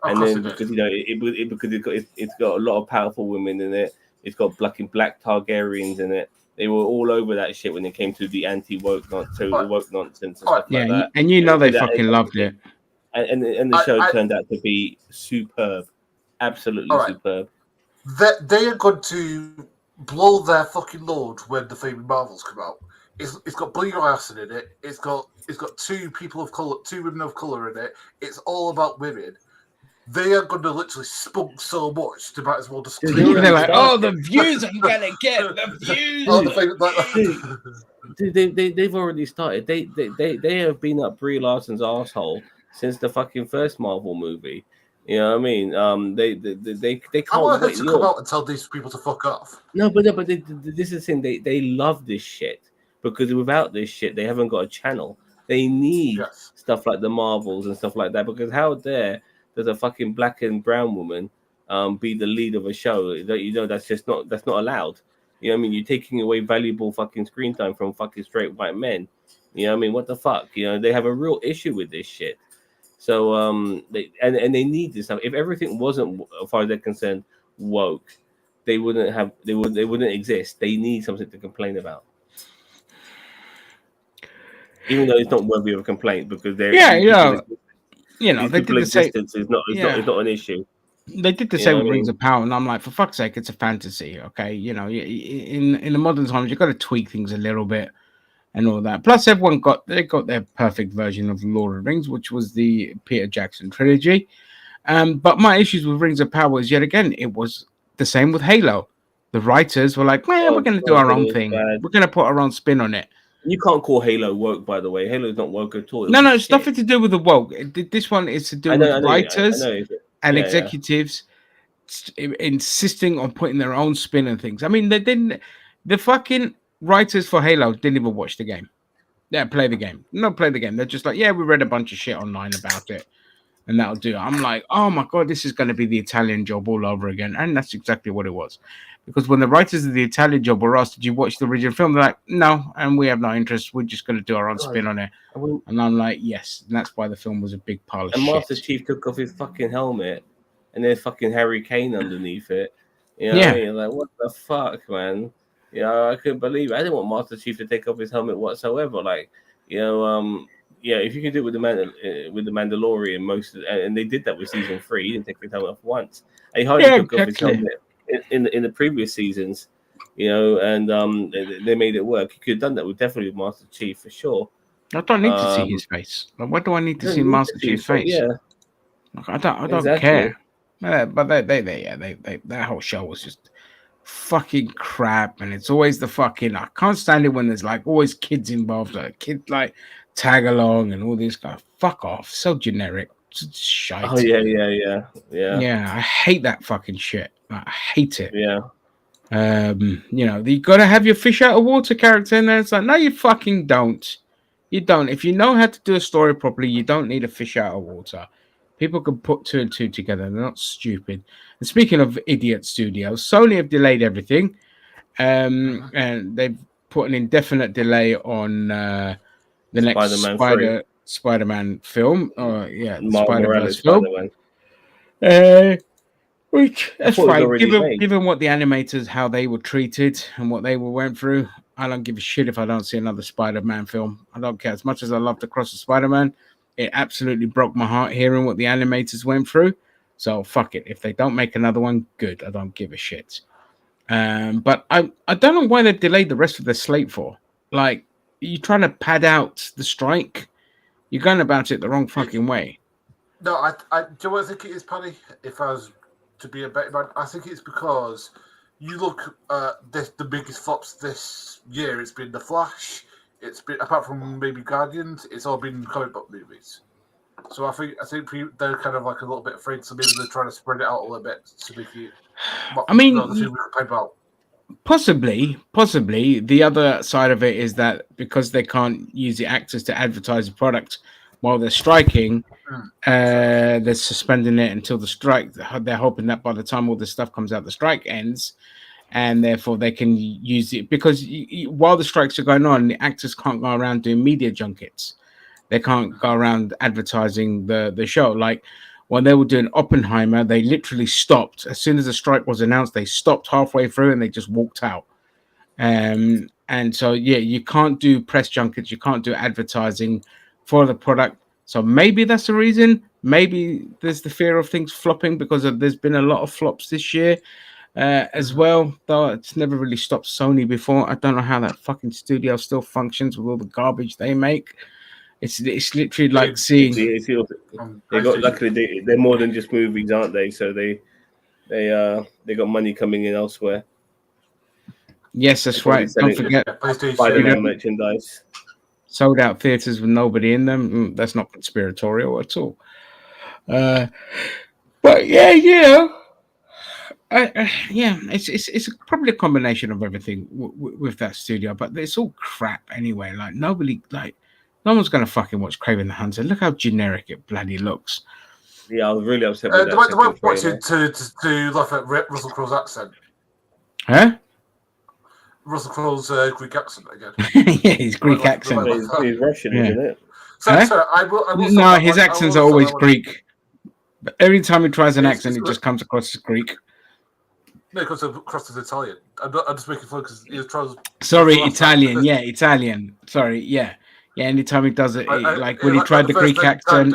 And then because it's got a lot of powerful women in it, it's got black Targaryens in it. They were all over that shit when it came to the anti-woke nonsense and stuff like that. And they fucking loved it. And the show turned out to be superb, absolutely superb. They are going to blow their fucking load when the Flaming Marvels come out. It's got Brie Larson in it. It's got 2 people of color, 2 women of color in it. It's all about women. They are going to literally spunk so much they might as well just. They're like, "Oh, the views I'm gonna get, the views." They've already started. They have been up Brie Larson's asshole since the fucking first Marvel movie. You know what I mean? They can't. I want her to come out and tell these people to fuck off. No, but this is the thing. They love this shit because without this shit, they haven't got a channel. They need stuff like the Marvels and stuff like that, because how dare does a fucking black and brown woman be the lead of a show? That's not allowed. You know what I mean? You're taking away valuable fucking screen time from fucking straight white men. You know what I mean? What the fuck? They have a real issue with this shit. So they need this stuff. If everything wasn't, as far as they're concerned, woke, they wouldn't exist. They need something to complain about. Even though it's not worthy of a complaint, because they're they did the same. It's not an issue. They did the same with Rings of Power, and I'm like, for fuck's sake, it's a fantasy, okay? In the modern times, you've got to tweak things a little bit and all that. Plus, everyone got their perfect version of Lord of the Rings, which was the Peter Jackson trilogy. But my issues with Rings of Power is yet again, it was the same with Halo. The writers were like, well, we're going to do our own thing. Bad. We're going to put our own spin on it. You can't call Halo woke, by the way. Halo's not woke at all. No, it's nothing to do with the woke. This one is to do with writers and executives insisting on putting their own spin on things. I mean, they didn't. The fucking writers for Halo didn't even watch the game. Yeah, play the game. No, play the game. They're just like, yeah, we read a bunch of shit online about it, and that'll do. I'm like, oh my god, this is going to be the Italian Job all over again, and that's exactly what it was. Because when the writers of the Italian Job were asked, did you watch the original film? They're like, no, and we have no interest. We're just going to do our own spin on it. And I'm like, yes, and that's why the film was a big pile of shit. And Master Chief took off his fucking helmet, and there's fucking Harry Kane underneath it. You know what I mean? Like, what the fuck, man? You know, I couldn't believe it. I didn't want Master Chief to take off his helmet whatsoever. Like, you know, if you can do it with the Mandalorian, and they did that with season 3. He didn't take his helmet off once. And he hardly took off his helmet in the previous seasons, you know, and they made it work. You could have done that with definitely with Master Chief for sure. I don't need to see his face. Like, what do I need to see Master Chief's face? Yeah, I don't care. But that whole show was just fucking crap, and it's always the fucking. I can't stand it when there's like always kids involved, like kids like tag along and all this stuff. Fuck off, so generic. Shite. Oh yeah. I hate that fucking shit. I hate it. Yeah. You know, you gotta have your fish out of water character in there. It's like, no, you fucking don't. You don't. If you know how to do a story properly, you don't need a fish out of water. People can put 2 and 2 together. They're not stupid. And speaking of idiot studios, Sony have delayed everything. And they've put an indefinite delay on the next Spider-Man film. Spider-Verse film. Which that's fine. Given what the animators, how they were treated and what they went through, I don't give a shit if I don't see another Spider-Man film. I don't care. As much as I love the Cross of Spider-Man, it absolutely broke my heart hearing what the animators went through. So fuck it. If they don't make another one, good. I don't give a shit. But I don't know why they've delayed the rest of the slate for. Like, you're trying to pad out the strike. You're going about it the wrong fucking way. No, do you know what I think it is, Paddy? If I was to be a better man, I think it's because you look at the biggest flops this year. It's been The Flash. It's been, apart from maybe Guardians, it's all been comic book movies. So I think they're kind of like a little bit afraid. So maybe they're trying to spread it out a little bit to make it. I mean, possibly. The other side of it is that because they can't use the actors to advertise the product while they're striking, they're suspending it until the strike. They're hoping that by the time all this stuff comes out, the strike ends, and therefore they can use it. Because while the strikes are going on, the actors can't go around doing media junkets. They can't go around advertising the show. Like when they were doing Oppenheimer, they literally stopped. As soon as the strike was announced, they stopped halfway through and they just walked out. And so, you can't do press junkets. You can't do advertising for the product. So maybe that's the reason. Maybe there's the fear of things flopping because there's been a lot of flops this year as well. Though it's never really stopped Sony before. I don't know how that fucking studio still functions with all the garbage they make. It's literally like seeing. They're more than just movies, aren't they? So they got money coming in elsewhere. Yes, that's right. Don't forget Spider-Man merchandise. Sold out theaters with nobody in them. That's not conspiratorial at all. But it's probably a combination of everything with that studio. But it's all crap anyway. Like no one's gonna fucking watch Kraven the Hunter. Look how generic it bloody looks. Yeah, I was really upset with that. They won't watch it to laugh at Russell Crowe's accent. Huh? Russell Crowe's Greek accent again. Yeah, his Greek accent. He's Russian, isn't it? So, his accents are always Greek. But every time he tries an accent, it just comes across as Greek. No, it comes across as Italian. I'm just making fun because he tries. Sorry, Italian. Yeah, Italian. Sorry, yeah. Anytime he does it, like when he tried the Greek accent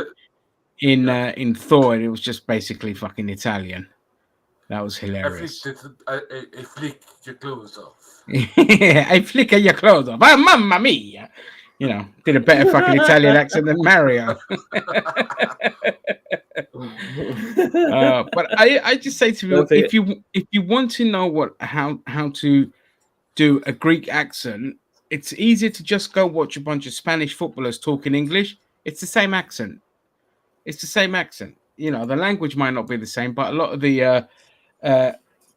in Thor, it was just basically fucking Italian. That was hilarious. I flick your clothes off. I flicker your clothes off. Oh, mamma mia! You know, did a better fucking Italian accent than Mario. But I just say to you, if you want to know how to do a Greek accent, it's easier to just go watch a bunch of Spanish footballers talking English. It's the same accent. It's the same accent. You know, the language might not be the same, but a lot of the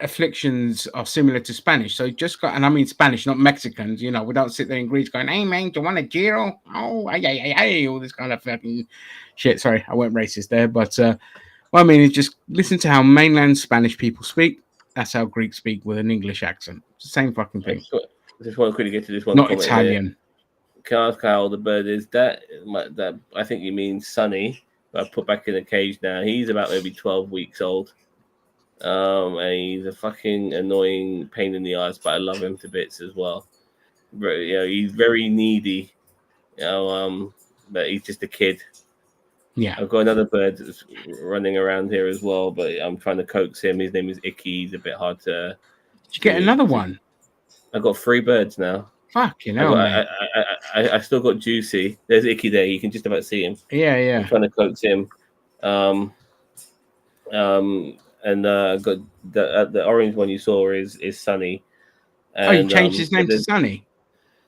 afflictions are similar to Spanish. So just got, and I mean Spanish, not Mexicans. You know, we don't sit there in Greece going, "Hey man, do you want a gyro?" Oh, ay, all this kind of fucking shit. Sorry, I went racist there, but well, I mean, it's just listen to how mainland Spanish people speak. That's how Greeks speak with an English accent. It's the same fucking thing. I just want to quickly get to this one. Not Italian. Here. Can I ask how old the bird is? That I think you mean Sonny. I put back in the cage now. He's about maybe 12 weeks old. And he's a fucking annoying pain in the ass, but I love him to bits as well. But, you know, he's very needy. You know, but he's just a kid. Yeah. I've got another bird that's running around here as well, but I'm trying to coax him. His name is Icky. He's a bit hard to. Did you get another one? I've got 3 birds now. Fucking hell, man. I still got Juicy. There's Icky there. You can just about see him. Yeah. I'm trying to coax him. And got the orange one you saw is Sunny. And, you changed his name to Sunny?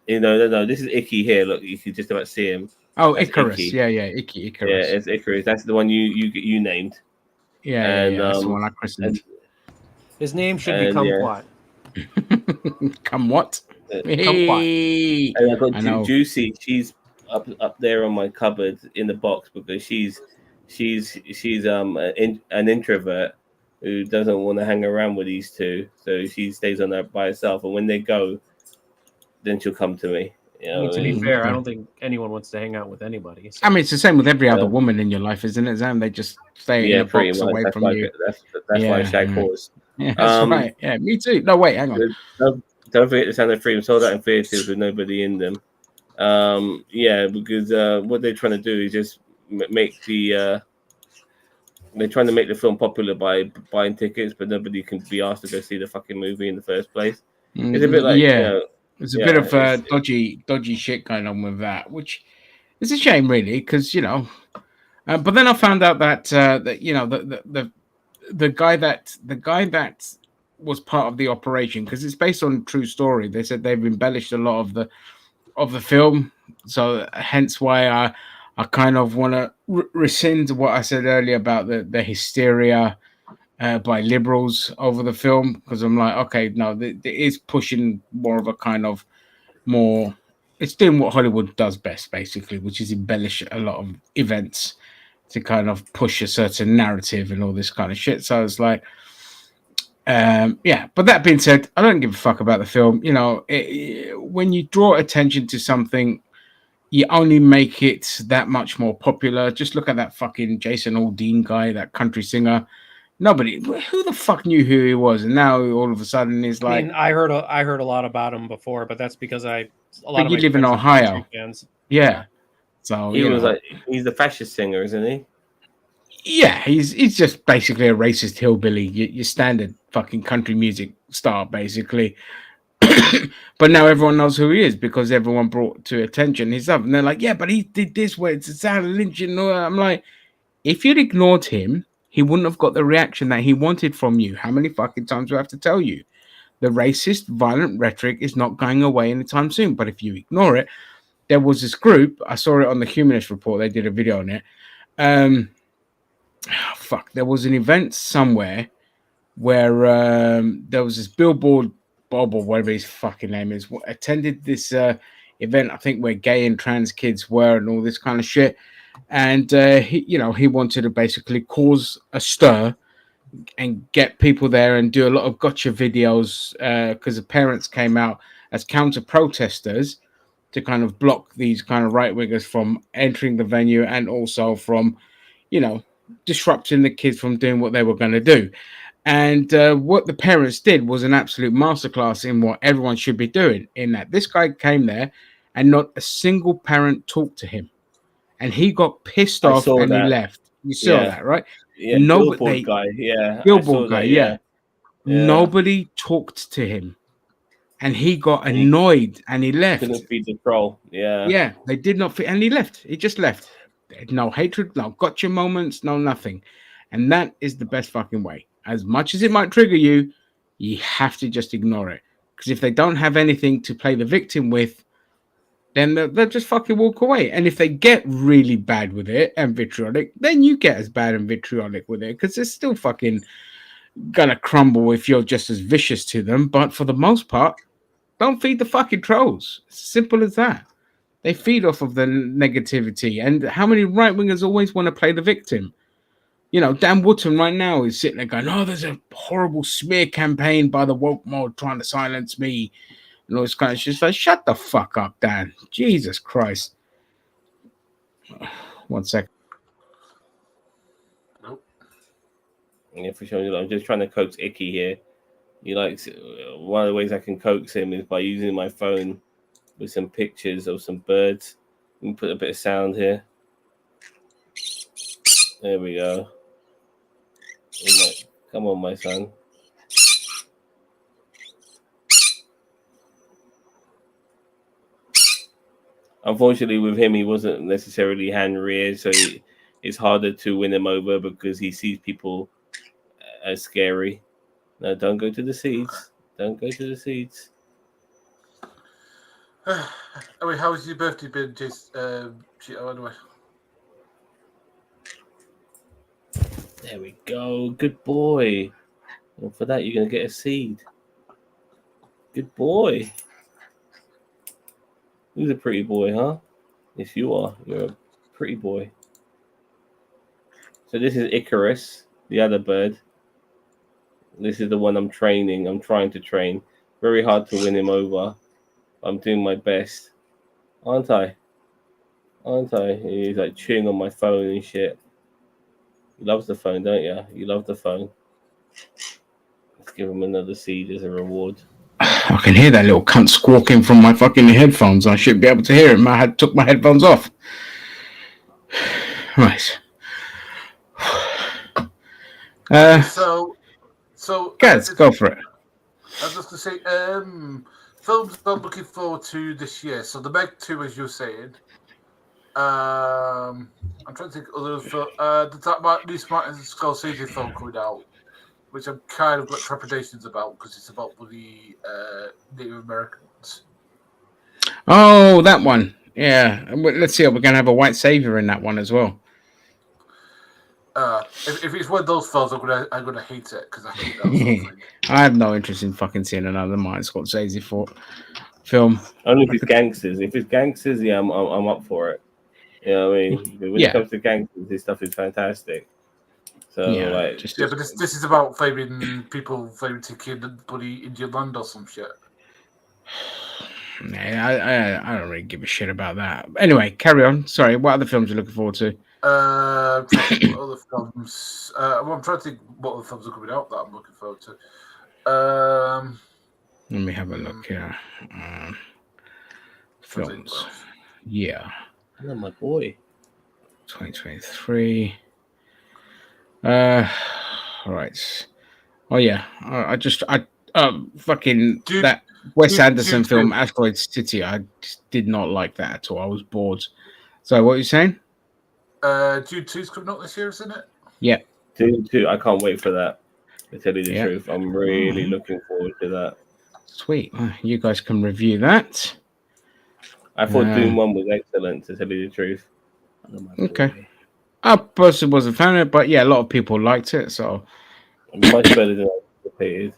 No. This is Icky here. Look, you can just about see him. Oh, that's Icarus. Icky. Yeah, Icarus. Yeah, it's Icarus. That's the one you named. Yeah, that's the one I christened. His name should be Kumquat. Come what? Hey. And I've got Juicy. She's up there on my cupboard in the box because she's an introvert who doesn't want to hang around with these two, so she stays on there by herself. And when they go, then she'll come to me. You know, to be fair, I don't think anyone wants to hang out with anybody. So. I mean, it's the same with every other woman in your life, isn't it, Sam? They just stay in a box away from you. That's why I shag horse. Yeah, that's right. Yeah, me too. No, wait, hang on. Don't forget the Sound of Freedom sold out in theaters with nobody in them. Because what they're trying to do is just make the they're trying to make the film popular by buying tickets, but nobody can be asked to go see the fucking movie in the first place. It's a bit like there's a bit of dodgy shit going on with that, which is a shame, really, because but then I found out that the guy that was part of the operation, because it's based on a true story. They said they've embellished a lot of the film, so hence why I kind of want to rescind what I said earlier about the hysteria by liberals over the film, because I'm like, okay, no, it is pushing more of a kind of more. It's doing what Hollywood does best, basically, which is embellish a lot of events to kind of push a certain narrative and all this kind of shit. So it's like. But that being said, I don't give a fuck about the film. When you draw attention to something, you only make it that much more popular. Just look at that fucking Jason Aldean guy, that country singer. Nobody, who the fuck knew who he was, and now all of a sudden he's like. I mean, I heard a lot about him before, but that's because you live in Ohio. Yeah, so he's the fascist singer, isn't he? Yeah, he's just basically a racist hillbilly, your standard fucking country music star, basically. But now everyone knows who he is because everyone brought to attention his stuff. And they're like, yeah, but he did this where it's a sound of lynching. I'm like, if you'd ignored him, he wouldn't have got the reaction that he wanted from you. How many fucking times do I have to tell you? The racist, violent rhetoric is not going away anytime soon. But if you ignore it, there was this group, I saw it on the Humanist Report, they did a video on it. There was an event somewhere where there was this Billboard Bob or whatever his fucking name is attended this event, I think, where gay and trans kids were and all this kind of shit. And he wanted to basically cause a stir and get people there and do a lot of gotcha videos because the parents came out as counter protesters to kind of block these kind of right wingers from entering the venue and also from disrupting the kids from doing what they were going to do. And what the parents did was an absolute masterclass in what everyone should be doing, in that this guy came there and not a single parent talked to him. And he got pissed off and he left. You saw that, right? Yeah, Billboard guy. Yeah. Billboard guy, yeah. Nobody talked to him. And he got annoyed and he left. Didn't feed the troll. Yeah. Yeah, they did not fit. And he left. He just left. No hatred, no gotcha moments, no nothing. And that is the best fucking way. As much as it might trigger you, you have to just ignore it. Because if they don't have anything to play the victim with, then they'll just fucking walk away. And if they get really bad with it and vitriolic, then you get as bad and vitriolic with it. Because it's still fucking gonna crumble if you're just as vicious to them. But for the most part, don't feed the fucking trolls. It's simple as that. They feed off of the negativity. And how many right-wingers always want to play the victim? You know, Dan Wootton right now is sitting there going, oh, there's a horrible smear campaign by the woke mob trying to silence me. And all this kind of shit. It's like, shut the fuck up, Dan. Jesus Christ. 1 second. Nope. Yeah, for sure. I'm just trying to coax Icky here. He likes, one of the ways I can coax him is by using my phone with some pictures of some birds. We can put a bit of sound here. There we go. Like, come on, my son. Unfortunately, with him, he wasn't necessarily hand-reared, so it's harder to win him over because he sees people as scary. No, don't go to the seeds. Don't go to the seeds. Anyway, how was your birthday been, Cheeto, anyway? There we go. Good boy. And for that, you're going to get a seed. Good boy. Who's a pretty boy, huh? Yes, you are. You're a pretty boy. So this is Icarus, the other bird. This is the one I'm training. I'm trying to train. Very hard to win him over. I'm doing my best. Aren't I? Aren't I? He's like chewing on my phone and shit. He loves the phone, don't you? You love the phone. Let's give him another seed as a reward. I can hear that little cunt squawking from my fucking headphones. I should be able to hear him. I took my headphones off. Right. So guys, go for it. I was just going to say, films I'm looking forward to this year. So the Meg 2, as you were saying. I'm trying to think of other films. The new Martin Scorsese film coming out, which I'm kind of got trepidations about because it's about the Native Americans. Oh, that one. Yeah. Let's see. We're going to have a white savior in that one as well. If it's one of those films, I'm gonna hate it because I hate that sort of thing. I have no interest in fucking seeing another Martin Scorsese film. Only if it's gangsters. If it's gangsters, yeah, I'm up for it. You know what I mean? When it comes to gangsters, this stuff is fantastic. So Yeah, like, But this is about people taking bloody Indian land or some shit. I don't really give a shit about that. Anyway, carry on. Sorry, what other films are you looking forward to? I'm trying to think what other films. I'm trying to think what other films are coming out that I'm looking forward to. Let me have a look here. Films. Yeah. oh, my boy. 2023. All right. Oh yeah. Fucking that Wes Anderson film, Asteroid City. I just did not like that at all. I was bored. So what are you saying? Dune 2's coming out this year, isn't it? Yeah. Dune 2, I can't wait for that. To tell you the truth, I'm really looking forward to that. Sweet. You guys can review that. I thought Dune 1 was excellent, to tell you the truth. Okay. I personally wasn't a fan of it, but yeah, a lot of people liked it, so much better than I anticipated.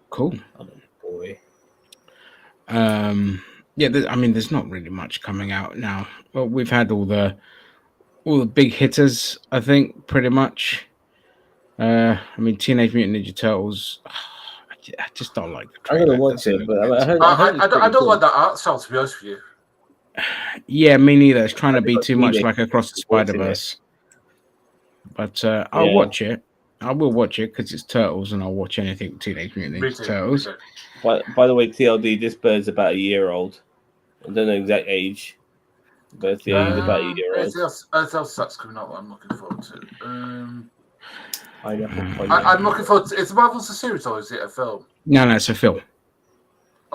Cool. Oh, boy. Yeah, there's not really much coming out now. Well, we've had all the big hitters, I think, pretty much. Teenage Mutant Ninja Turtles. I just don't like the trailer. I'm gonna watch it, but I don't like that art style, to be honest with you. Yeah, me neither. It's trying to be too much like Across the Spider-Verse. But I'll watch it. I will watch it because it's Turtles, and I'll watch anything with Teenage Mutant Ninja Turtles. By the way, TLD, this bird's about a year old. I don't know exact age, but he's about a year old. Anything else that's coming out that I'm looking forward to? I'm Pineapple. looking forward to. Is Marvel's a series or is it a film? No, it's a film.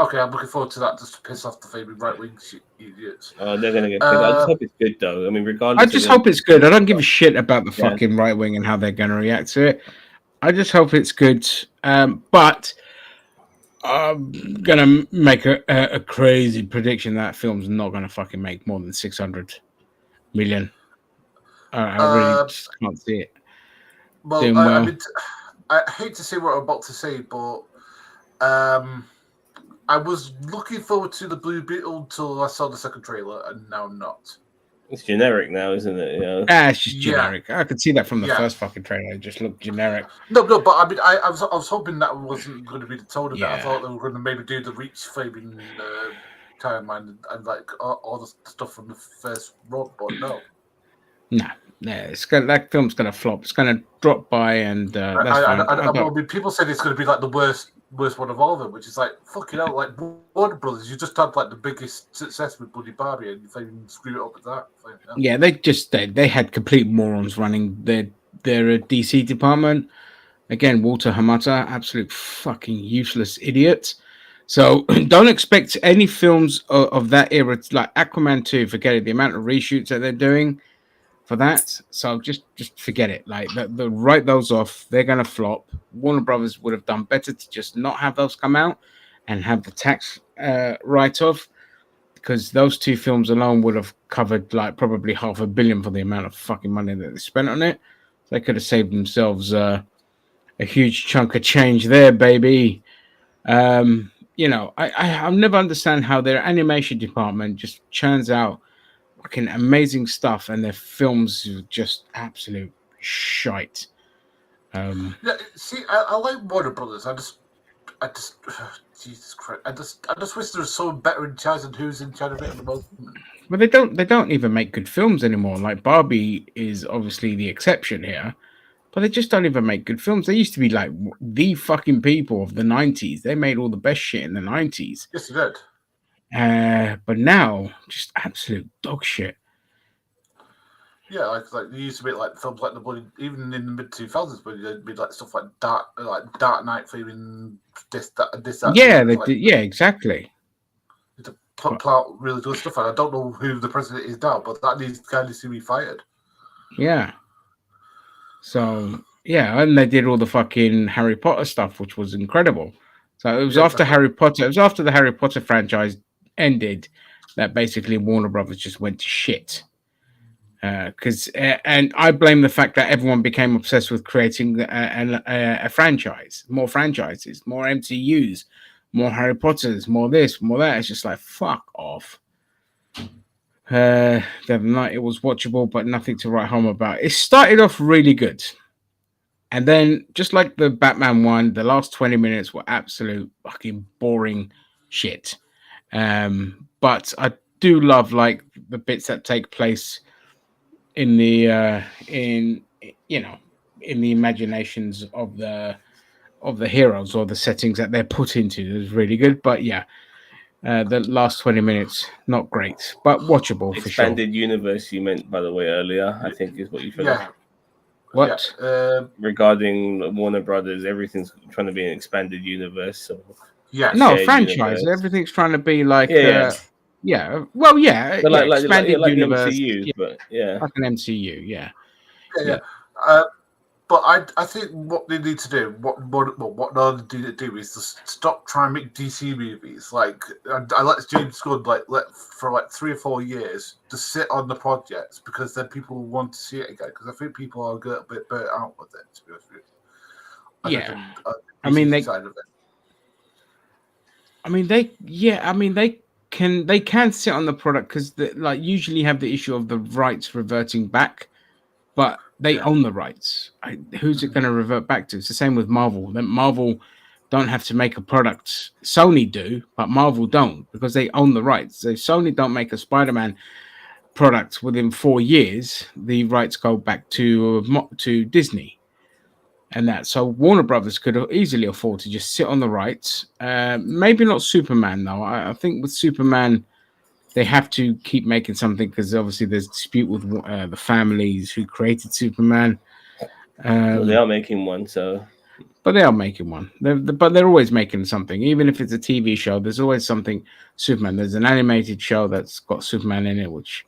Okay, I'm looking forward to that just to piss off the favorite right-wing idiots. Oh, they're gonna get. I just hope it's good though. I mean, regardless. I just hope it's good. I don't give a shit about the fucking right wing and how they're going to react to it. I just hope it's good. But I'm gonna make a crazy prediction that film's not gonna fucking make more than 600 million. I really just can't see it. Well, I hate to say what I'm about to say, but I was looking forward to the Blue Beetle until I saw the second trailer, and now I'm not. It's generic now, isn't it? You know? It's just generic. I could see that from the first fucking trailer. It just looked generic. No, but I mean, I was hoping that wasn't going to be the tone of it. I thought they were going to maybe do the Reach flaming timeline and like all the stuff from the first run, but no. Nah, that film's gonna flop. It's gonna drop by, and that's fine. I mean, people said it's going to be like the worst one of all of them, which is like fucking hell. Like Warner Brothers, you just had like the biggest success with Bloody Barbie, and you even screw it up with that. Yeah, they had complete morons running their DC department. Again, Walter Hamada, absolute fucking useless idiot. So don't expect any films of that era, like Aquaman 2. Forget it. The amount of reshoots that they're doing for that. So just forget it. Like the write those off. They're gonna flop. Warner Brothers would have done better to just not have those come out and have the tax write off, because those two films alone would have covered like probably $500 million for the amount of fucking money that they spent on it. They could have saved themselves a huge chunk of change there, baby. You know, I'll never understand how their animation department just churns out fucking amazing stuff, and their films are just absolute shite. Yeah, see, I like Warner Brothers. I just, Jesus Christ, I just wish there was someone better in charge than who's in charge of it at the moment. But they don't even make good films anymore. Like Barbie is obviously the exception here, but they just don't even make good films. They used to be like the fucking people of the 90s. They made all the best shit in the 90s. Yes, they did. But now, just absolute dog shit. Yeah, like they used to make like films like the bloody, even in the mid 2000s, but they'd be like stuff like Dark Knight, even this. Yeah, they did. Yeah, exactly. To put out really good stuff, and I don't know who the president is now, but that needs to be fired. Yeah. So yeah, and they did all the fucking Harry Potter stuff, which was incredible. So it was after Harry Potter. It was after the Harry Potter franchise ended that basically Warner Brothers just went to shit. And I blame the fact that everyone became obsessed with creating a franchise, more franchises, more MCUs, more Harry Potters, more this, more that. It's just like, fuck off. The other night it was watchable, but nothing to write home about. It started off really good. And then, just like the Batman one, the last 20 minutes were absolute fucking boring shit. But I do love like the bits that take place in the in the imaginations of the heroes, or the settings that they're put into. It was really good. But yeah, the last 20 minutes not great, but watchable for sure. Expanded universe, you meant, by the way, earlier, I think is what you finished. Yeah. What? Yeah, regarding Warner Brothers, everything's trying to be an expanded universe. So yeah. No, franchise. Universe. Everything's trying to be like well, yeah, but expanded universe, MCU, but like an MCU, yeah. But I think what they need to do, what they need to do is just stop trying to make DC movies. Like I let James Gunn for like 3 or 4 years to sit on the projects, because then people will want to see it again. Because I think people are a little bit burnt out with it. To be honest with you. They can sit on the product, because like usually have the issue of the rights reverting back, but they own the rights. Who's it going to revert back to? It's the same with Marvel. That Marvel don't have to make a product. Sony do, but Marvel don't, because they own the rights. So if Sony don't make a Spider-Man product within 4 years, the rights go back to Disney. And that, so Warner Brothers could easily afford to just sit on the rights. Maybe not Superman though. I think with Superman, they have to keep making something, because obviously there's a dispute with the families who created Superman. Well, they are making one, so But they are making one. But they're always making something. Even if it's a TV show, there's always something Superman. There's an animated show that's got Superman in it, which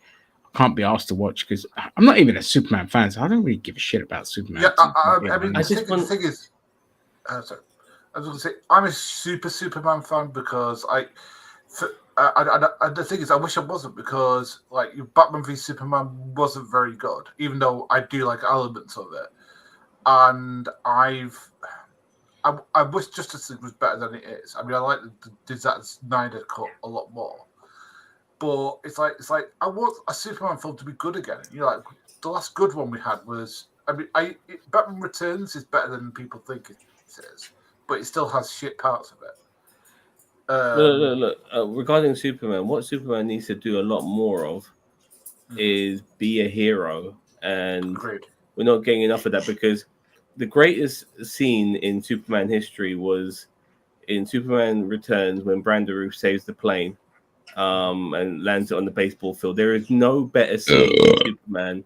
I can't be asked to watch because I'm not even a Superman fan, so I don't really give a shit about Superman. Yeah, I mean, I the just thing is, sorry, I was going to say, I'm a Superman fan because the thing is, I wish I wasn't because like Batman v Superman wasn't very good, even though I do like elements of it, and I wish Justice League was better than it is. I mean, I like the Zack Snyder cut a lot more, but it's like I want a Superman film to be good again. You know, like the last good one we had was, I mean, Batman Returns is better than people think it is, but it still has shit parts of it. Look. Regarding Superman, what Superman needs to do a lot more of is be a hero, and Agreed. we're not getting enough of that because the greatest scene in Superman history was in Superman Returns when Brandon Routh saves the plane and lands it on the baseball field. There is no better scene in Superman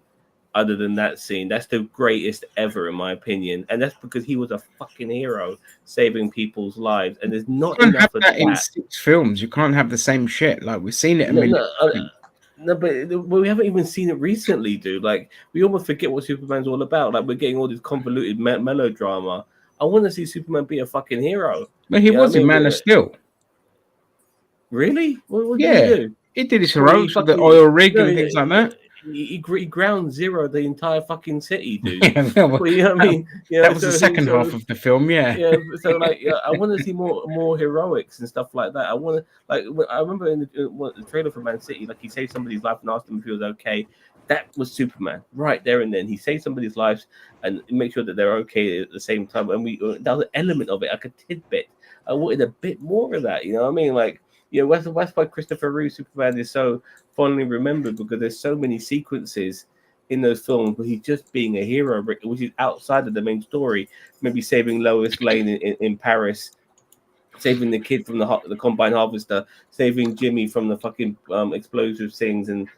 other than that scene. That's the greatest ever, in my opinion. And that's because he was a fucking hero saving people's lives. And there's not You can't enough have of that in that. 6 films. You can't have the same shit. Like we've seen it a million times. No, but we haven't even seen it recently, dude. Like, we almost forget what Superman's all about. Like, we're getting all this convoluted melodrama. I want to see Superman be a fucking hero. But he was in Man of Steel. Really? What Yeah. did he do? He did his Well, he heroics with the fucking- oil rig and no, things like that. He ground zero the entire fucking city, dude. Yeah, well, Well, you know what I mean? Yeah, that was the so- second so- half of the film, yeah. Yeah, so like, I want to see more heroics and stuff like that. I want to, like, I remember in the trailer for Man City, like he saved somebody's life and asked them if he was okay. That was Superman right there and then. He saved somebody's lives and make sure that they're okay at the same time. And that was an element of it, like a tidbit. I wanted a bit more of that. You know what I mean? Like, you know, that's why Christopher Reeve Superman is so fondly remembered, because there's so many sequences in those films where he's just being a hero, which is outside of the main story. Maybe saving Lois Lane in Paris, saving the kid from the combine harvester, saving Jimmy from the fucking explosive things and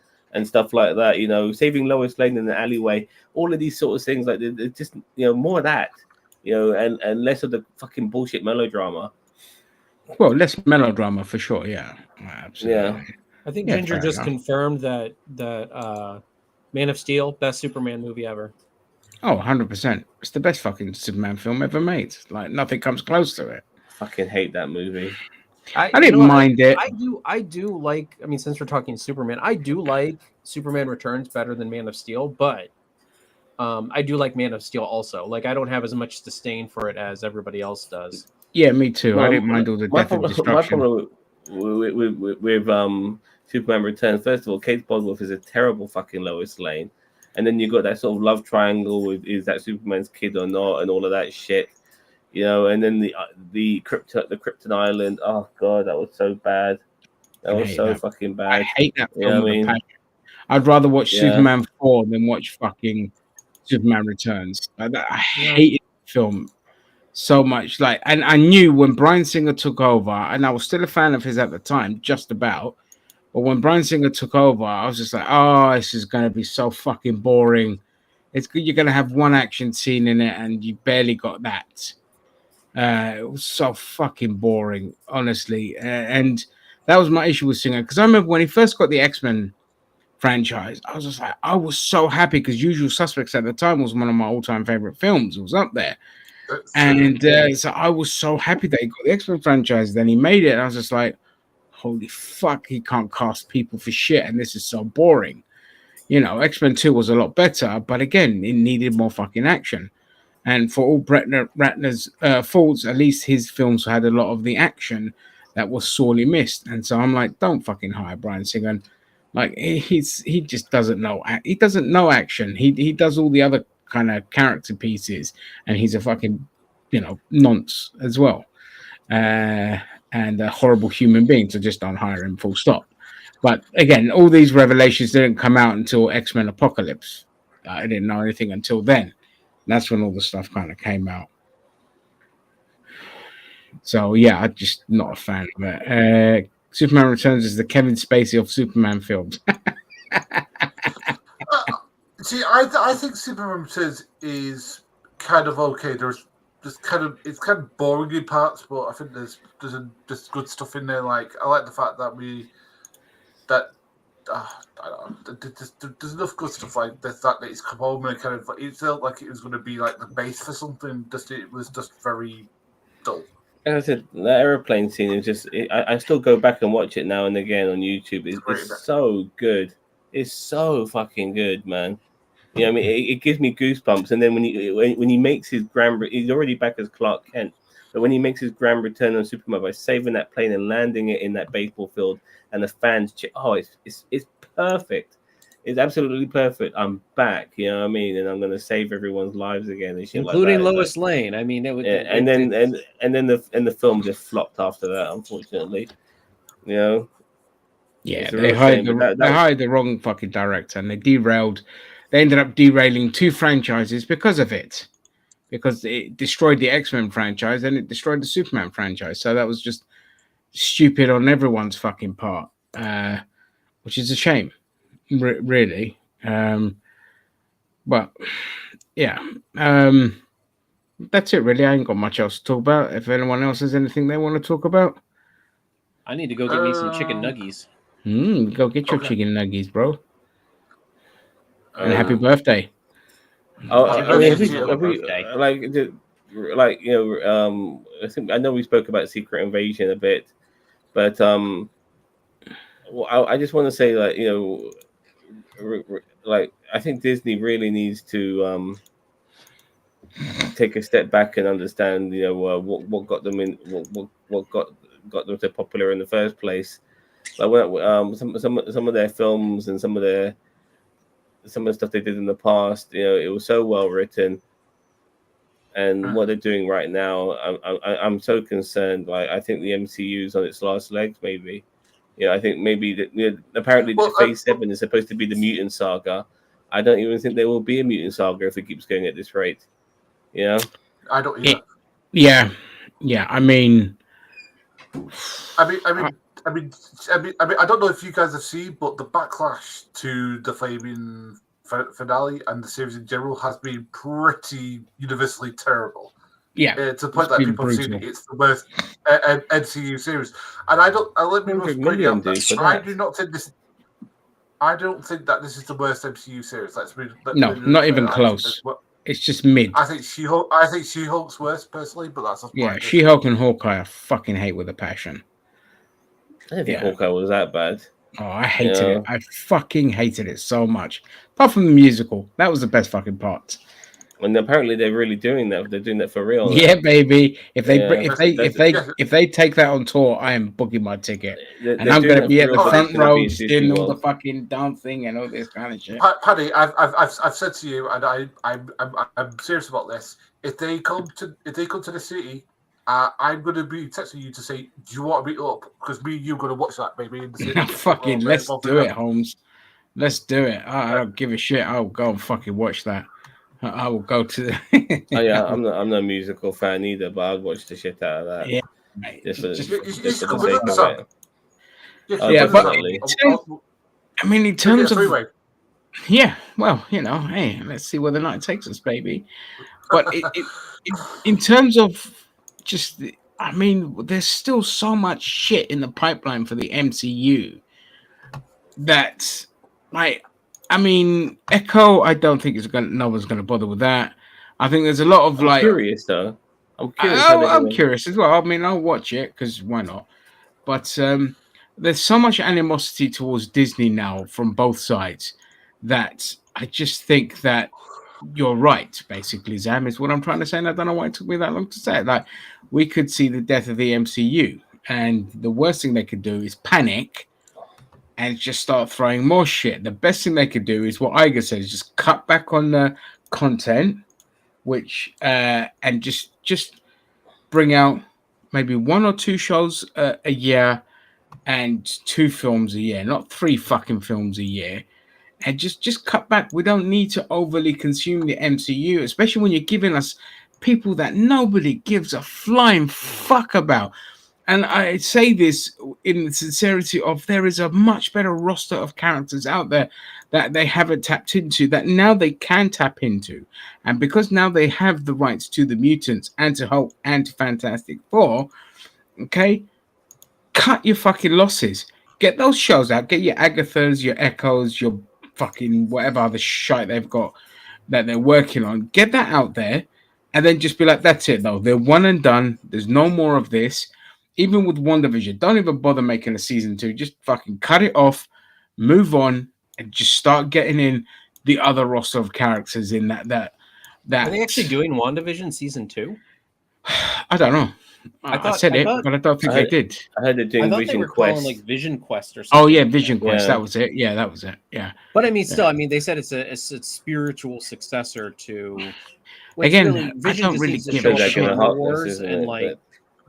stuff like that. You know, saving Lois Lane in the alleyway. All of these sort of things, like just, you know, more of that, you know, and less of the fucking bullshit melodrama. Well, less melodrama for sure, yeah. Absolutely. Yeah. I think Yeah, Ginger fair just enough. confirmed that Man of Steel, best Superman movie ever. Oh, 100%. It's the best fucking Superman film ever made. Like, nothing comes close to it. Fucking hate that movie. I didn't mind it. I do like. I mean, since we're talking Superman, I do like Superman Returns better than Man of Steel, but I do like Man of Steel also. Like, I don't have as much disdain for it as everybody else does. Yeah, me too. No, I didn't mind all the death and My destruction. problem with Superman Returns, first of all, Kate Bosworth is a terrible fucking Lois Lane, and then you got that sort of love triangle with is that Superman's kid or not, and all of that shit, you know. And then the Krypton Island. Oh god, that was so bad. That was so fucking bad. I hate that film. Yeah, I with a mean- passion. I'd rather watch Yeah. Superman 4 than watch fucking Superman Returns. I hated the film so much. Like, and I knew when Bryan Singer took over, and I was still a fan of his at the time, just about. But when Bryan Singer took over, I was just like, oh, this is going to be so fucking boring. It's good. You're going to have one action scene in it, and you barely got that. It was so fucking boring, honestly. And that was my issue with Singer. Because I remember when he first got the X-Men franchise, I was just like, I was so happy because Usual Suspects at the time was one of my all-time favorite films. It was up there. And so I was so happy that he got the X-Men franchise. Then he made it, and I was just like, holy fuck, he can't cast people for shit, and this is so boring. You know, X-Men 2 was a lot better, but again, it needed more fucking action. And for all Brett Ratner's faults, at least his films had a lot of the action that was sorely missed. And so I'm like, don't fucking hire Bryan Singer. Like, he just doesn't know. He doesn't know action. He does all the other kind of character pieces, and he's a fucking, you know, nonce as well. And a horrible human being, so just don't hire him, full stop. But again, all these revelations didn't come out until X-Men Apocalypse. I didn't know anything until then. That's when all the stuff kind of came out. So yeah, I'm just not a fan of it. Superman Returns is the Kevin Spacey of Superman films. See, I think Superman Returns is kind of okay. There's it's kind of boring in parts, but I think there's good stuff in there. Like I like the fact that I don't know, there's enough good stuff like the fact that he's come home and kind of it felt like it was going to be like the base for something. Just it was just very dull. As I said, that aeroplane scene is just. I still go back and watch it now and again on YouTube. It's so good. It's so fucking good, man. You know what I mean? It gives me goosebumps. And then when he makes his grand, he's already back as Clark Kent. But when he makes his grand return on Superman by saving that plane and landing it in that baseball field, and the fans, it's perfect. It's absolutely perfect. I'm back. You know what I mean? And I'm gonna save everyone's lives again, and shit including like that. Lois Lane. I mean, it was. Yeah, and then the film just flopped after that, unfortunately. You know. Yeah, they hired the wrong fucking director, and they ended up derailing 2 franchises because of it. Because it destroyed the X-Men franchise and it destroyed the Superman franchise. So that was just stupid on everyone's fucking part, which is a shame, really. But yeah, that's it really. I ain't got much else to talk about. If anyone else has anything they want to talk about, I need to go get me some chicken nuggies. Go get your chicken nuggies, bro. And happy birthday. I know we spoke about Secret Invasion a bit, but I just want to say, like, you know, like I think Disney really needs to take a step back and understand, you know, what got them in, what got them so popular in the first place. Like some of their films and some of the stuff they did in the past, you know, it was so well written. And what they're doing right now, I'm so concerned. Like, I think the MCU is on its last legs. Maybe, I think maybe that. Apparently, Phase 7 is supposed to be the mutant saga. I don't even think there will be a mutant saga if it keeps going at this rate. I don't either. Yeah. I mean, I don't know if you guys have seen, but the backlash to the Flaming finale and the series in general has been pretty universally terrible. Yeah, to the point that people have seen it's the worst MCU series. And I don't think that this is the worst MCU series. Not even close. It's just mid. I think She-Hulk's worse personally, but that's She-Hulk and Hawkeye I fucking hate with a passion. I didn't think Hawkeye was that bad. Oh, I hated it. I fucking hated it so much. Apart from the musical, that was the best fucking part. And apparently they're really doing that. They're doing that for real. Yeah, baby. If they take that on tour, I am booking my ticket, and I'm going to be at the front row doing all the fucking dancing and all this kind of shit. Paddy, I've said to you, and I'm serious about this. If they come to the city, I'm going to be texting you to say, do you want to meet up? Because me and you are going to watch that, baby. In the city. Fucking let's do it, Holmes. Let's do it. I don't give a shit. I'll go and fucking watch that. I will go to the... I'm not a musical fan either, but I'll watch the shit out of that. Yeah, just for the sake of it. I mean, in terms of... Yeah, well, hey, let's see where the night takes us, baby. But in terms of just... I mean, there's still so much shit in the pipeline for the MCU that, Echo, I don't think no one's going to bother with that. I think there's a lot of I'm curious, though. I'm curious. I'm curious as well. I mean, I'll watch it because why not? But there's so much animosity towards Disney now from both sides that I just think that you're right, basically, Zam, is what I'm trying to say. And I don't know why it took me that long to say it. Like, we could see the death of the MCU, and the worst thing they could do is panic and just start throwing more shit. The best thing they could do is what Iger says: just cut back on the content, which and just bring out maybe 1 or 2 shows a year and 2 films a year, not 3 fucking films a year. And just cut back. We don't need to overly consume the MCU, especially when you're giving us people that nobody gives a flying fuck about. And I say this in the sincerity of there is a much better roster of characters out there that they haven't tapped into that now they can tap into. And because now they have the rights to the mutants and to Hulk and to Fantastic Four, okay, cut your fucking losses. Get those shows out. Get your Agathas, your Echoes, your fucking whatever other shite they've got that they're working on. Get that out there and then just be like, that's it though. They're one and done. There's no more of this. Even with WandaVision, don't even bother making a season 2. Just fucking cut it off, move on, and just start getting in the other roster of characters in that. Are they actually doing WandaVision season 2? I don't know. I said it, but I don't think they did. I heard they're doing Vision Quest. Like Vision Quest or something. Oh yeah, Vision Quest. That was it. Yeah, that was it. Yeah. But I mean, still, I mean, they said it's a spiritual successor to. Again, really, I don't really give a shit. Wars and like.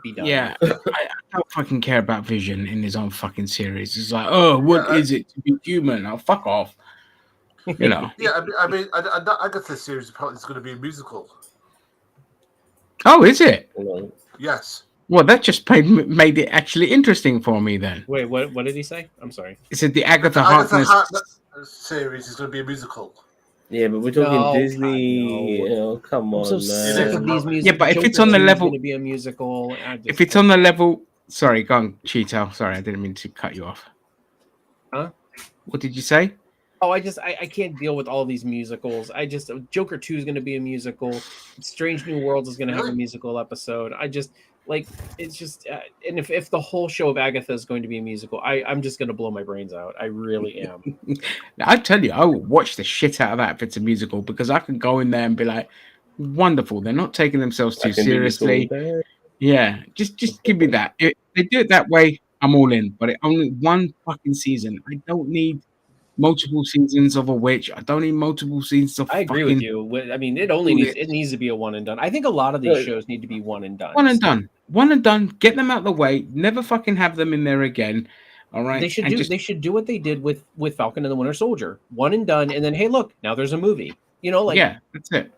Be done. Yeah, I don't fucking care about Vision in his own fucking series. It's like, oh, what is it to be human? Oh, fuck off. You know. Yeah, I mean, Agatha series apparently is going to be a musical. Oh, is it? Yes. Well, that just made it actually interesting for me then. Wait, what did he say? I'm sorry. He said the Agatha Harkness series is going to be a musical. Yeah, but we're talking Disney. You know, come on, I'm so sick of these musicals. Yeah, but if it's on the level, to be a musical. If it's on the level, sorry, go on, Cheeto. Sorry, I didn't mean to cut you off. Huh? What did you say? Oh, I can't deal with all these musicals. Joker 2 is going to be a musical. Strange New Worlds is going to have a musical episode. It's just, and if the whole show of Agatha is going to be a musical, I'm just going to blow my brains out. I really am. I tell you, I will watch the shit out of that if it's a musical because I can go in there and be like, wonderful. They're not taking themselves too seriously. Yeah, just give me that. If they do it that way, I'm all in. But only one fucking season. I don't need multiple seasons of a witch. I don't need multiple seasons of. I agree with you. I mean, it needs to be a one and done. I think a lot of these shows need to be one and done. One and done. Get them out of the way. Never fucking have them in there again. All right. They should do what they did with Falcon and the Winter Soldier. One and done, and then hey, look, now there's a movie. You know, like yeah, that's it.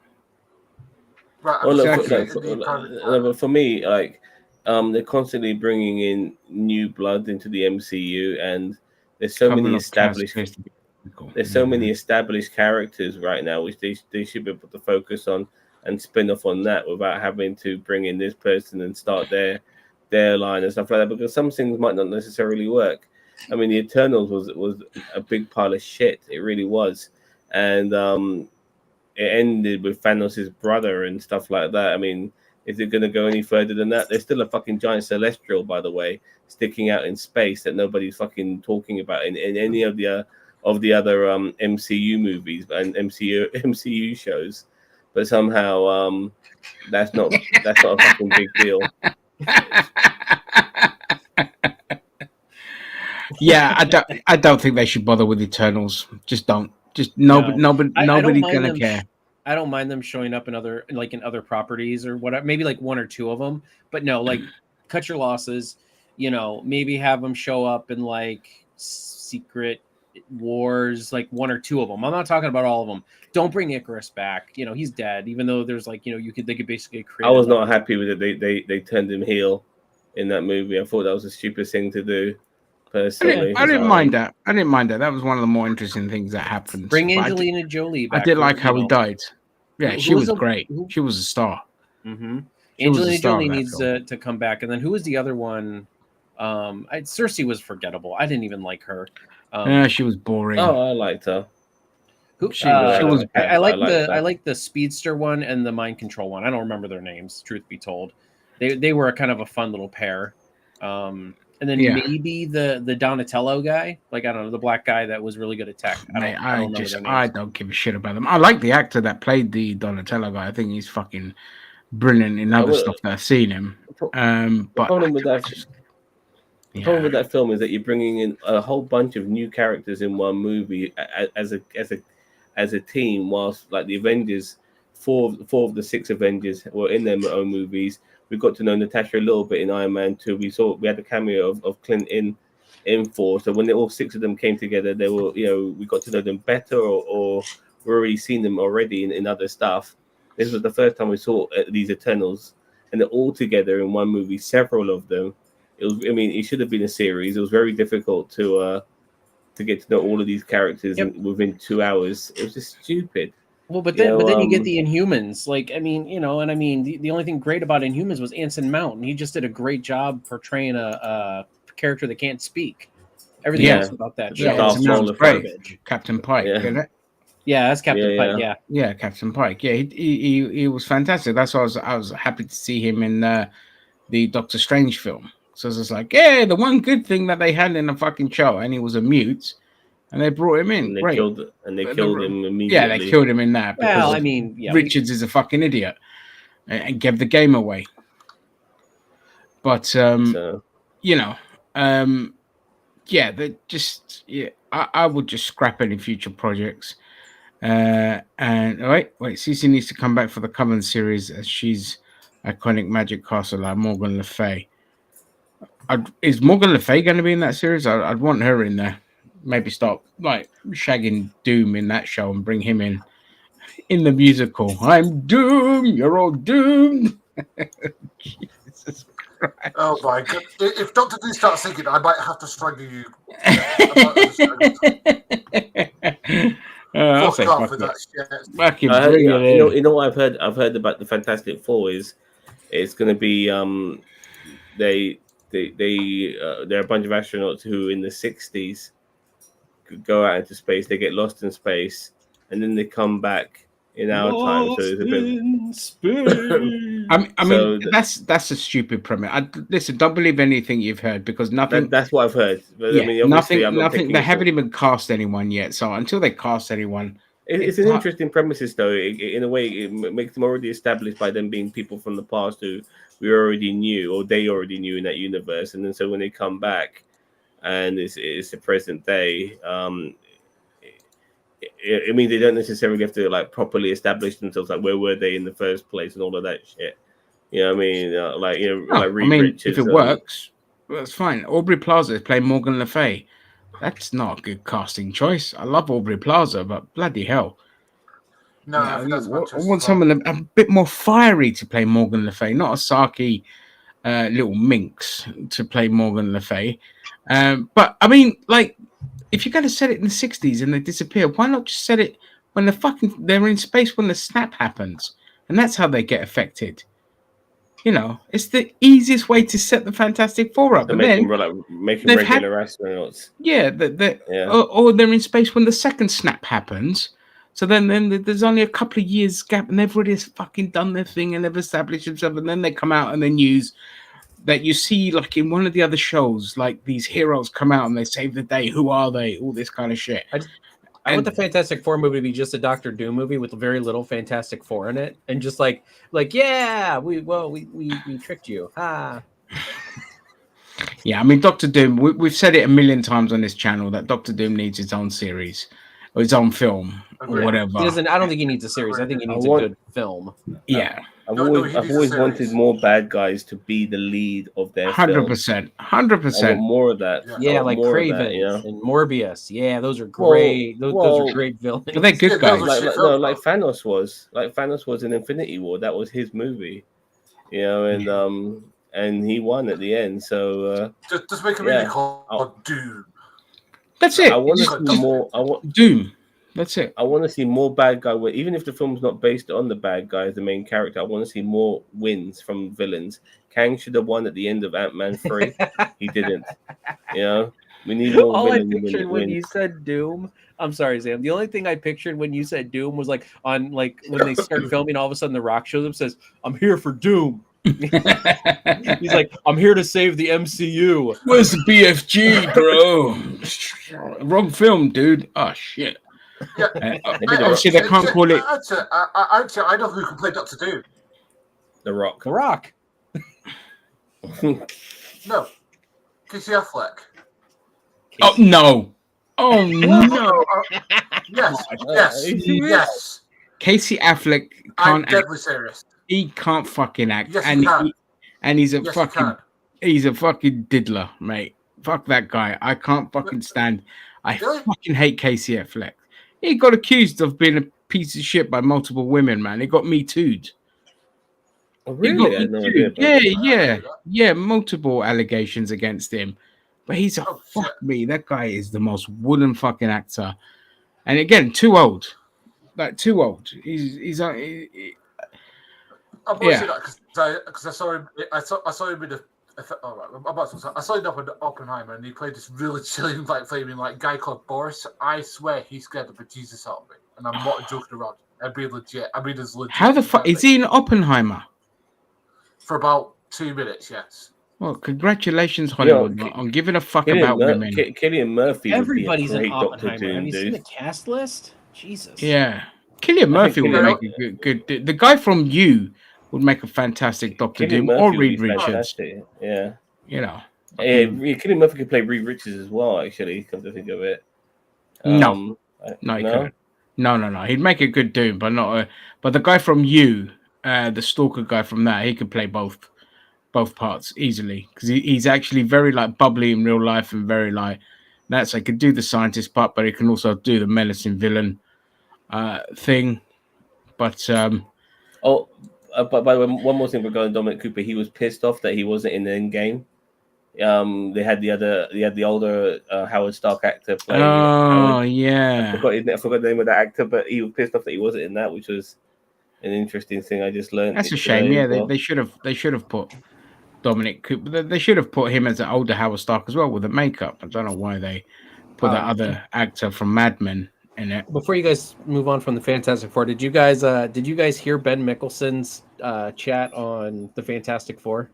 Right. But for me, like, they're constantly bringing in new blood into the MCU, and there's so many established. There's so many established characters right now, which they should be able to focus on and spin off on that without having to bring in this person and start their line and stuff like that. Because some things might not necessarily work. I mean, the Eternals was a big pile of shit. It really was, and it ended with Thanos' brother and stuff like that. I mean, is it going to go any further than that? There's still a fucking giant celestial, by the way, sticking out in space that nobody's fucking talking about in any of the other MCU movies and MCU shows, but somehow that's not a fucking big deal. Yeah, I don't think they should bother with Eternals. Just don't. Just nobody's gonna care. I don't mind them showing up in other properties or whatever. Maybe like one or two of them, but no, like cut your losses. You know, maybe have them show up in like Secret Wars, like one or two of them. I'm not talking about all of them. Don't bring Icarus back. You know, he's dead. Even though there's like, you know, they could basically create. I was not happy with it. They turned him heel in that movie. I thought that was a stupid thing to do. Personally, I didn't mind that. That was one of the more interesting things that happened. Bring Angelina Jolie back. I did like how he died. Yeah, she was great. She was a star. Mm-hmm. Angelina Jolie needs to come back. And then who was the other one? Cersei was forgettable. I didn't even like her. Yeah, she was boring. Oh, I liked her. I like the speedster one and the mind control one. I don't remember their names, truth be told. They were a kind of a fun little pair. And then maybe the Donatello guy, like I don't know, the black guy that was really good at tech. I don't give a shit about them. I like the actor that played the Donatello guy. I think he's fucking brilliant in other stuff that I've seen him. But the problem with that film is that you're bringing in a whole bunch of new characters in one movie as a team, whilst like the Avengers, four of the 6 Avengers were in their own movies. We got to know Natasha a little bit in Iron Man 2. We had the cameo of Clint in 4. So when all 6 of them came together, they were, you know, we got to know them better, or we've already seen them already in other stuff. This was the first time we saw these Eternals, and they're all together in one movie, several of them. It was. I mean, it should have been a series. It was very difficult to get to know all of these characters within 2 hours. It was just stupid. Well, but then you get the Inhumans. Like, I mean, the only thing great about Inhumans was Anson Mount. He just did a great job portraying a character that can't speak. Everything else about that show was garbage. Captain Pike, isn't it? Yeah, that's Captain Pike. Yeah, Captain Pike. Yeah, he was fantastic. That's why I was happy to see him in the Doctor Strange film. So it's just like, yeah, the one good thing that they had in the fucking show, and he was a mute, and they brought him in. And they Great. killed him immediately. Yeah, they killed him in that. Well, I mean, yeah, Richards is a fucking idiot and gave the game away. But I would just scrap any future projects. And wait, Cece needs to come back for the Coven series as she's iconic magic caster like Morgan Le Fay. Is Morgan Le Fay going to be in that series? I'd want her in there. Maybe start like shagging Doom in that show and bring him in the musical. I'm Doom, you're all doomed. Jesus Christ. Oh my god! If Dr. D starts singing, I might have to strangle you. I'll say fuck it. You know what I've heard? I've heard about the Fantastic Four is it's going to be they're a bunch of astronauts who in the 60s go out into space. They get lost in space, and then they come back in our time. So it's a bit. I mean, that's a stupid premise. Listen, don't believe anything you've heard because nothing. That's what I've heard. But, Yeah, I mean, nothing. They haven't even cast anyone yet. So until they cast anyone, it's an interesting premises, though. In a way, it makes them already established by them being people from the past who we already knew, or they already knew in that universe. And then so when they come back, and it's the present day. I mean, they don't necessarily have to like properly establish themselves. Like, where were they in the first place, and all of that shit. You know what I mean? Like Reed Richards, if it works, that's fine. Aubrey Plaza is playing Morgan Le Fay. That's not a good casting choice. I love Aubrey Plaza, but bloody hell. No, I want someone a bit more fiery to play Morgan Le Fay, not a sarky little minx to play Morgan Le Fay. But I mean, like, if you're going to set it in the 60s and they disappear, why not just set it when they're in space when the snap happens, and that's how they get affected. You know, it's the easiest way to set the Fantastic Four up. To make them regular astronauts. Yeah, or they're in space when the second snap happens. So then there's only a couple of years gap, and they've already fucking done their thing and they've established themselves, and then they come out and the news that you see, like in one of the other shows, like these heroes come out and they save the day. Who are they? All this kind of shit. I want the Fantastic Four movie to be just a Doctor Doom movie with very little Fantastic Four in it, and just like yeah, we tricked you. Ah. Yeah, I mean, Doctor Doom. We've said it a million times on this channel that Doctor Doom needs its own series or its own film or whatever. I don't think he needs a series. I think he needs a good film. Yeah. I've always wanted more bad guys to be the lead of their 100%. I want more of that. Yeah, like Kraven and Morbius. Yeah, those are great. Those are great villains. But they're good guys. Like Thanos was. Like Thanos was in Infinity War. That was his movie. You know, and he won at the end. So just make a movie called Doom. That's it. I want to see more. Doom. That's it. I want to see more bad guy. Even if the film's not based on the bad guy as the main character, I want to see more wins from villains. Kang should have won at the end of Ant-Man 3. He didn't. You know, we need more. All I pictured when you said Doom. I'm sorry, Sam. The only thing I pictured when you said Doom was like when they start filming, all of a sudden The Rock shows up, and says, "I'm here for Doom." He's like, I'm here to save the MCU. Where's the BFG, bro? Wrong film, dude. Oh shit. Yeah. Obviously, they can't call it. Actually, I know who can play Doctor Doom. The Rock. The Rock. No, Casey Affleck. Oh no! Oh no! Yes. Casey Affleck can't. I'm deadly serious. He can't fucking act, yes, and he's a fucking diddler, mate. Fuck that guy. I can't fucking stand. I fucking hate Casey Affleck. He got accused of being a piece of shit by multiple women, man. He got Me Too'd. Oh, He got really? I had no idea. yeah, multiple allegations against him. But he's a Oh, fuck shit. me. That guy is the most wooden fucking actor. And again, too old. Like too old. He's I'm watching that because I saw him. I saw him in a. All right, I'm about to say, I saw him up in Oppenheimer, and he played this really chilling, like flaming, like guy called Boris. I swear he scared the bejesus out of me, and I'm not joking around. I'd be legit. I mean, as legit. how the fuck is he in Oppenheimer? For about 2 minutes, yes. Well, congratulations, Hollywood, on giving a fuck about women. Cillian Murphy Everybody's would be in a great Doctor Oppenheimer. Doom, Have you seen the dude. cast list? Jesus. Yeah, Cillian Murphy would Cillian- make a good. The guy from You would make a fantastic Doctor Cillian Doom Murphy or would Reed be Richards. fantastic. Yeah. You know, Yeah, Cillian Murphy could play Reed Richards as well, actually, come to think of it. No, he couldn't. No. He'd make a good Doom, but not a. But the guy from You, the Stalker guy from that, he could play both parts easily because he's actually very like bubbly in real life and very like that's. I could do the scientist part, but he can also do the menacing villain thing. But but by the way, one more thing regarding Dominic Cooper, he was pissed off that he wasn't in the end game. They had the older Howard Stark actor playing. oh yeah, I forgot the name of that actor, but he was pissed off that he wasn't in that, which was an interesting thing. I just learned. that's a shame. Yeah, they should have put Dominic Cooper. They should have put him as an older Howard Stark as well with the makeup. I don't know why they put that other actor from Mad Men in it. Before you guys move on from the Fantastic Four, did you guys hear Ben Mickelsen's chat on the Fantastic Four?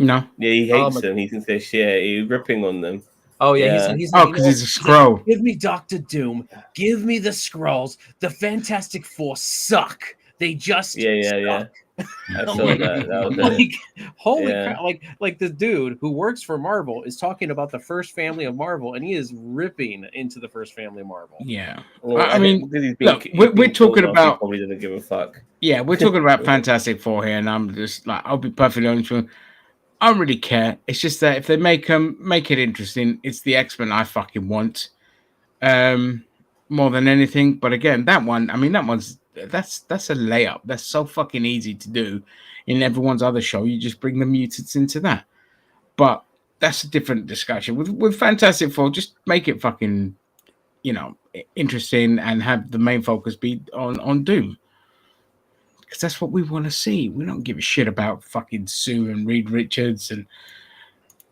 No. Yeah, he hates them. He thinks they're shit. He's ripping on them. Oh yeah, he's because he's a Skrull. Give me Doctor Doom. Give me the Skrulls. The Fantastic Four suck. They just suck. I saw that. Holy crap! Like the dude who works for Marvel is talking about the first family of Marvel, and he is ripping into the first family of Marvel. Yeah, well, I mean, look, we're talking about. He probably doesn't give a fuck. Yeah, we're talking about Fantastic Four here, and I'm just like, I'll be perfectly honest with you. I don't really care. It's just that if they make it interesting, it's the X-Men I fucking want, more than anything. But again, that's a layup. That's so fucking easy to do. In everyone's other show, you just bring the mutants into that. But that's a different discussion. With Fantastic Four, just make it fucking, interesting and have the main focus be on Doom. Because that's what we want to see. We don't give a shit about fucking Sue and Reed Richards and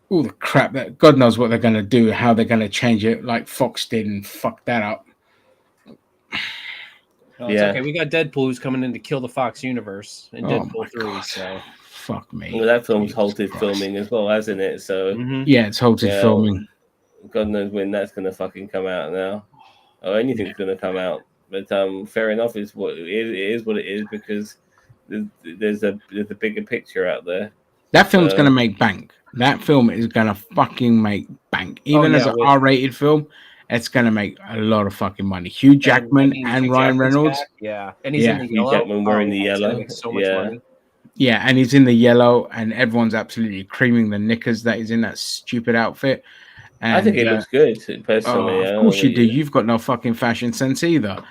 all the crap that God knows what they're going to do, how they're going to change it, like Fox did and fuck that up. Oh, it's okay. We got Deadpool who's coming in to kill the Fox universe in Deadpool 3. God. So fuck me. Well, that film's halted filming as well, hasn't it? So yeah, it's halted filming. God knows when that's going to fucking come out now, or anything's going to come out. But fair enough. It is what it is because there's a bigger picture out there. That film's gonna make bank. That film is gonna fucking make bank. Even as an R-rated film, it's gonna make a lot of fucking money. Hugh Jackman and Ryan Reynolds. Yeah, and he's in the yellow. Hugh Jackman wearing the yellow. So much money. Yeah, and he's in the yellow, and everyone's absolutely creaming the knickers that he's in that stupid outfit. And, I think it looks good, personally. Of course you do. You've got no fucking fashion sense either.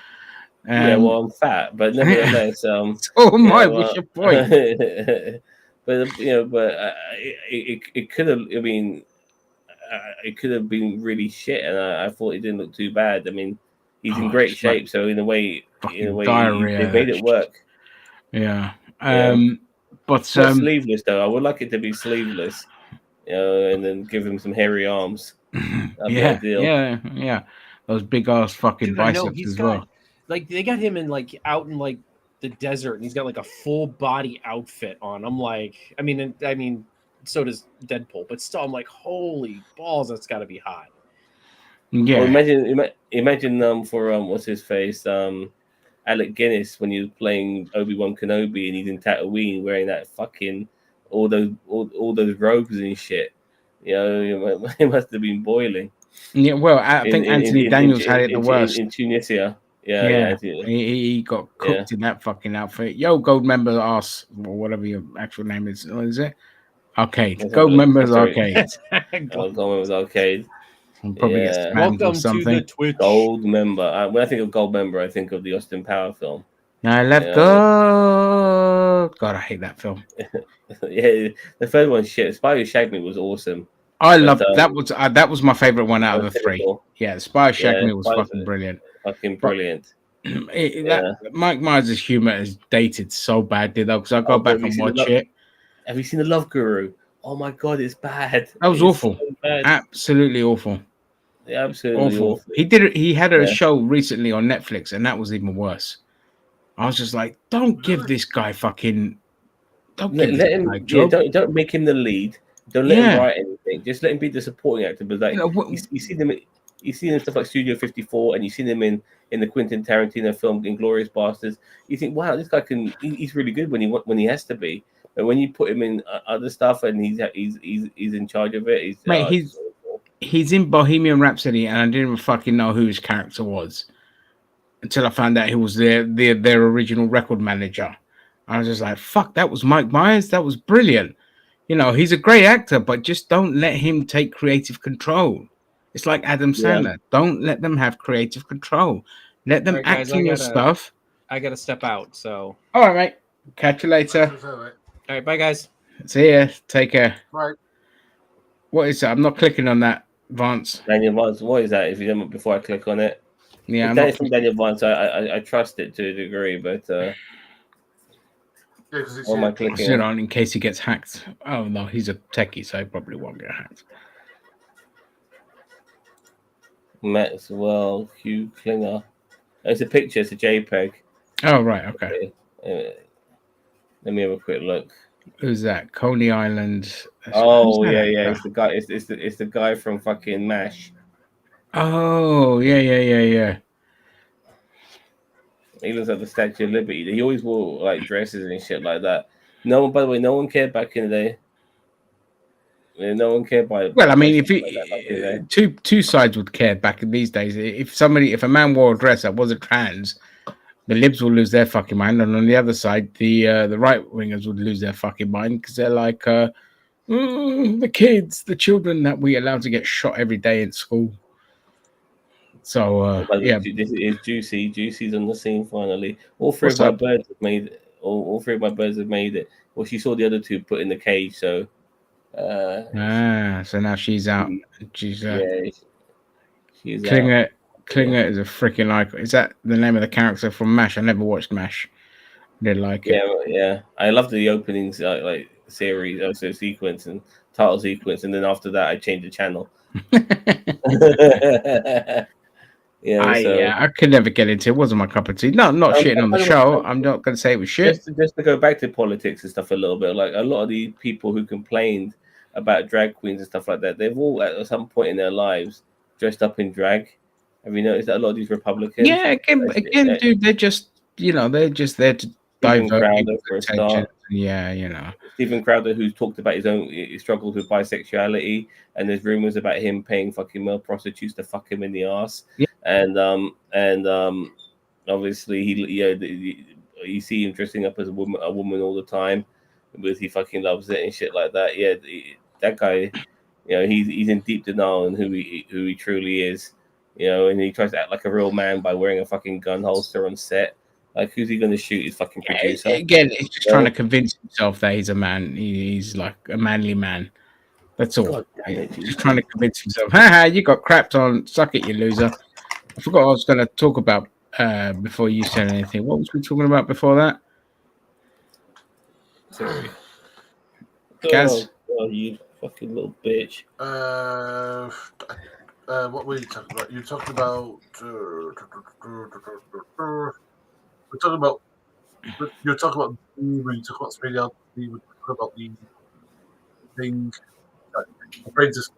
Yeah, well, I'm fat, but nevertheless, what's your point? But it could have. I mean, it could have been really shit, and I thought it didn't look too bad. I mean, he's in great shape, like, so in a way, they made it work. Yeah. But sleeveless though. I would like it to be sleeveless, and then give him some hairy arms. Yeah. Those big ass fucking biceps as well. Like they got him in out in the desert, and he's got a full body outfit on. I'm like, I mean, so does Deadpool, but still, I'm like, holy balls, that's got to be hot. Yeah. Well, imagine for what's his face, Alec Guinness when he was playing Obi-Wan Kenobi, and he's in Tatooine wearing that fucking all those robes and shit. It must have been boiling. Yeah, well, I think Anthony Daniels had it the worst in Tunisia. Yeah. He got cooked in that fucking outfit. Yo, gold member ass or whatever your actual name is. What is it? Arcade. Gold members arcade. Gold members arcade. Probably welcome to the Twitch. Gold member. When I think of gold member, I think of the Austin Power film. I love Yeah. God, I hate that film. Yeah, the third one, shit. Spy Who Shagged Me was awesome. I But, love that was my favorite one out of the three. Pinnacle. Yeah, the Spy Who Shagged Yeah, Me was Spy fucking was brilliant. fucking But- brilliant. That Mike Myers' humor is dated so badly though, because I go back and watch it. Have you seen The Love Guru? Oh my god, it's bad. That was awful. So bad. Absolutely awful. Yeah, absolutely awful. He had a show recently on Netflix, and that was even worse. I was just like, don't give this guy fucking. Don't let him. Yeah, don't make him the lead. Don't let him write anything. Just let him be the supporting actor. But like, you see them. You see them in stuff like Studio 54, and you see them in the Quentin Tarantino film Inglourious Basterds. You think, wow, this guy he's really good when he has to be. But when you put him in other stuff and he's in charge of it, he's in Bohemian Rhapsody, and I didn't even fucking know who his character was until I found out he was their original record manager. I was just like, fuck, that was Mike Myers. That was brilliant. You know, he's a great actor, but just don't let him take creative control. It's like Adam Sandler. Don't let them have creative control. Let them act in your stuff. I gotta step out. So all right, mate. Catch you later. All right, bye guys. See ya. Take care. Right. What is that? I'm not clicking on that, Vance. Daniel Vance. What is that? If you don't, before I click on it. Yeah, it's from Daniel Vance. I trust it to a degree, but what am I clicking on in case he gets hacked? Oh no, he's a techie, so he probably won't get hacked. Maxwell Hugh Klinger. It's a picture. It's a JPEG. Oh right, okay. Let me have a quick look. Who's that? Coney Island. Oh yeah. It's the guy. It's the guy from fucking MASH. Oh yeah. He looks like the Statue of Liberty. He always wore like dresses and shit like that. By the way, no one cared back in the day. No one cared by. Well, I mean, if two sides would care back in these days. If a man wore a dress that wasn't trans, the libs will lose their fucking mind, and on the other side, the right wingers would lose their fucking mind because they're like the children that we allow to get shot every day in school. So yeah, this is Juicy. Juicy's on the scene finally. All three of my birds have made it. All three of my birds have made it. Well, she saw the other two put in the cage, so. So now she's out. She's she's Klinger. out. Klinger is a freaking icon. Is that the name of the character from MASH? I never watched MASH. Didn't like it. Yeah. I love the openings like series, also sequence and title sequence, and then after that, I changed the channel. I could never get into it. It wasn't my cup of tea. No, I'm not shitting on the show. I'm not going to say it was shit. Just to go back to politics and stuff a little bit, like a lot of the people who complained about drag queens and stuff like that, they've all at some point in their lives dressed up in drag. Have you noticed that a lot of these Republicans? Yeah, again, dude, they're just there to divert people's attention. Yeah, Steven Crowder, who's talked about his struggles with bisexuality, and there's rumors about him paying fucking male prostitutes to fuck him in the ass. Yeah. And obviously you see him dressing up as a woman all the time, because he fucking loves it and shit like that. Yeah, that guy, he's in deep denial on who he truly is. And he tries to act like a real man by wearing a fucking gun holster on set. Like, who's he going to shoot? His fucking producer. Again, he's just trying to convince himself that he's a man. He's like a manly man. That's all. Just trying to convince himself. Ha, you got crapped on. Suck it, you loser. I forgot what I was going to talk about before you said anything. What was we talking about before that? Sorry. Gaz? Oh, you fucking little bitch. What were you talking about? You're talking about. We're talking about. You're talking about. When you talk about Australia, we were talking about the thing. My brain's just.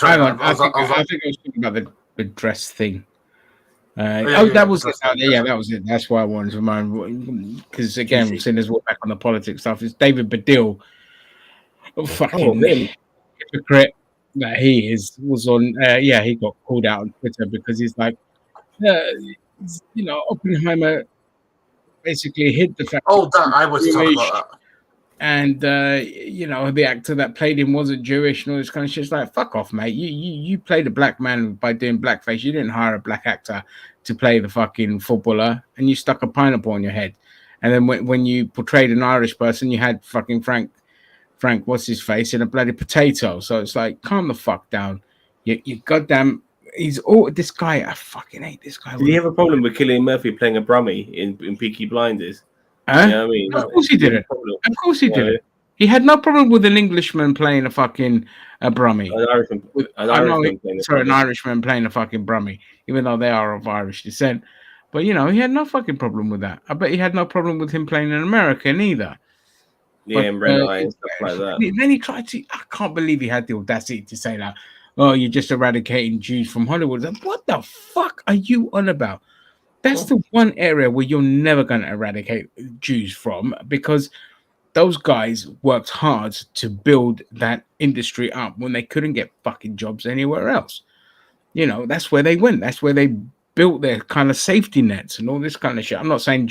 Hang on. I think I was talking about the dress thing. That was it. That was it. That's why I wanted to remind. Because again, seeing as we're back on the politics stuff, it's David Baddiel. Fucking hypocrite that he was on. He got called out on Twitter because he's like, Oppenheimer basically hid the fact. Oh, that I was talking about that. and the actor that played him wasn't Jewish and all this kind of shit. It's like, fuck off, mate. You played a black man by doing blackface. You didn't hire a black actor to play the fucking footballer, and you stuck a pineapple on your head. And then when you portrayed an Irish person, you had fucking Frank, what's his face, in a bloody potato. So it's like, calm the fuck down. You goddamn, this guy, I fucking hate this guy. Did he have a problem with Cillian Murphy playing a Brummie in Peaky Blinders? Huh? You know what I mean? Of course he didn't. Of course he didn't. He had no problem with an Englishman playing a fucking Brummie. An Irishman playing a fucking Brummie, even though they are of Irish descent. But, he had no fucking problem with that. I bet he had no problem with him playing an American either. Yeah, and Red Eye and stuff like that. Then he tried to, I can't believe he had the audacity to say that, oh, you're just eradicating Jews from Hollywood. What the fuck are you on about? That's the one area where you're never going to eradicate Jews from, because those guys worked hard to build that industry up when they couldn't get fucking jobs anywhere else. That's where they went. That's where they built their kind of safety nets and all this kind of shit. I'm not saying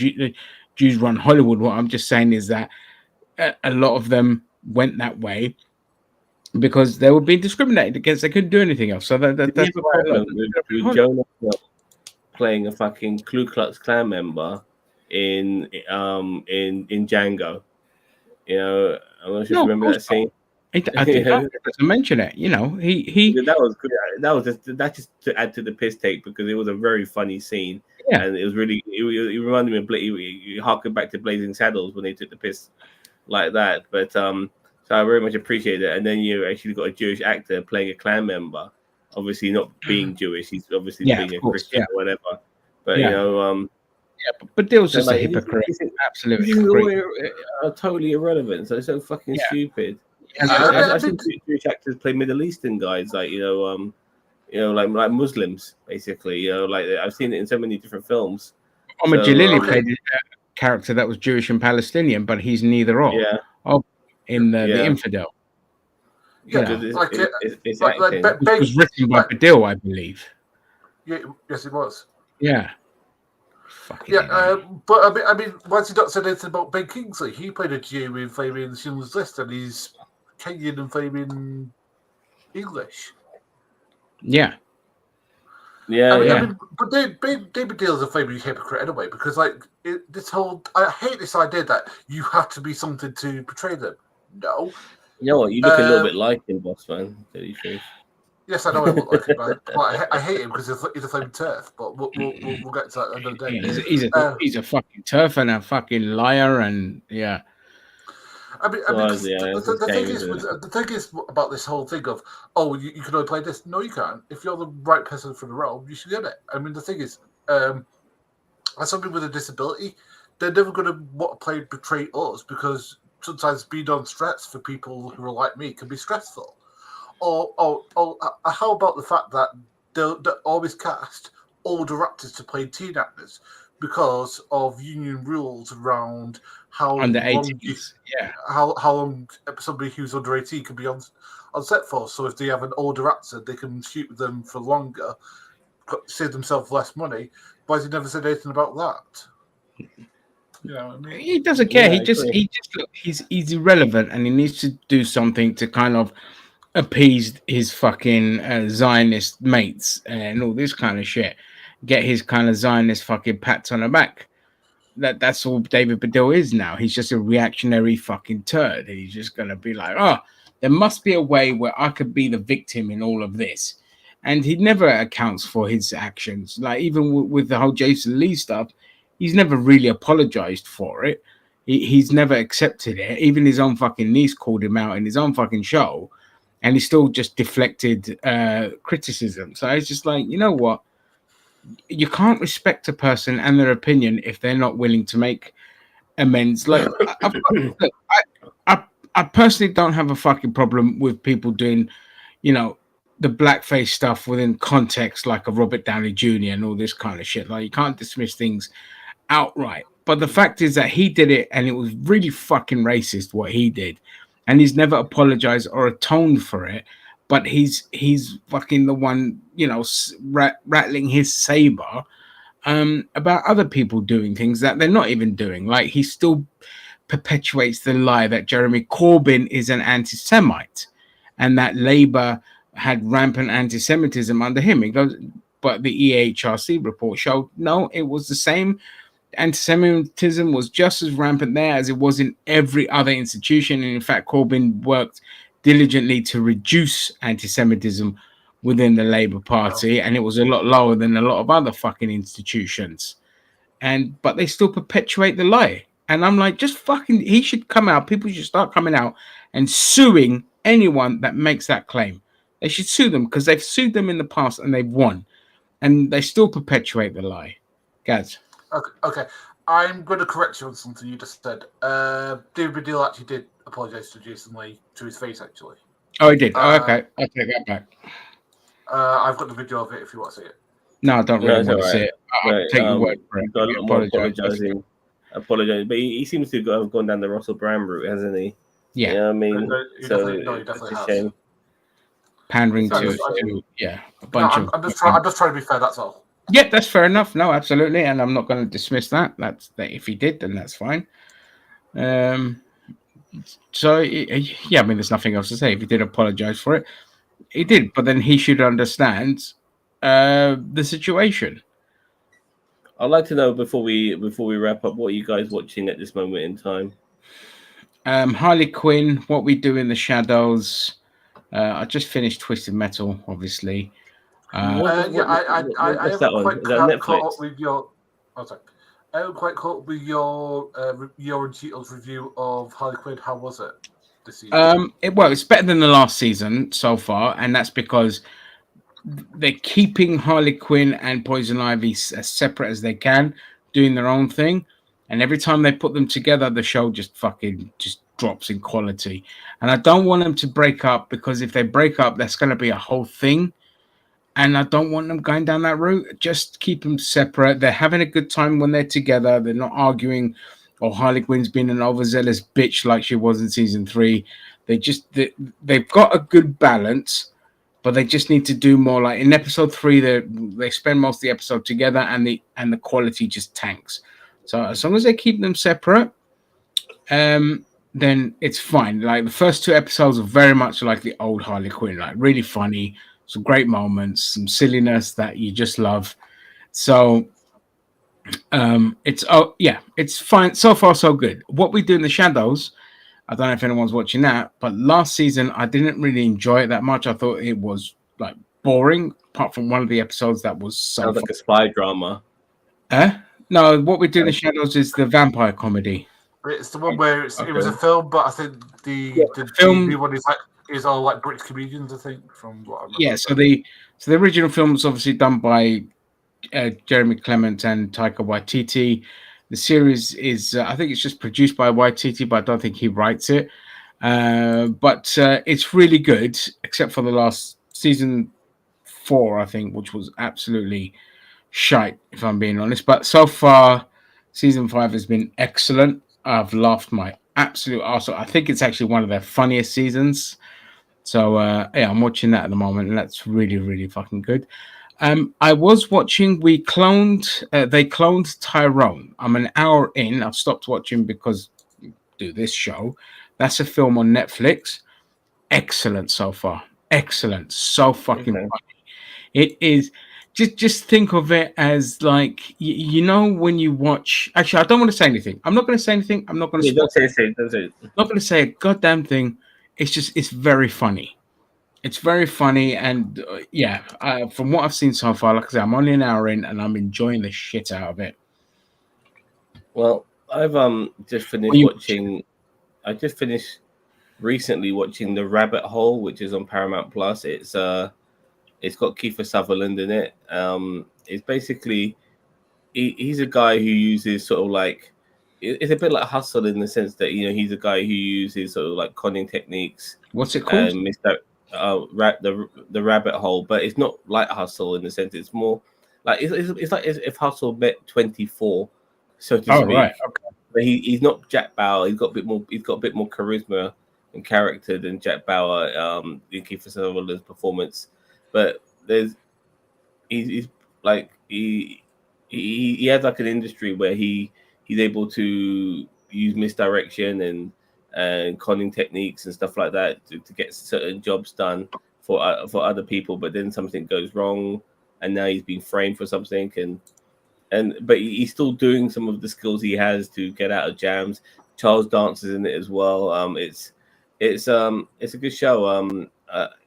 Jews run Hollywood. What I'm just saying is that a lot of them went that way because they were being discriminated against. They couldn't do anything else. So that's with Jonah playing a fucking Ku Klux Klan member in Django. I'm not sure if you remember that scene. I think I mention it. He that was good. That just to add to the piss take, because it was a very funny scene. Yeah, and it was really. It reminded me of you harken back to Blazing Saddles when they took the piss like that. But so I very much appreciate it. And then you actually got a Jewish actor playing a Klan member, obviously not being Jewish. He's obviously being a Christian or whatever. But but Dill's just a hypocrite. Absolutely, totally irrelevant. So it's so fucking stupid. I think Jewish actors play Middle Eastern guys, like like Muslims, basically. Like I've seen it in so many different films. Omar Jalili played a character that was Jewish and Palestinian, but he's neither or. Yeah. In the Infidel. Yeah, it's which was written by Badil, I believe. Yeah, yes, it was. Yeah. But I mean, once he not said anything about Ben Kingsley, he played a Jew in Fabian Schindler's List, and he's Kenyan and Fabian English. Yeah. I mean, but David Baddiel's a Fabian hypocrite anyway, because I hate this idea that you have to be something to portray them. No. You know what? You look a little bit like him, boss man. Yes, I know I look like him, but I hate him because he's a flaming turf. But we'll get to that another day. He's a fucking turf and a fucking liar, and the thing is about this whole thing of you can only play this. No, you can't. If you're the right person for the role, you should get it. I mean, the thing is, as somebody with a disability, they're never going to want to portray us, because sometimes being on stress for people who are like me can be stressful. Or how about the fact that they always cast older actors to play teen actors because of union rules around how under long 80s, how long somebody who's under 18 can be on set for. So if they have an older actor, they can shoot with them for longer, save themselves less money. Why has he never said anything about that? You know what I mean? He doesn't care. He's irrelevant, and he needs to do something to kind of appease his fucking Zionist mates and all this kind of shit. Get his kind of Zionist fucking pats on the back. That's all David Baddiel is now. He's just a reactionary fucking turd. He's just gonna be like, there must be a way where I could be the victim in all of this. And he never accounts for his actions. Like, even with the whole Jason Lee stuff, he's never really apologized for it. He's never accepted it. Even his own fucking niece called him out in his own fucking show, and he still just deflected criticism. So it's just like, you know what? You can't respect a person and their opinion if they're not willing to make amends. Like, I personally don't have a fucking problem with people doing, the blackface stuff within context, like a Robert Downey Jr. and all this kind of shit. Like, you can't dismiss things outright. But the fact is that he did it, and it was really fucking racist what he did, and he's never apologized or atoned for it. But he's fucking the one, rattling his saber about other people doing things that they're not even doing. Like, he's still perpetuates the lie that Jeremy Corbyn is an anti-Semite and that Labour had rampant anti-Semitism under him. He goes, but the EHRC report showed no, it was the same. Anti-Semitism was just as rampant there as it was in every other institution. And in fact, Corbyn worked diligently to reduce anti-Semitism within the Labour Party, and it was a lot lower than a lot of other fucking institutions. But they still perpetuate the lie. And I'm like, just fucking, he should come out. People should start coming out and suing anyone that makes that claim. They should sue them because they've sued them in the past and they've won. And they still perpetuate the lie. Gaz. Okay. I'm going to correct you on something you just said. David Baddiel actually did apologise to Jason Lee to his face, actually. Oh, he did? Okay. I'll take that back. I've got the video of it if you want to see it. No, I don't really want to see it. I'll take your word for it. Got a lot more apologizing. But he seems to have gone down the Russell Brand route, hasn't he? Yeah. You know what I mean? He So definitely it's a has. shame. Pandering to a bunch of. I'm just trying to be fair, that's all. Yeah, that's fair enough. No, absolutely. And I'm not going to dismiss that. If he did, then that's fine. So, yeah, I mean, there's nothing else to say. If he did apologize for it, he did. But then he should understand the situation. I'd like to know before we wrap up, what are you guys watching at this moment in time? Harley Quinn, What We Do in the Shadows. I just finished Twisted Metal, obviously. I haven't quite caught up with your. Oh, sorry. I haven't quite caught up with your and Cheetle's review of Harley Quinn. How was it this season? It's better than the last season so far, and that's because they're keeping Harley Quinn and Poison Ivy as separate as they can, doing their own thing. And every time they put them together, the show just drops in quality. And I don't want them to break up, because if they break up, that's going to be a whole thing. And I don't want them going down that route. Just keep them separate. They're having a good time when they're together. They're not arguing, or Harley Quinn's been an overzealous bitch like she was in season 3. They've got a good balance, but they just need to do more. Like in episode 3, they spend most of the episode together, and the quality just tanks. So as long as they keep them separate, then it's fine. Like the first 2 episodes are very much like the old Harley Quinn, like really funny. Some great moments, some silliness that you just love. So it's fine. So far, so good. What We Do in the Shadows, I don't know if anyone's watching that, but last season I didn't really enjoy it that much. I thought it was like boring, apart from one of the episodes that was Sounds like a spy drama. No, What We Do in the Shadows is the vampire comedy. It's the one where it was a film, but I think the film new one is all like British comedians, I think, from what I remember. Yeah, so the original film was obviously done by Jeremy Clement and Taika Waititi. The series is, I think it's just produced by Waititi, but I don't think he writes it. But it's really good, except for the last season 4, I think, which was absolutely shite, if I'm being honest. But so far, season 5 has been excellent. I've laughed my absolute arse off. I think it's actually one of their funniest seasons. So I'm watching that at the moment, and that's really, really fucking good. I was watching. They cloned Tyrone. I'm an hour in. I've stopped watching because I do this show. That's a film on Netflix. Excellent so far. Excellent. So fucking funny. It is. Just think of it as like when you watch. Actually, I don't want to say anything. I'm not going to say anything. I'm not going to. Don't say it. I'm not going to say a goddamn thing. It's very funny. It's very funny, and from what I've seen so far, like I said, I'm only an hour in, and I'm enjoying the shit out of it. Well, I've just finished watching. I just finished recently watching The Rabbit Hole, which is on Paramount Plus. It's got Kiefer Sutherland in it. It's basically he's a guy who uses sort of like. It's a bit like Hustle in the sense that he's a guy who uses sort of like conning techniques. What's it called? The Rabbit Hole, but it's not like Hustle in the sense. It's more like it's like if Hustle met 24, so to speak. Right. Okay. But he's not Jack Bauer. He's got a bit more charisma and character than Jack Bauer in Kiefer Sutherland's performance. But he has like an industry where he's able to use misdirection and conning techniques and stuff like that to get certain jobs done for other people, but then something goes wrong, and now he's being framed for something, but he's still doing some of the skills he has to get out of jams. Charles Dance is in it as well. It's a good show.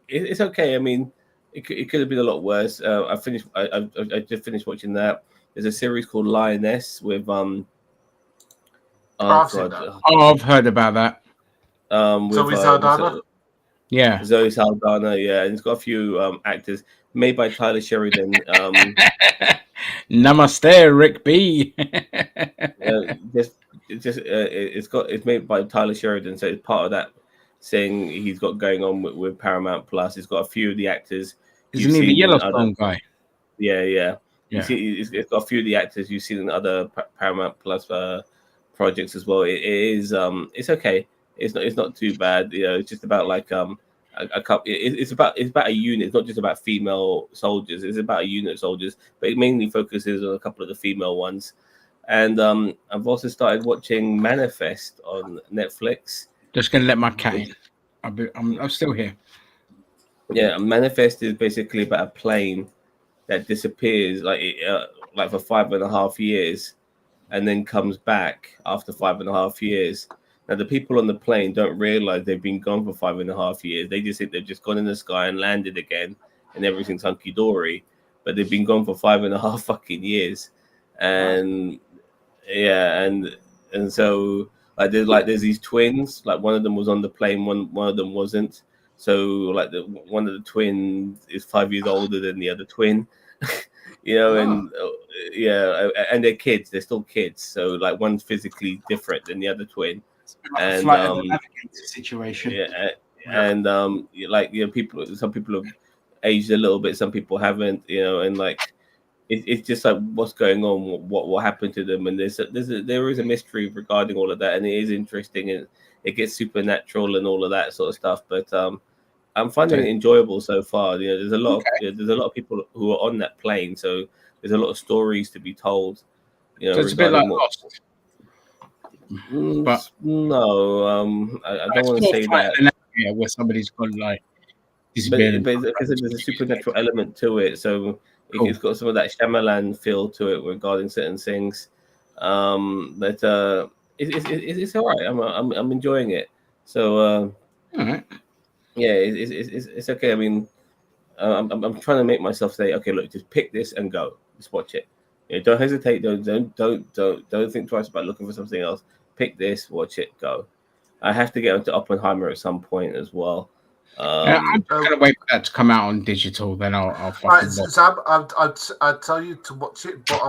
It's okay. I mean, it could have been a lot worse. I just finished watching that. There's a series called Lioness with I've seen that. I've heard about that. Zoe Saldana? Yeah. Zoe Saldana, yeah, and it's got a few actors made by Tyler Sheridan. Namaste, Rick B. It's made by Tyler Sheridan, so it's part of that thing he's got going on with Paramount Plus. It's got a few of the actors. Isn't he the Yellowstone guy? Yeah. You see, it's got a few of the actors you've seen in other Paramount Plus projects as well. It's okay. It's not too bad. You know, it's just about like a couple. It's about a unit. It's not just about female soldiers. It's about a unit of soldiers, but it mainly focuses on a couple of the female ones. And I've also started watching Manifest on Netflix. Just gonna let my cat in. I'm still here. Yeah, Manifest is basically about a plane that disappears like for 5.5 years, and then comes back after 5.5 years. Now the people on the plane don't realize they've been gone for 5.5 years. They just think they've just gone in the sky and landed again, and everything's hunky dory. But they've been gone for 5.5 fucking years, and yeah, and so there's these twins. Like one of them was on the plane, one of them wasn't. So like one of the twins is 5 years older than the other twin, you know, and and they're kids. They're still kids. So like one's physically different than the other twin. And situation. Yeah, and people. Some people have aged a little bit. Some people haven't. You know, and like it's just like what's going on, what happened to them, and there is a mystery regarding all of that, and it is interesting, and it gets supernatural and all of that sort of stuff. But I'm finding it enjoyable so far. You know, there's a lot of people who are on that plane, so there's a lot of stories to be told. You know, so it's a bit like Lost. But no, I don't want to say that. Yeah, where somebody's gone like, but because there's a supernatural element to it, so it's got some of that Shyamalan feel to it regarding certain things. But it's all right. I'm enjoying it. So all right. Yeah, it's okay. I mean, I'm trying to make myself say, okay, look, just pick this and go. Just watch it. You know, don't hesitate. Don't think twice about looking for something else. Pick this, watch it, go. I have to get onto Oppenheimer at some point as well. I'm gonna wait for that to come out on digital. Then I'll fucking watch. Sam, I'd tell you to watch it, but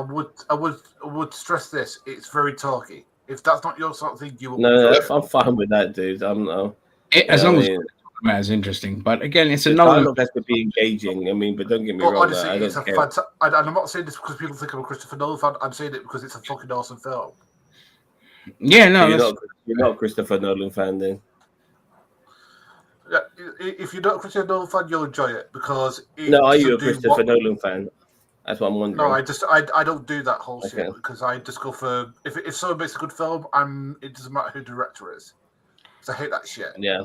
I would stress this: it's very talky. If that's not your sort of thing, you will. No, I'm fine with that, dude. As long as it's interesting. But again, it's a dialogue has to be engaging. I mean, but don't get me wrong. Honestly, I don't care. And I'm not saying this because people think I'm a Christopher Nolan fan. I'm saying it because it's a fucking awesome film. Yeah, no, you're not a Christopher Nolan fan then. Yeah, if you're not a Christopher Nolan fan, you'll enjoy it because. Are you a Christopher Nolan fan? That's what I'm wondering. No, I don't do that whole shit because I just go for if someone makes a good film, it doesn't matter who the director is. Because I hate that shit. Yeah.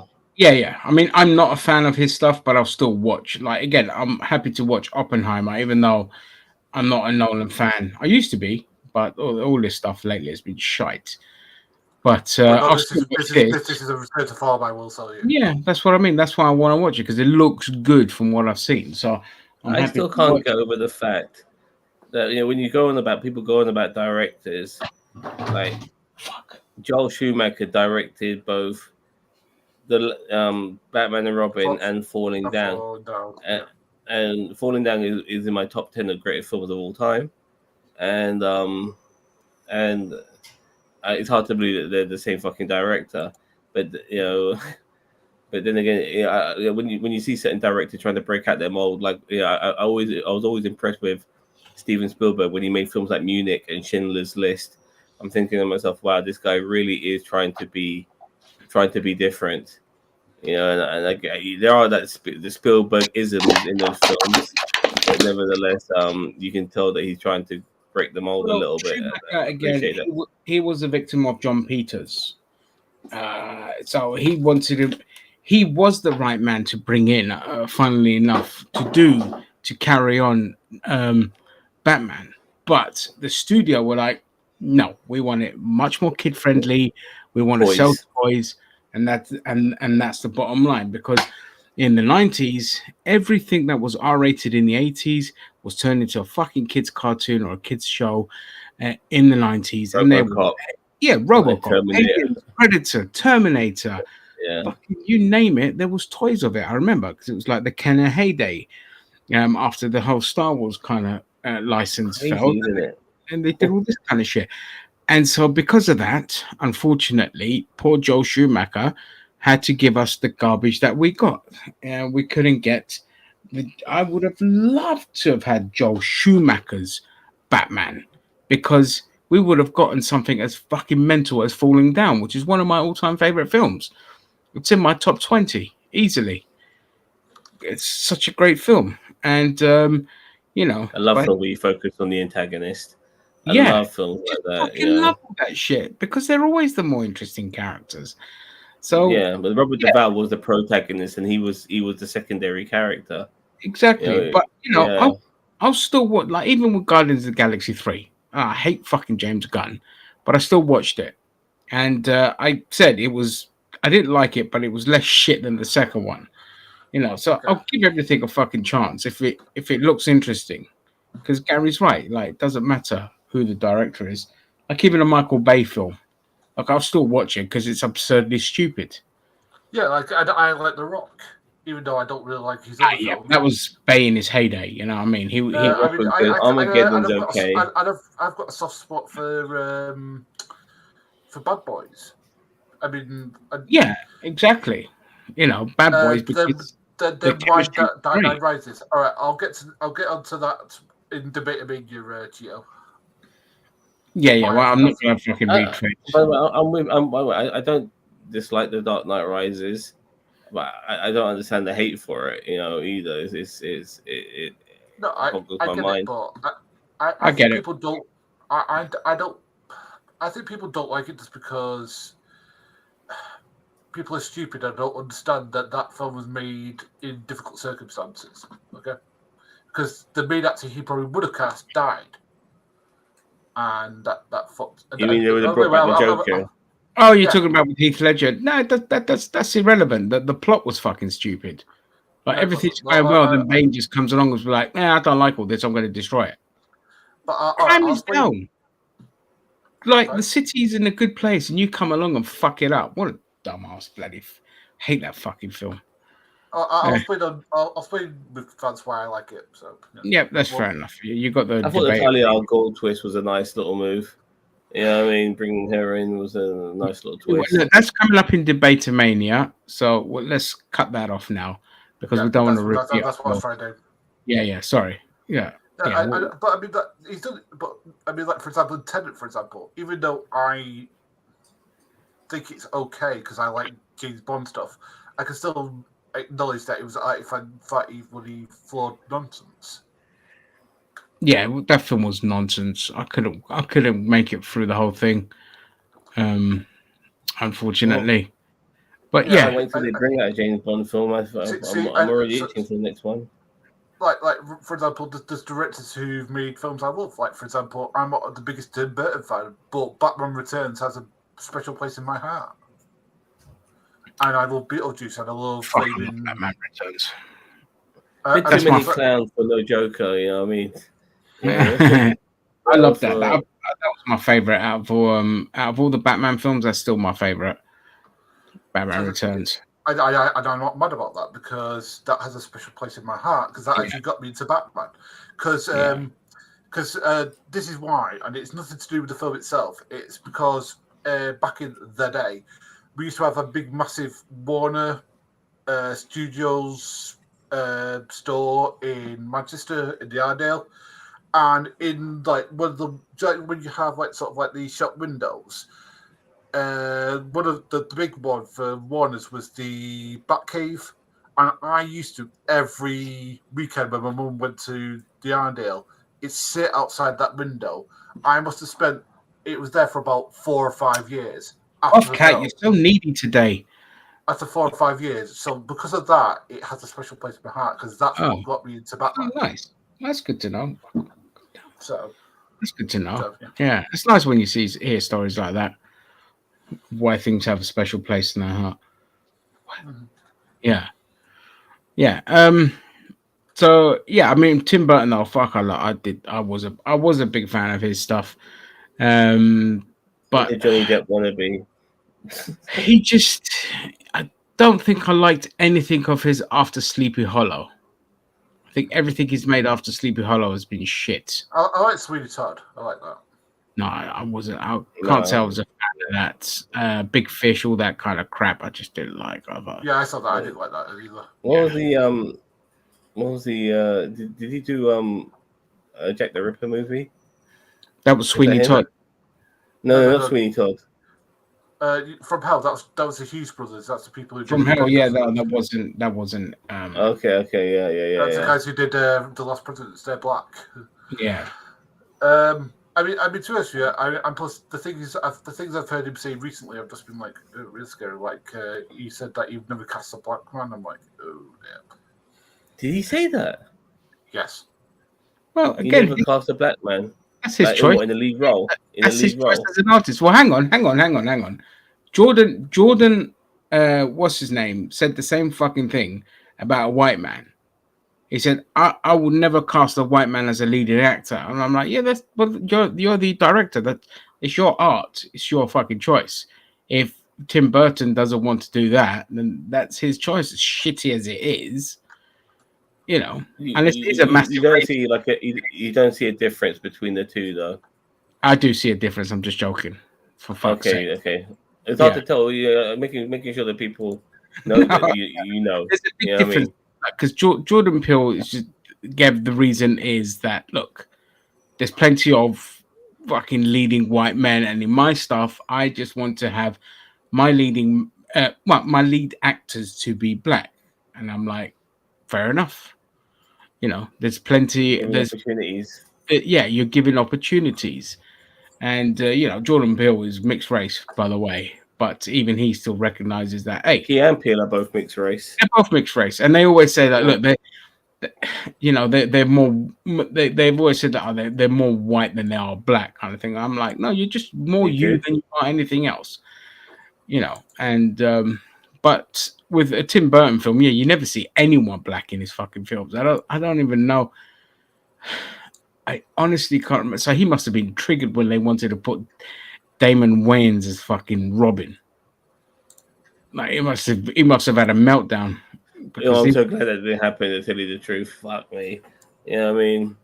I mean, I'm not a fan of his stuff, but I'll still watch. Like again, I'm happy to watch Oppenheimer, even though I'm not a Nolan fan. I used to be, but all this stuff lately has been shite. But this is a return to form, I will tell you. Yeah, that's what I mean. That's why I want to watch it because it looks good from what I've seen. So I still can't get over the fact that when you go on about people going about directors, like Joel Schumacher directed both the Batman and Robin and Falling Down. And Falling Down is in my top 10 of greatest films of all time, and it's hard to believe that they're the same fucking director, but but then again, when you see certain directors trying to break out their mold, like I was always impressed with Steven Spielberg when he made films like Munich and Schindler's List. I'm thinking to myself, wow, this guy really is trying to be different, and there are the Spielberg isms in those films, but nevertheless, you can tell that he's trying to break the mold a little bit. Schumacher, again, he was a victim of John Peters. So he wanted to. He was the right man to bring in, funnily enough, to carry on Batman. But the studio were like, no, we want it much more kid friendly. We want to sell toys, and that's the bottom line. Because in the 90s, everything that was R-rated in the 80s was turned into a fucking kids cartoon or a kids show in the 90s. RoboCop. RoboCop, Aliens, Predator, Terminator. Yeah. Fucking you name it, there was toys of it. I remember because it was like the kind of heyday after the whole Star Wars kind of license fell, and they did all this kind of shit. And so because of that, unfortunately, poor Joel Schumacher had to give us the garbage that we got. And we couldn't get I would have loved to have had Joel Schumacher's Batman, because we would have gotten something as fucking mental as Falling Down, which is one of my all-time favorite films. It's in my top 20 easily. It's such a great film. And you know, I love how we focus on the antagonist. I love films like that. I love that shit, because they're always the more interesting characters. So but Robert Duvall was the protagonist, and he was the secondary character. Exactly. But I'll still watch, like, even with Guardians of the Galaxy 3. I hate fucking James Gunn, but I still watched it. And I said I didn't like it, but it was less shit than the second one. You know, so I'll give everything a fucking chance if it looks interesting. Because Gary's right, like, it doesn't matter who the director is. Like, even a Michael Bay film, like, I'll still watch it because it's absurdly stupid. Yeah, like I like The Rock, even though I don't really like his other films. That was Bay in his heyday, you know what I mean? Armageddon's okay. I've got a soft spot for Bad Boys. I mean, yeah, exactly. You know, Bad Boys because the Rises. All right, I'll get onto that in debate about your Gio. Yeah. Well, I'm not going to fucking retread. I don't dislike The Dark Knight Rises, but I don't understand the hate for it. You know, either. No, I get mind. it, but I get it. People don't. I don't. I think people don't like it just because people are stupid and don't understand that film was made in difficult circumstances. Okay, because the main actor he probably would have cast died, and that fucked. You mean they would have brought back the Joker? Oh, you're talking about with Heath Ledger? No, that's irrelevant. The plot was fucking stupid. Like, everything's going well, then Bane just comes along and was like, I don't like all this. I'm going to destroy it. But crime is down. Like, the city's in a good place, and you come along and fuck it up. What a dumbass, bloody! Hate that fucking film. I'll explain with fans why I like it. So yeah, that's fair enough. You got the. I thought the Talia al Ghul twist was a nice little move. Yeah, I mean, bringing her in was a nice little twist. That's coming up in Debatomania, so let's cut that off now because we don't want to repeat. That's what I was trying to do. Yeah. Sorry. Yeah. But I mean, he's done. But I mean, like, for example, Tenet, for example, even though I think it's okay because I like James Bond stuff, I can still acknowledge that it was really flawed nonsense. Yeah, that film was nonsense. I couldn't make it through the whole thing, unfortunately. But I can't wait till they bring out a James Bond film. I'm already itching for the next one. Like for example, there's directors who've made films I love. Like, for example, I'm not the biggest Tim Burton fan, but Batman Returns has a special place in my heart. And I love Beetlejuice, and I love Batman Returns. Bit too many clowns for no Joker, you know what I mean? Yeah. I love that. That was my favorite out of all the Batman films. That's still my favorite. Batman Returns. I'm not mad about that because that has a special place in my heart because that actually got me into Batman. Because this is why, and it's nothing to do with the film itself. It's because back in the day, we used to have a big, massive Warner Studios store in Manchester in the Airedale. And in like one of the when you have like sort of like these shop windows, one of the big one for Warner's was the Batcave, and I used to every weekend when my mum went to the Arndale it sit outside that window. I must have spent. It was there for about 4 or 5 years. After the Cat, film. you're so needy today. After 4 or 5 years, so because of that, it has a special place in my heart because that's what got me into Batman. Oh, nice. That's good to know. So that's good to know. So, yeah, it's nice when you hear stories like that. Why things have a special place in their heart. Mhm. Yeah. So yeah, I mean Tim Burton. Oh fuck, I was a big fan of his stuff. But Johnny Depp wannabe. he just, I don't think I liked anything of his after Sleepy Hollow. I think everything he's made after Sleepy Hollow has been shit. I like Sweeney Todd. I like that. No, I wasn't. I can't say I was a fan of that. Big Fish, all that kind of crap. I just didn't like. Yeah, I saw that. I didn't like that either. What was the? Did he do Jack the Ripper movie? That was Sweeney Todd. No, not Sweeney Todd. From Hell. That was the Hughes brothers. That's the people who did From Hell. Yeah, that wasn't. Okay, yeah. That's the guys who did The Lost President's Day Black. Yeah. I mean, to be honest with you, and plus the things I've heard him say recently, I've just been like, oh, really scary. Like he said that he'd never cast a black man. I'm like, oh damn. Did he say that? Yes. Well, He again, never cast a black man. That's his choice. In the lead role. That's his choice as an artist. Well, hang on. Jordan, what's his name? Said the same fucking thing about a white man. He said, I would never cast a white man as a leading actor. And I'm like, yeah, you're the director. It's your art. It's your fucking choice. If Tim Burton doesn't want to do that, then that's his choice. As shitty as it is, unless it's a massive. You don't see a difference between the two, though. I do see a difference. I'm just joking. For fuck's sake. Okay. It's hard to tell. Making sure that people know that you know. There's a big difference. Because Jordan Peele gave the reason is that, look, there's plenty of fucking leading white men, and in my stuff, I just want to have my my lead actors to be black. And I'm like, fair enough. There's plenty. There's opportunities. You're giving opportunities. And, Jordan Peele is mixed race, by the way. But even he still recognizes that, hey, he and Peele are both mixed race. They're both mixed race, and they always say that. Look, they're more. They've always said that they're more white than they are black, kind of thing. I'm like, no, you're just more you than you are anything else. And but with a Tim Burton film, you never see anyone black in his fucking films. I don't even know. I honestly can't remember. So he must have been triggered when they wanted to put Damon Wayans as fucking Robin. Like he must have had a meltdown. I'm so glad that didn't happen, to tell you the truth. Fuck me. You know what I mean?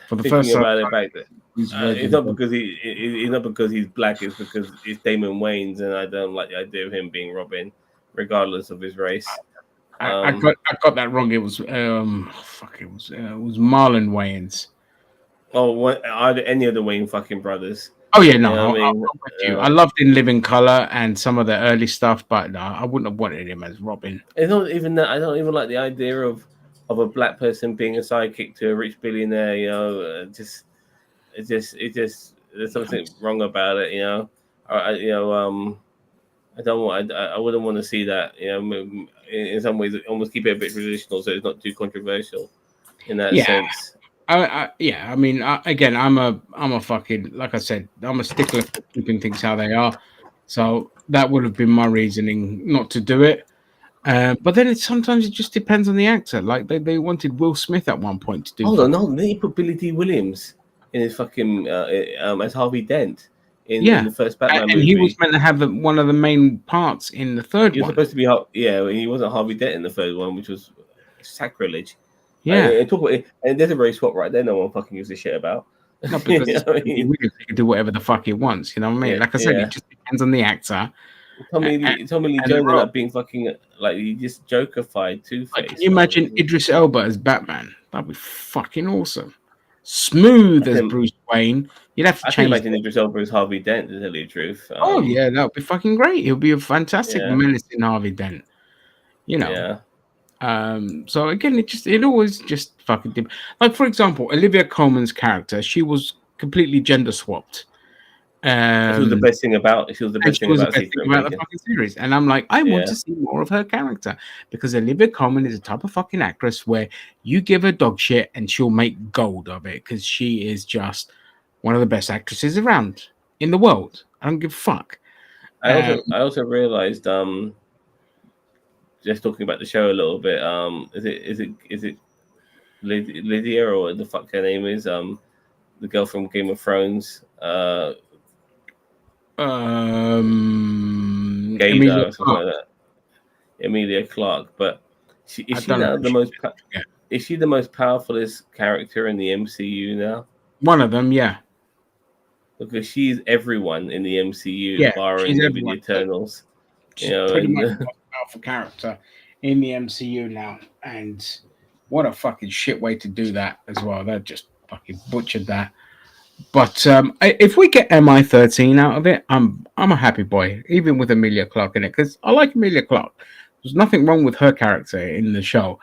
For the first time about it back then. It's not because it's not because he's black, it's because it's Damon Wayans, and I don't like the idea of him being Robin, regardless of his race. I got that wrong. It was it was Marlon Wayans. Oh, are there any of the Wayne fucking brothers? Oh yeah, no, I'm with you. I loved In Living Color and some of the early stuff, but no, I wouldn't have wanted him as Robin. It's not even that. I don't even like the idea of a black person being a sidekick to a rich billionaire. There's something wrong about it. I wouldn't want to see that. In some ways, almost keep it a bit traditional, so it's not too controversial in that sense. I mean, again, I'm a fucking, like I said, I'm a stickler for keeping things how they are. So that would have been my reasoning not to do it. But then sometimes it just depends on the actor. Like they wanted Will Smith at one point to do. Hold on, no, they put Billy D. Williams in his fucking as Harvey Dent in the first Batman movie. And he was meant to have one of the main parts in the third one. He was supposed to be, he wasn't Harvey Dent in the third one, which was sacrilege. Yeah, and there's a race swap right there. No one fucking gives a shit about. No, because he can do whatever the fuck he wants. You know what I mean? Yeah, like I said, it just depends on the actor. Tommy Lee Jones ended up being fucking he just Joker-fied Two-Face. Like, can you imagine Idris Elba as Batman? That'd be fucking awesome. Smooth as Bruce Wayne. You'd have to change. I can imagine Idris Elba as Harvey Dent, to tell you the truth. That would be fucking great. He'll be a fantastic menace in Harvey Dent. Yeah. So again, it always just fucking like, for example, Olivia Colman's character, she was completely gender swapped. She was the best thing about. She was the And best she thing was the about best Secret thing about the Invasion. fucking series. And I'm like, I want Yeah. to see more of her character, because Olivia Colman is a type of fucking actress where you give her dog shit and she'll make gold of it, because she is just one of the best actresses around in the world. I don't give a fuck. I also realized just talking about the show a little bit, is it Lydia, or what the fuck her name is, the girl from Game of Thrones, Gaza or something like that. Emilia Clarke, but is she now the most? Is she the most powerfulest character in the MCU now? One of them, yeah. Because she's everyone in the MCU, Yeah, barring maybe the Eternals. She's pretty much the most powerful character in the MCU now, and what a fucking shit way to do that as well. That just fucking butchered that. But if we get MI13 out of it, I'm a happy boy, even with Emilia Clarke in it, because I like Emilia Clarke. There's nothing wrong with her character in the show.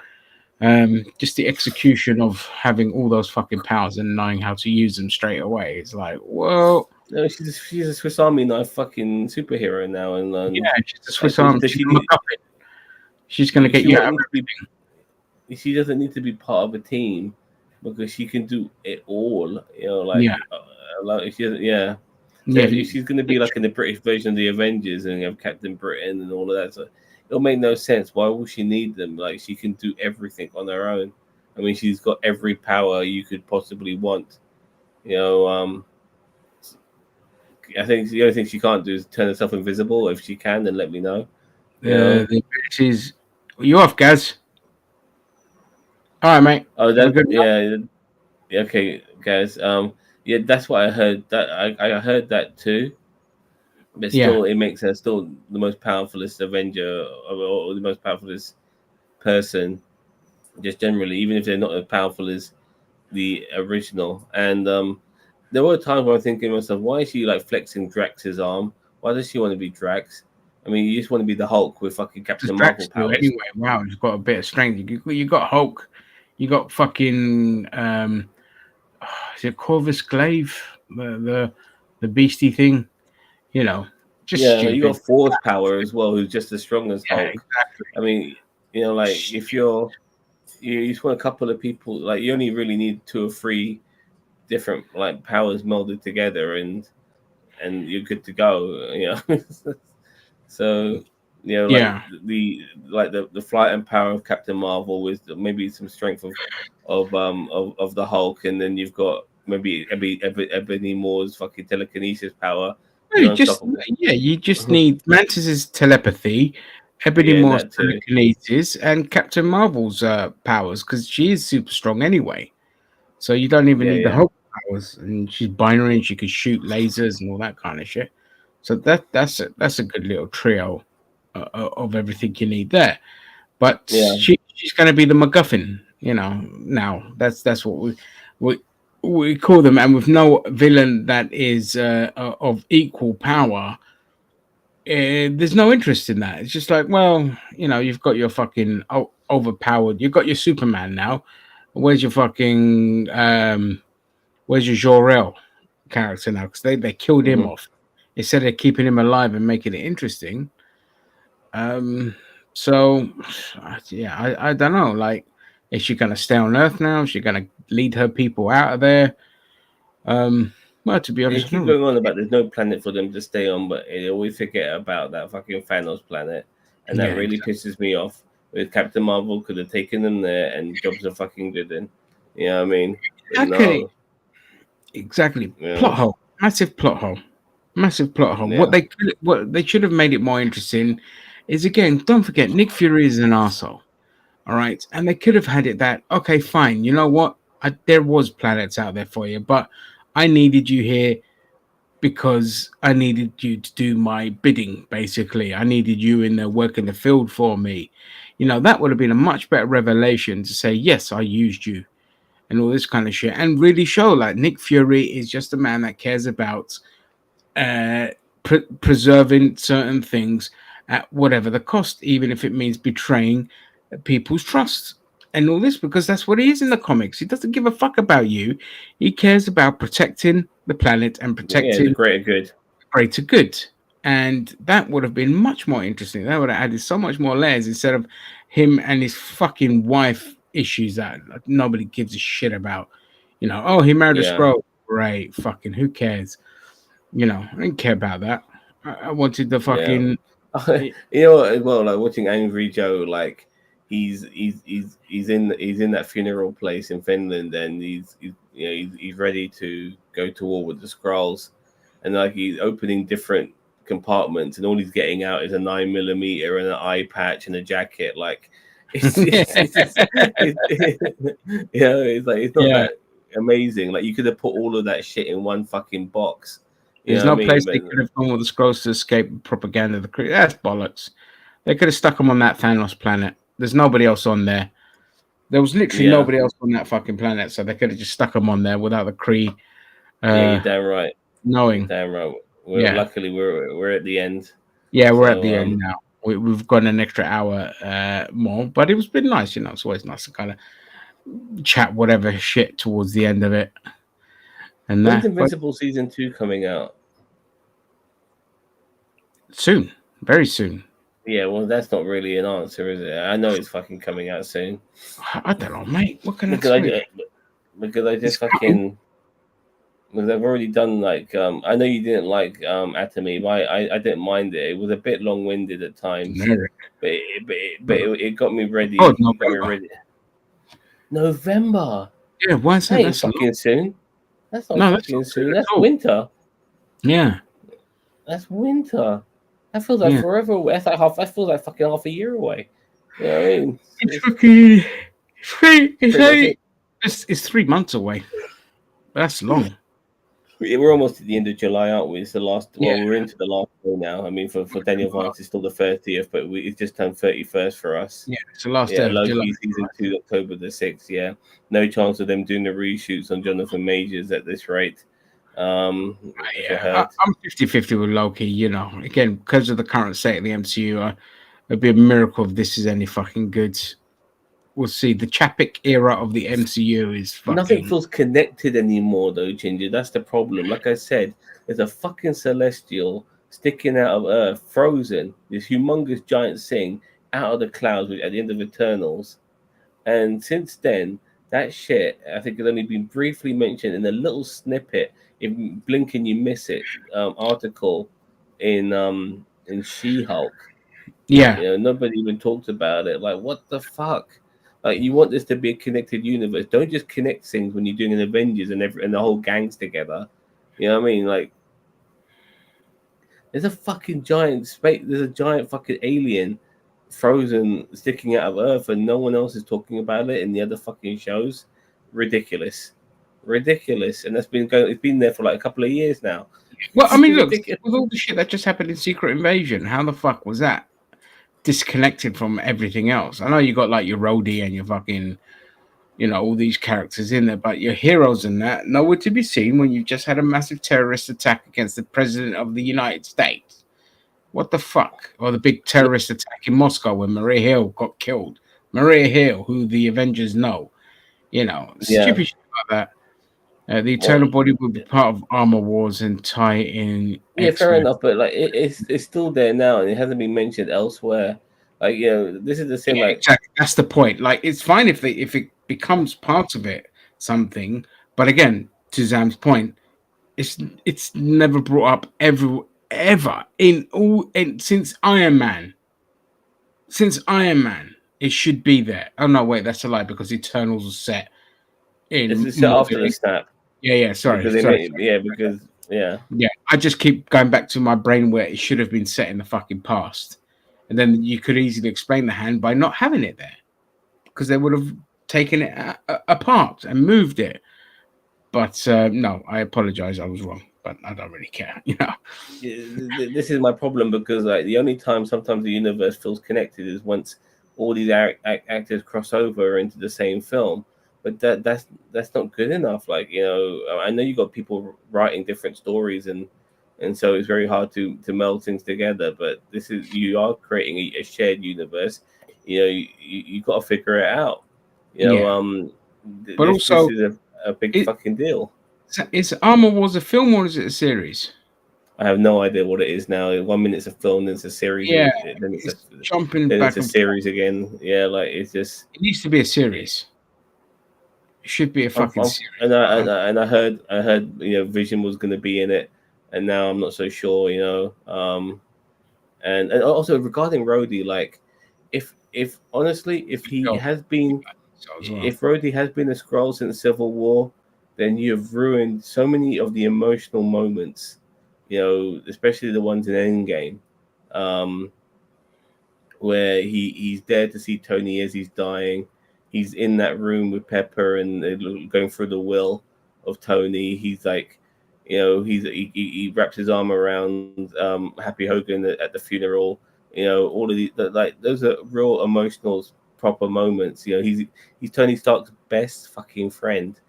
Just the execution of having all those fucking powers and knowing how to use them straight away. It's like, whoa. No, she's a Swiss Army knife fucking superhero now, and yeah, she's a Swiss Army. She's gonna get you out of everything. She doesn't need to be part of a team, because she can do it all. You know, she's going to be like in the British version of the Avengers and have Captain Britain and all of that. So it'll make no sense. Why will she need them? Like, she can do everything on her own. I mean, she's got every power you could possibly want. You know, I think the only thing she can't do is turn herself invisible. If she can, then let me know. The abilities. You off, Gaz? All right, mate. Oh, yeah. Okay, guys. Yeah, that's what I heard. That I heard that too. But still, it makes her still the most powerfulest Avenger, or the most powerfulest person, just generally, even if they're not as powerful as the original. And there were times where I'm thinking to myself, why is she like flexing Drax's arm? Why does she want to be Drax? I mean, you just want to be the Hulk with fucking Captain Marvel powers. Anyway, wow, he's got a bit of strength. You got Hulk. You got fucking is it Corvus Glaive, the beastie thing? You know, just you got Force power as well, who's just as strong as Hulk. Exactly. I mean, you know, like if you just want a couple of people, like you only really need 2 or 3 different like powers melded together, and you're good to go. You know, so. You know, like the flight and power of Captain Marvel with maybe some strength of the Hulk, and then you've got maybe Ebony Moore's fucking telekinesis power. You just need Mantis's telepathy, Ebony Moore's telekinesis, and Captain Marvel's powers, because she is super strong anyway. So you don't even need the Hulk powers, and she's binary and she can shoot lasers and all that kind of shit. So that's a good little trio of everything you need there, but she's going to be the MacGuffin, you know. Now that's what we call them, and with no villain that is of equal power, there's no interest in that. It's just like, well, you know, you've got your fucking overpowered. You've got your Superman now. Where's your fucking where's your Jor-El character now? Because they killed him off instead of keeping him alive and making it interesting. So I don't know. Like, is she gonna stay on Earth now? Is she gonna lead her people out of there? Well, to be honest, keep going on about there's no planet for them to stay on, but they always forget about that fucking Thanos planet, and that really pisses me off. With Captain Marvel could have taken them there, and jobs are fucking good in. You know what I mean? Okay. Exactly. Yeah. Plot hole. Massive plot hole. Yeah. What they should have made it more interesting is, again, don't forget, Nick Fury is an arsehole. All right. And they could have had it that, okay, fine. You know what? There was planets out there for you, but I needed you here because I needed you to do my bidding, basically. I needed you in there working the field for me. You know, that would have been a much better revelation to say, yes, I used you and all this kind of shit, and really show like Nick Fury is just a man that cares about preserving certain things at whatever the cost, even if it means betraying people's trust and all this, because that's what he is in the comics. He doesn't give a fuck about you. He cares about protecting the planet and the protecting greater good. greater good. And that would have been much more interesting. That would have added so much more layers instead of him and his fucking wife issues that nobody gives a shit about. You know, oh, he married a Skrull. Right, fucking who cares? You know, I didn't care about that. I wanted the fucking you know, as well, like watching Angry Joe, like he's in that funeral place in Finland, and he's ready to go to war with the Skrulls, and like he's opening different compartments, and all he's getting out is a 9mm and an eye patch and a jacket. Like it's not that amazing. Like you could have put all of that shit in one fucking box. There's no place they could have gone with the Skrulls to escape propaganda. That's bollocks. They could have stuck them on that Thanos planet. There's nobody else on there. There was literally nobody else on that fucking planet, so they could have just stuck them on there without the Kree. You're damn right. Knowing. Damn right. Luckily, we're at the end. Yeah, we're at the end now. We've got an extra hour more, but it's been nice. You know, it's always nice to kind of chat whatever shit towards the end of it. And when's Invincible season 2 coming out? Soon, very soon. Yeah, well, that's not really an answer, is it? I know it's fucking coming out soon. I don't know, mate. What can I say? Because I just fucking. Because I've already done like I know you didn't like Atomy, but I didn't mind it. It was a bit long-winded at times, but it got me ready. Oh, November. November. Yeah, why is that? That's fucking soon. That's not fucking soon. That's winter. Yeah, that's winter. That feels like forever away. That's like half. That feels like fucking half a year away. You know what I mean? It's 3 months away. That's long. We're almost at the end of July, aren't we? It's the last. Well, we're into the last day now. I mean, for Daniel Vance, it's still the 30th, but it's just turned 31st for us. Yeah, it's the last day. Loki season 2, October the 6th. Yeah, no chance of them doing the reshoots on Jonathan Majors at this rate. I'm 50-50 with Loki. You know, again, because of the current state of the MCU, it'd be a miracle if this is any fucking good. We'll see. The Chapek era of the MCU is fucking... Nothing feels connected anymore, though, Ginger. That's the problem. Like I said, there's a fucking Celestial sticking out of Earth, frozen, this humongous giant thing out of the clouds at the end of Eternals. And since then, that shit, I think, has only been briefly mentioned in a little snippet, if you blink and you miss it, article in She-Hulk. Yeah. You know, nobody even talked about it. Like, what the fuck? Like, you want this to be a connected universe. Don't just connect things when you're doing an Avengers and the whole gang's together. You know what I mean? Like, there's a fucking giant space. There's a giant fucking alien frozen sticking out of Earth, and no one else is talking about it in the other fucking shows. Ridiculous. And that's been going. It's been there for like a couple of years now. Well, I mean, look, with all the shit that just happened in Secret Invasion, how the fuck was that disconnected from everything else? I know you got like your Rhodey and your fucking, you know, all these characters in there, but your heroes in that nowhere to be seen when you just had a massive terrorist attack against the president of the United States. What the fuck? Or the big terrorist attack in Moscow when Maria Hill got killed. Maria Hill, who the Avengers know, you know, stupid shit like that. The Eternal Body would be part of Armor Wars and tie in. Yeah, fair enough, but like it's still there now, and it hasn't been mentioned elsewhere. Like, you know, this is the same. Like, exactly. That's the point. Like, it's fine if it becomes part of it, something. But again, to Zam's point, it's never brought up ever since Iron Man. Since Iron Man, it should be there. Oh no, wait, that's a lie because Eternals was set in. It's set after the snap. Yeah. Sorry. I just keep going back to my brain where it should have been set in the fucking past, and then you could easily explain the hand by not having it there, because they would have taken it apart and moved it. But no, I apologize. I was wrong, but I don't really care. You know, this is my problem, because like the only time sometimes the universe feels connected is once all these actors cross over into the same film. But that's not good enough. Like, you know, I know you got people writing different stories, and so it's very hard to meld things together. But you are creating a shared universe. you got to figure it out. But also, this is a big fucking deal. Is Armor Wars a film or is it a series? I have no idea what it is now. 1 minute it's a film, then it's a series. Yeah, then it's jumping then back it's a series again. Yeah, like it's just. It needs to be a series. It should be a fucking series. And I heard Vision was going to be in it, and now I'm not so sure. And also regarding Rhodey, like if honestly, if he has been, if Rhodey has been a Skrull since Civil War, then you have ruined so many of the emotional moments, especially the ones in Endgame, where he's there to see Tony as he's dying. He's in that room with Pepper and they're going through the will of Tony. He's like, he wraps his arm around Happy Hogan at the funeral. All of these, like, those are real emotional, proper moments. He's Tony Stark's best fucking friend,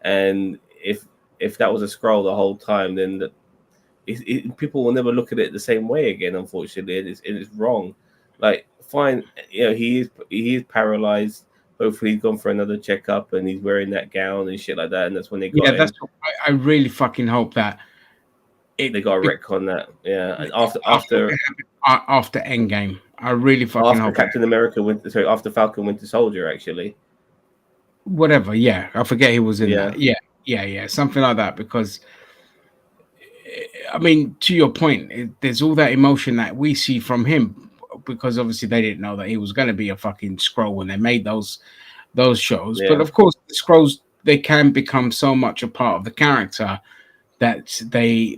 and if that was a Skrull the whole time, then people will never look at it the same way again. Unfortunately, it is wrong. Like, fine, he is paralyzed. Hopefully he's gone for another checkup and he's wearing that gown and shit like that, and that's when they got him. That's what I really fucking hope that they got a wreck on that. Yeah, and after Endgame, I really fucking hope Captain America after Falcon Winter Soldier, actually. Whatever, yeah, I forget he was in that. Yeah, something like that. Because I mean, to your point, there's all that emotion that we see from him. Because obviously they didn't know that he was going to be a fucking Skrull when they made those shows. Yeah. But of course, the Skrulls, they can become so much a part of the character that they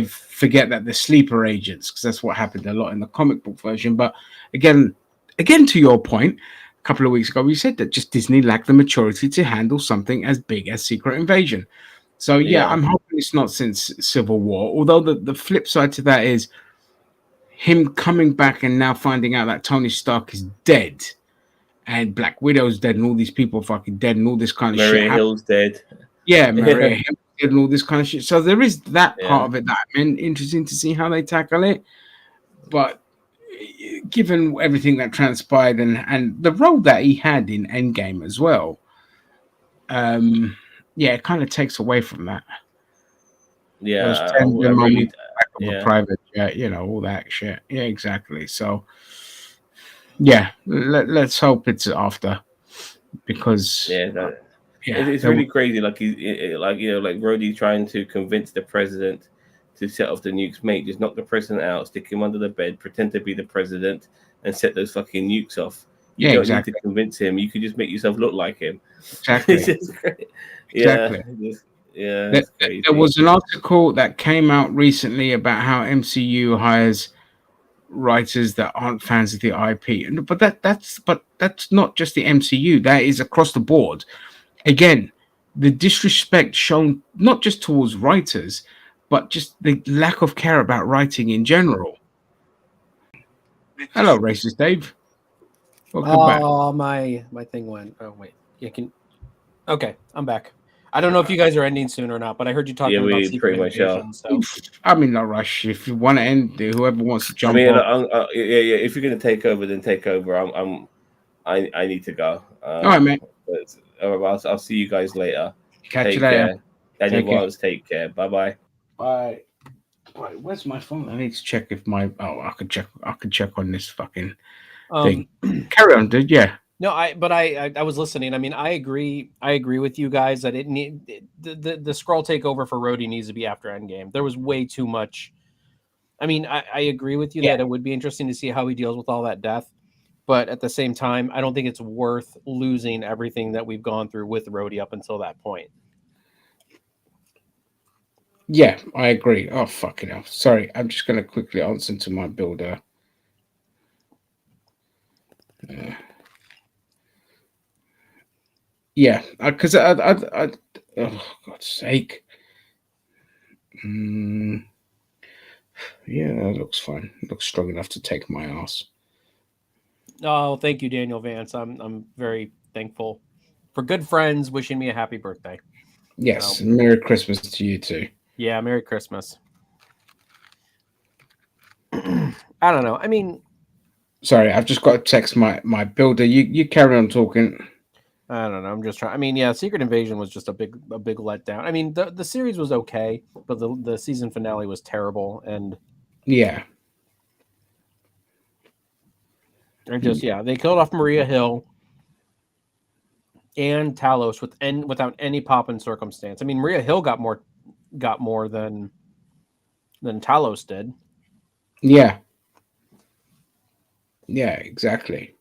forget that they're sleeper agents, because that's what happened a lot in the comic book version. But again, to your point, a couple of weeks ago, we said that just Disney lacked the maturity to handle something as big as Secret Invasion. So yeah, I'm hoping it's not since Civil War. Although the flip side to that is him coming back and now finding out that Tony Stark is dead and Black Widow's dead and all these people are fucking dead and all this kind of shit. Maria Hill's dead. Yeah, Maria Hill's dead and all this kind of shit. So there is that part of it that I'm interesting to see how they tackle it. But given everything that transpired and the role that he had in Endgame as well, it kind of takes away from that. Yeah, private jet, all that shit. Yeah, exactly. So, yeah, let's hope it's after, because it's really crazy. Like like Rhodey trying to convince the president to set off the nukes. Mate, just knock the president out, stick him under the bed, pretend to be the president, and set those fucking nukes off. You don't need to convince him. You can just make yourself look like him. Exactly. Exactly. There was an article that came out recently about how MCU hires writers that aren't fans of the IP, but that's not just the MCU. That is across the board. Again, the disrespect shown not just towards writers, but just the lack of care about writing in general. Hello, racist Dave. Welcome back. My thing went. Oh wait, Okay, I'm back. I don't know if you guys are ending soon or not, but I heard you talking about Secret Invasion. So I'm in no rush. If you want to end, whoever wants to jump. If you're going to take over, then take over. I need to go. All right, man. I'll see you guys later. Catch you later. Daniel, take care. Bye. Bye. Right, where's my phone? I need to check if my. I could check on this fucking thing. Carry on, dude. Yeah. No, I was listening. I mean, I agree with you guys that it need the Skrull takeover for Rhodey needs to be after Endgame. There was way too much. I mean, I agree with you that it would be interesting to see how he deals with all that death, but at the same time, I don't think it's worth losing everything that we've gone through with Rhodey up until that point. Yeah, I agree. Oh, fucking hell. Sorry, I'm just going to quickly answer to my builder. Yeah, because I oh, God's sake. Yeah, that looks fine. It looks strong enough to take my ass. Oh, thank you, Daniel Vance. I'm very thankful for good friends wishing me a happy birthday. Yes, Merry Christmas to you too. Yeah, Merry Christmas. I don't know. I mean, Sorry, I've just got to text my builder. You carry on talking. I don't know. I'm just trying. I mean, yeah, Secret Invasion was just a big letdown. I mean, the series was okay, but the season finale was terrible, and Yeah. they killed off Maria Hill and Talos without any pop in circumstance. I mean, Maria Hill got more than Talos did. Yeah. Yeah, exactly.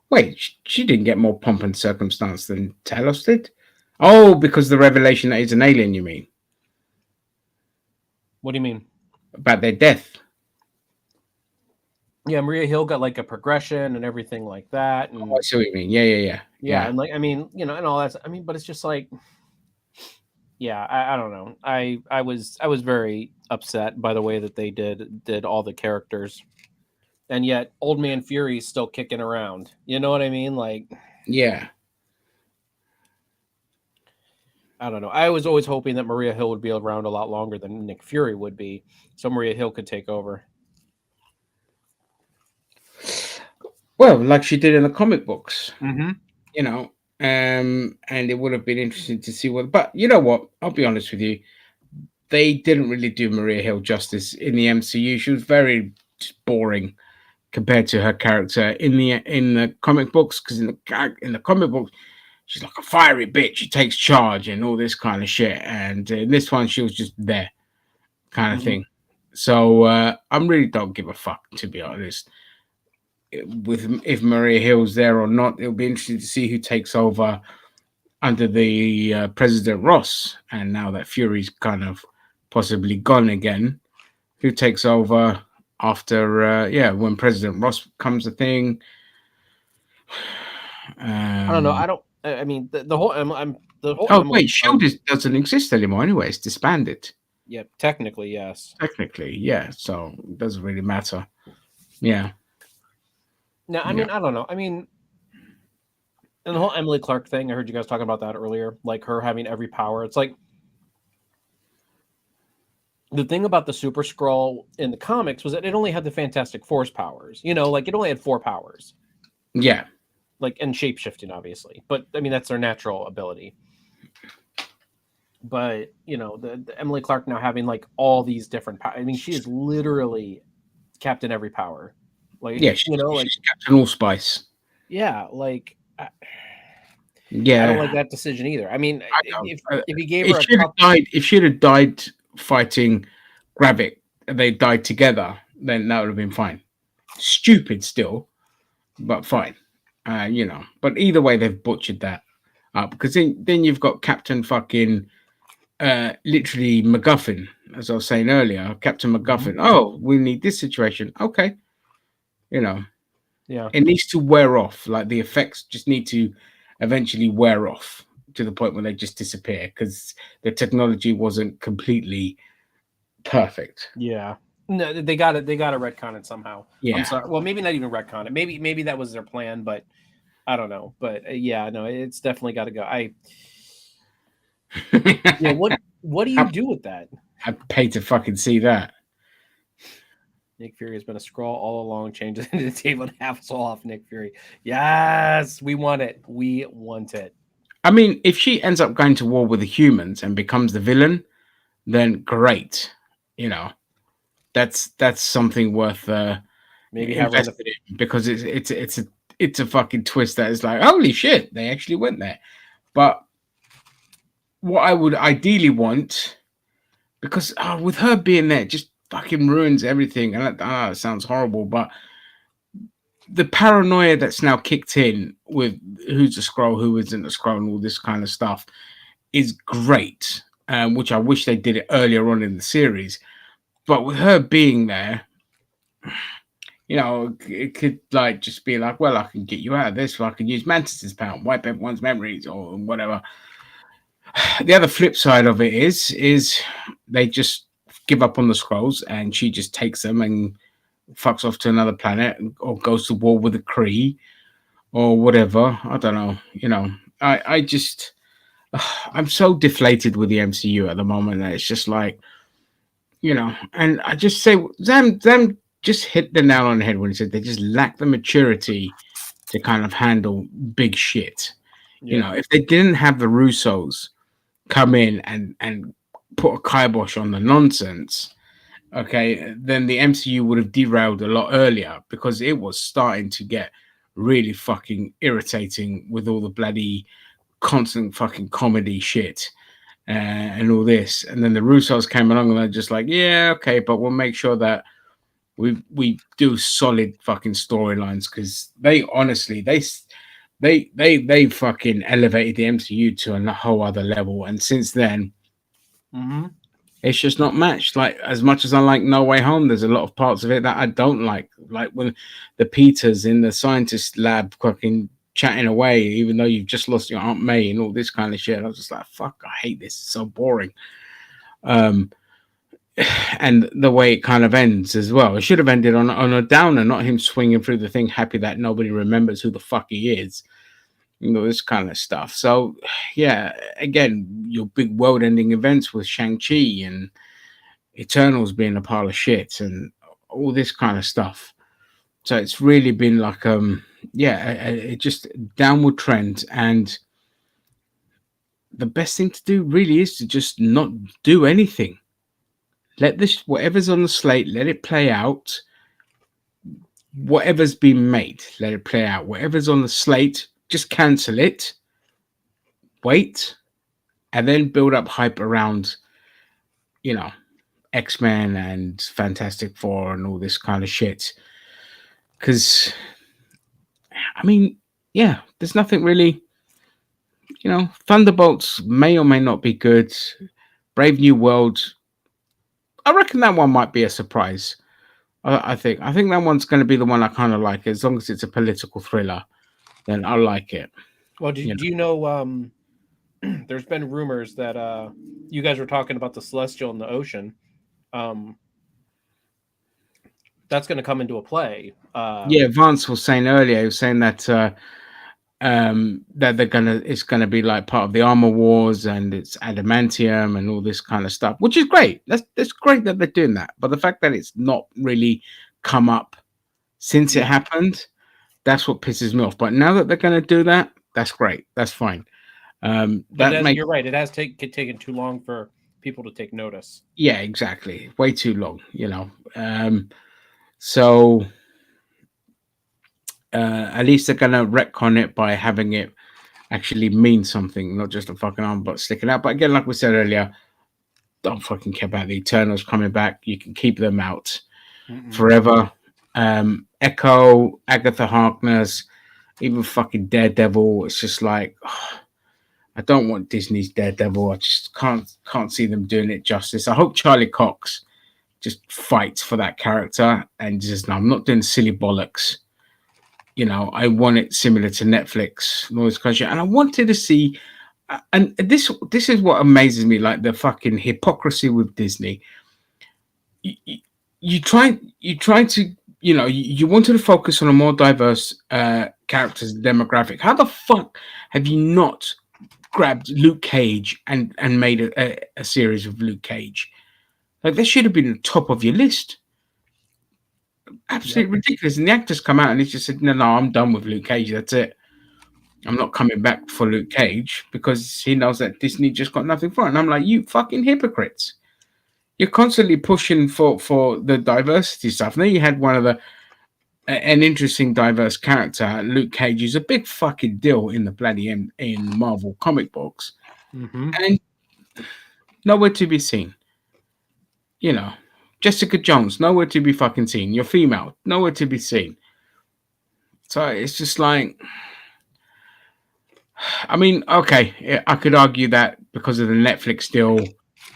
Wait, she didn't get more pomp and circumstance than Talos did? Oh, because the revelation that he's an alien, you mean? What do you mean? About their death. Yeah, Maria Hill got like a progression and everything like that. And I see what you mean. Yeah. And like, I mean, and all that. I mean, but it's just like, yeah, I don't know. I was very upset by the way that they did all the characters, and yet Old Man Fury's still kicking around. You know what I mean? Like, yeah. I don't know. I was always hoping that Maria Hill would be around a lot longer than Nick Fury would be, so Maria Hill could take over. Well, like she did in the comic books, and it would have been interesting to see what. But you know what? I'll be honest with you, they didn't really do Maria Hill justice in the MCU. She was very boring compared to her character in the comic books. Because in the comic books, she's like a fiery bitch. She takes charge and all this kind of shit. And in this one, she was just there, kind of thing. So I really don't give a fuck, to be honest. If Maria Hill's there or not, it'll be interesting to see who takes over under the President Ross. And now that Fury's kind of possibly gone again, who takes over after when President Ross becomes a thing? I don't know. I mean, the whole. Shield doesn't exist anymore. Anyway, it's disbanded. Yeah, technically, yes. Technically, yeah. So it doesn't really matter. Yeah. No, I mean, I don't know. I mean, and the whole Emily Clark thing, I heard you guys talking about that earlier, like her having every power. It's like the thing about the Super Skrull in the comics was that it only had the Fantastic Four's powers. Like it only had 4 powers. Yeah. Like, and shape-shifting, obviously. But, I mean, that's their natural ability. But, the Emily Clark now having, like, all these different powers. I mean, she is literally Captain Every Power. Like, she's Captain Allspice. Yeah, like, I don't like that decision either. I mean, if he gave her if she'd have died fighting Gravik, and they died together, then that would have been fine. Stupid still, but fine. But either way, they've butchered that up because then you've got Captain fucking literally MacGuffin, as I was saying earlier, Captain MacGuffin. Oh, we need this situation. Okay. Yeah, it needs to wear off. Like the effects just need to eventually wear off to the point where they just disappear because the technology wasn't completely perfect. Yeah. No, they got it. They got to retcon it somehow. Yeah. I'm sorry. Well, maybe not even retcon it. Maybe that was their plan, but I don't know. But no, it's definitely got to go. What do you do with that? I'd pay to fucking see that. Nick Fury has been a Skrull all along. Changes into the table and half all off Nick Fury. Yes, we want it. We want it. I mean, if she ends up going to war with the humans and becomes the villain, then great. That's something worth maybe invested in because it's a fucking twist that is like, holy shit, they actually went there. But what I would ideally want, because with her being there, just fucking ruins everything. And it sounds horrible, but the paranoia that's now kicked in with who's a Skrull, who isn't a Skrull, and all this kind of stuff is great. Which I wish they did it earlier on in the series. But with her being there, it could like just be like, well, I can get you out of this, or I can use Mantis's power, wipe everyone's memories, or whatever. The other flip side of it is they just give up on the Skrulls, and she just takes them and fucks off to another planet, or goes to war with the Kree, or whatever. I don't know. I'm so deflated with the MCU at the moment that it's just like, and I just say, them just hit the nail on the head when he said they just lack the maturity to kind of handle big shit. Yeah. You know, if they didn't have the Russos come in and put a kibosh on the nonsense, okay, then the MCU would have derailed a lot earlier, because it was starting to get really fucking irritating with all the bloody constant fucking comedy shit and all this. And then the Russos came along and they're just like, yeah, okay, but we'll make sure that we do solid fucking storylines, because they honestly they fucking elevated the MCU to a whole other level, and since then it's just not matched. Like, as much as I like No Way Home, there's a lot of parts of it that I don't like when the Peters in the scientist lab fucking chatting away, even though you've just lost your Aunt May and all this kind of shit. I was just like, fuck, I hate this, it's so boring. And the way it kind of ends as well, it should have ended on a downer, not him swinging through the thing happy that nobody remembers who the fuck he is, you know, this kind of stuff. So yeah, again, your big world ending events with Shang-Chi and Eternals being a pile of shit and all this kind of stuff. So it's really been like it just downward trend, and the best thing to do really is to just not do anything. Let this, whatever's on the slate, let it play out. Whatever's been made, let it play out. Whatever's on the slate, just cancel it. Wait, and then build up hype around, you know, X-Men and Fantastic Four and all this kind of shit. Because, I mean, yeah, there's nothing really, you know, Thunderbolts may or may not be good. Brave New World, I reckon that one might be a surprise. I think that one's going to be the one I kind of like. As long as it's a political thriller, then I like it. Well, do you know, there's been rumors that you guys were talking about the Celestial in the ocean. That's going to come into a play. Yeah, Vance was saying earlier, he was saying that that it's gonna be like part of the Armor Wars, and it's adamantium and all this kind of stuff, which is great. That's great that they're doing that. But the fact that it's not really come up since it happened, that's what pisses me off. But now that they're gonna do that, that's great. That's fine. You're right. It has taken too long for people to take notice. Yeah, exactly. Way too long, you know. So at least they're gonna retcon it by having it actually mean something, not just a fucking arm but sticking out. But again, like we said earlier, don't fucking care about the Eternals coming back. You can keep them out forever. Echo, Agatha Harkness, even fucking Daredevil. It's just like, I don't want Disney's Daredevil. I just can't see them doing it justice. I hope Charlie Cox just fights for that character and just, no, I'm not doing silly bollocks. You know, I want it similar to Netflix, and I wanted to see, and this is what amazes me, like the fucking hypocrisy with Disney. You try to, you know, you wanted to focus on a more diverse characters demographic. How the fuck have you not grabbed Luke Cage and made a series of Luke Cage? Like, that should have been the top of your list. Absolutely ridiculous. And the actor's come out and he's just said, no, I'm done with Luke Cage. That's it. I'm not coming back for Luke Cage, because he knows that Disney just got nothing for it. And I'm like, you fucking hypocrites. You're constantly pushing for the diversity stuff. And then you had one of an interesting diverse character, Luke Cage, who's a big fucking deal in the bloody in Marvel comic books. And nowhere to be seen. You know, Jessica Jones, nowhere to be fucking seen. You're female, nowhere to be seen. So it's just like, I mean, okay, I could argue that because of the Netflix deal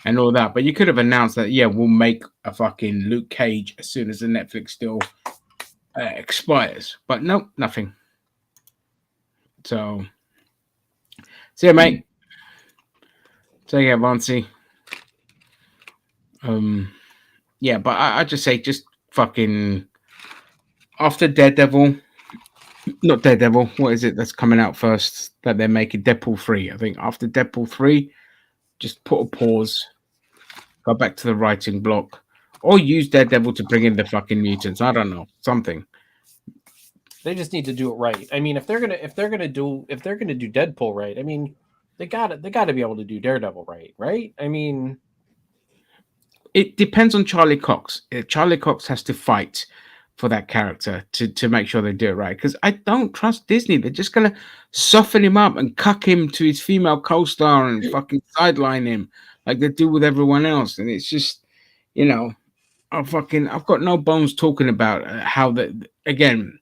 and all that, but you could have announced that, yeah, we'll make a fucking Luke Cage as soon as the Netflix deal expires. But no, nothing. So, see ya, mate. Take care, Vancey. Yeah, but I just say, just fucking after Daredevil, not Daredevil, what is it that's coming out first that they're making? Deadpool 3. I think after Deadpool 3, just put a pause, go back to the writing block, or use Daredevil to bring in the fucking mutants. I don't know, something. They just need to do it right. I mean, if they're gonna do Deadpool right, I mean, they got to be able to do Daredevil right? I mean, it depends on Charlie Cox. Charlie Cox has to fight for that character to make sure they do it right. Because I don't trust Disney. They're just gonna soften him up and cuck him to his female co-star and fucking sideline him like they do with everyone else. And it's just, you know, I've got no bones talking about how again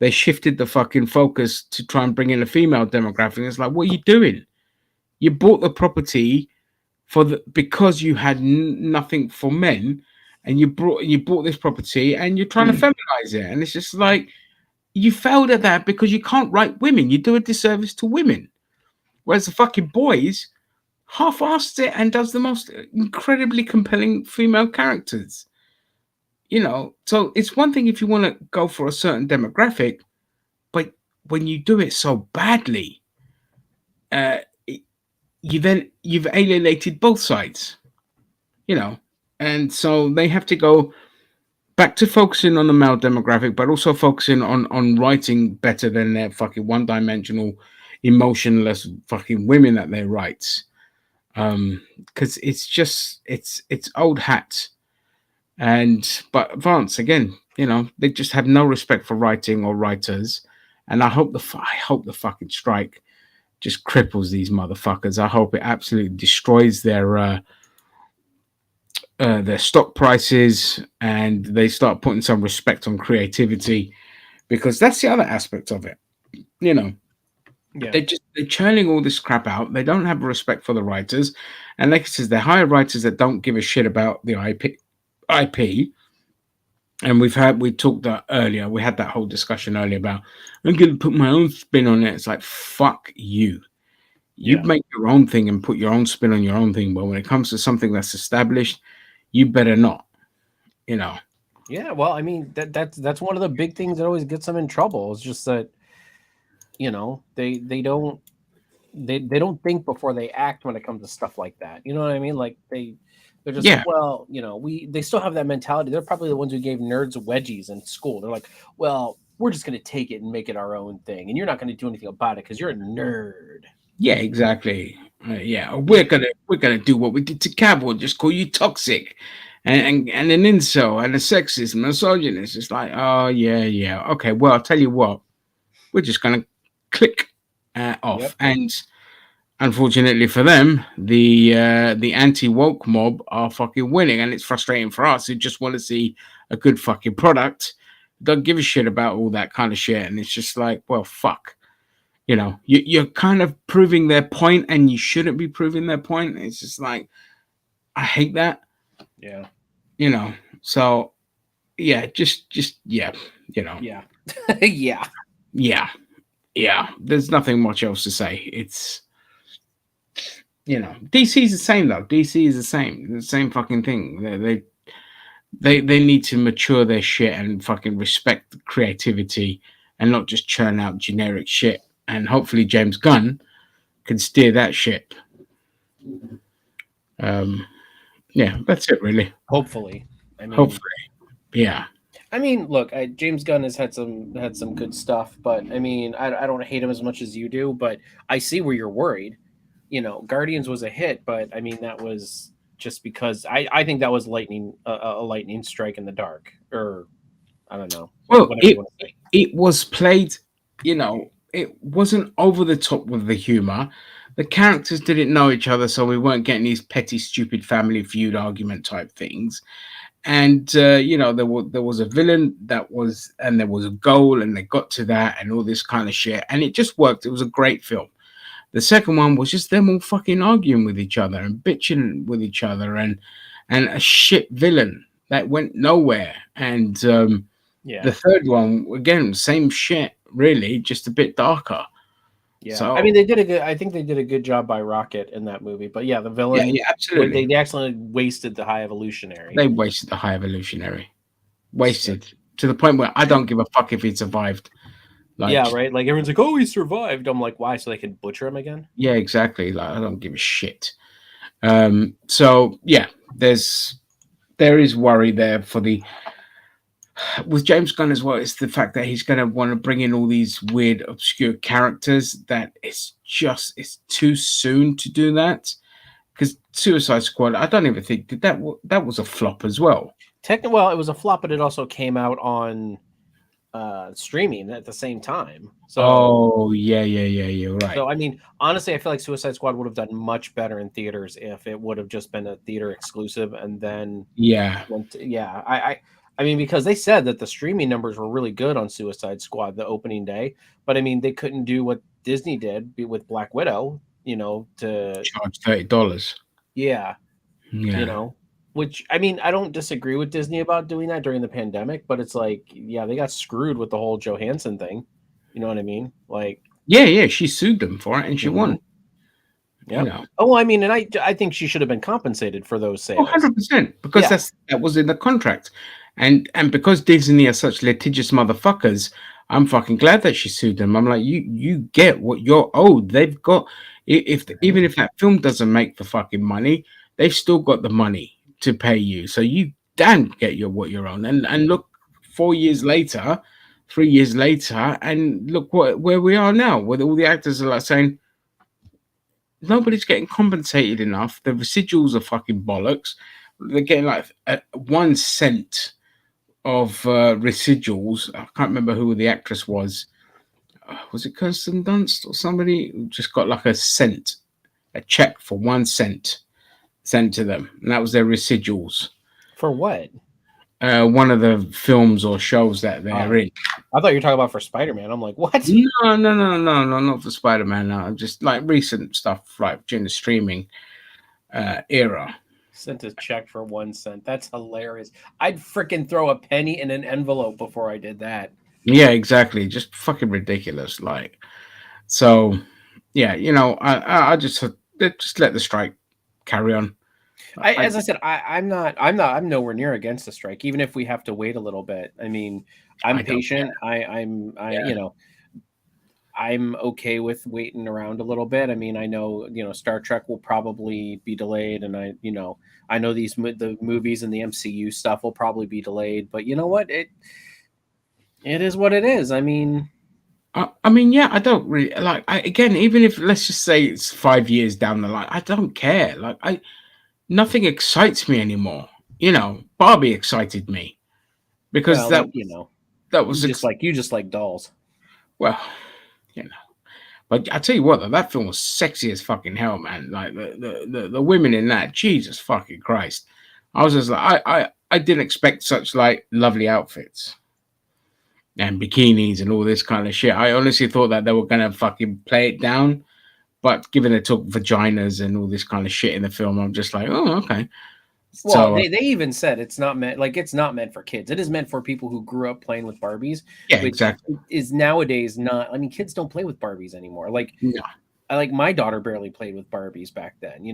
they shifted the fucking focus to try and bring in a female demographic. It's like, what are you doing? You bought the property because you had nothing for men, and you bought this property and you're trying to feminize it, and it's just like you failed at that because you can't write women. You do a disservice to women, whereas the fucking boys half-assed it and does the most incredibly compelling female characters. You know, so it's one thing if you want to go for a certain demographic, but when you do it so badly, you've alienated both sides, you know, and so they have to go back to focusing on the male demographic, but also focusing on writing better than their fucking one-dimensional, emotionless fucking women that they write, because it's just it's old hat. But Vance, again, you know, they just have no respect for writing or writers, and I hope the fucking strike just cripples these motherfuckers. I hope it absolutely destroys their stock prices, and they start putting some respect on creativity, because that's the other aspect of it. You know, they're churning all this crap out. They don't have respect for the writers, and like it says, they hire writers that don't give a shit about the IP. And we talked earlier. We had that whole discussion earlier about I'm going to put my own spin on it. It's like, fuck you. You make your own thing and put your own spin on your own thing. But when it comes to something that's established, you better not. You know. Yeah. Well, I mean, that's one of the big things that always gets them in trouble. It's just that, you know, they don't think before they act when it comes to stuff like that. You know what I mean? Like they're just like, well, you know, they still have that mentality. They're probably the ones who gave nerds wedgies in school. They're like, well, we're just going to take it and make it our own thing, and you're not going to do anything about it because you're a nerd. Yeah, exactly. We're gonna do what we did to Cavill and just call you toxic, and an incel and a sexist, misogynist. It's like, oh yeah, okay. Well, I'll tell you what, we're just gonna click off. Yep. And unfortunately for them, the anti-woke mob are fucking winning, and it's frustrating for us who just want to see a good fucking product. Don't give a shit about all that kind of shit, and it's just like, well, fuck. You know, you're kind of proving their point, and you shouldn't be proving their point. It's just like, I hate that. Yeah. You know, so yeah, just yeah, you know. Yeah. Yeah. There's nothing much else to say. It's, you know, DC's the same though. DC is the same fucking thing. They need to mature their shit and fucking respect creativity and not just churn out generic shit. And hopefully James Gunn can steer that ship. Yeah, that's it really. Hopefully. Yeah. I mean, look, James Gunn has had some good stuff, but I mean, I don't hate him as much as you do, but I see where you're worried. You know, Guardians was a hit, but I mean, that was just because I think that was a lightning strike in the dark, or I don't know. Well, it was played, you know, it wasn't over the top with the humor. The characters didn't know each other, so we weren't getting these petty, stupid family feud argument type things. And you know, there was a villain and there was a goal, and they got to that, and all this kind of shit, and it just worked. It was a great film. The second one was just them all fucking arguing with each other and bitching with each other, and a shit villain that went nowhere. And the third one, again, same shit. Really, just a bit darker. Yeah, so, I mean, I think they did a good job by Rocket in that movie. But yeah, the villain, absolutely, they accidentally wasted the High Evolutionary. They wasted the High Evolutionary, to the point where I don't give a fuck if he survived. Like, yeah, right. Like everyone's like, "Oh, he survived." I'm like, "Why? So they can butcher him again?" Yeah, exactly. Like I don't give a shit. So yeah, there's there is worry there for with James Gunn as well. It's the fact that he's going to want to bring in all these weird, obscure characters. That it's too soon to do that. Because Suicide Squad, I don't even think that was a flop as well. Well, it was a flop, but it also came out on streaming at the same time. So, You're right. So, I mean, honestly, I feel like Suicide Squad would have done much better in theaters if it would have just been a theater exclusive, and then I mean, because they said that the streaming numbers were really good on Suicide Squad the opening day, but I mean, they couldn't do what Disney did with Black Widow, to charge $30. Yeah. Which, I mean, I don't disagree with Disney about doing that during the pandemic, but it's like, yeah, they got screwed with the whole Johansson thing. You know what I mean? Like, yeah, she sued them for it and she won. Yeah. Oh, I mean, and I think she should have been compensated for those sales. 100%, because that was in the contract, and because Disney are such litigious motherfuckers, I'm fucking glad that she sued them. I'm like, you get what you're owed. They've got even if that film doesn't make the fucking money, they've still got the money to pay you. So you damn get what you're on. And look, 3 years later, and look where we are now, where all the actors are like saying nobody's getting compensated enough. The residuals are fucking bollocks. They're getting like 1 cent of residuals. I can't remember who the actress was. Was it Kirsten Dunst or somebody who just got like a check for 1 cent sent to them, and that was their residuals. For what? One of the films or shows that they're in. I thought you were talking about for Spider-Man. I'm like, what? No, not for Spider-Man. No, just like recent stuff, like during the streaming era. Sent a check for 1 cent. That's hilarious. I'd freaking throw a penny in an envelope before I did that. Yeah, exactly. Just fucking ridiculous. Like, so, yeah, I just let the strike carry on. As I said, I'm nowhere near against the strike, even if we have to wait a little bit. I mean, I'm patient. I'm okay with waiting around a little bit. I mean, I know, Star Trek will probably be delayed, and I know the movies and the MCU stuff will probably be delayed, but you know what? It is what it is. I mean, yeah, I don't really again, even if let's just say it's 5 years down the line, I don't care. Like nothing excites me anymore. Barbie excited me because that was you just like dolls. Well, but I tell you what, that film was sexy as fucking hell, man. Like the women in that, Jesus fucking Christ. I was just like, I didn't expect such like lovely outfits and bikinis and all this kind of shit. I honestly thought that they were gonna fucking play it down, but given they took vaginas and all this kind of shit in the film, I'm just like, oh, okay. Well, they even said it's not meant for kids. It is meant for people who grew up playing with Barbies. Yeah, exactly. Is nowadays not. I mean, kids don't play with Barbies anymore. Like, no. My daughter barely played with Barbies back then.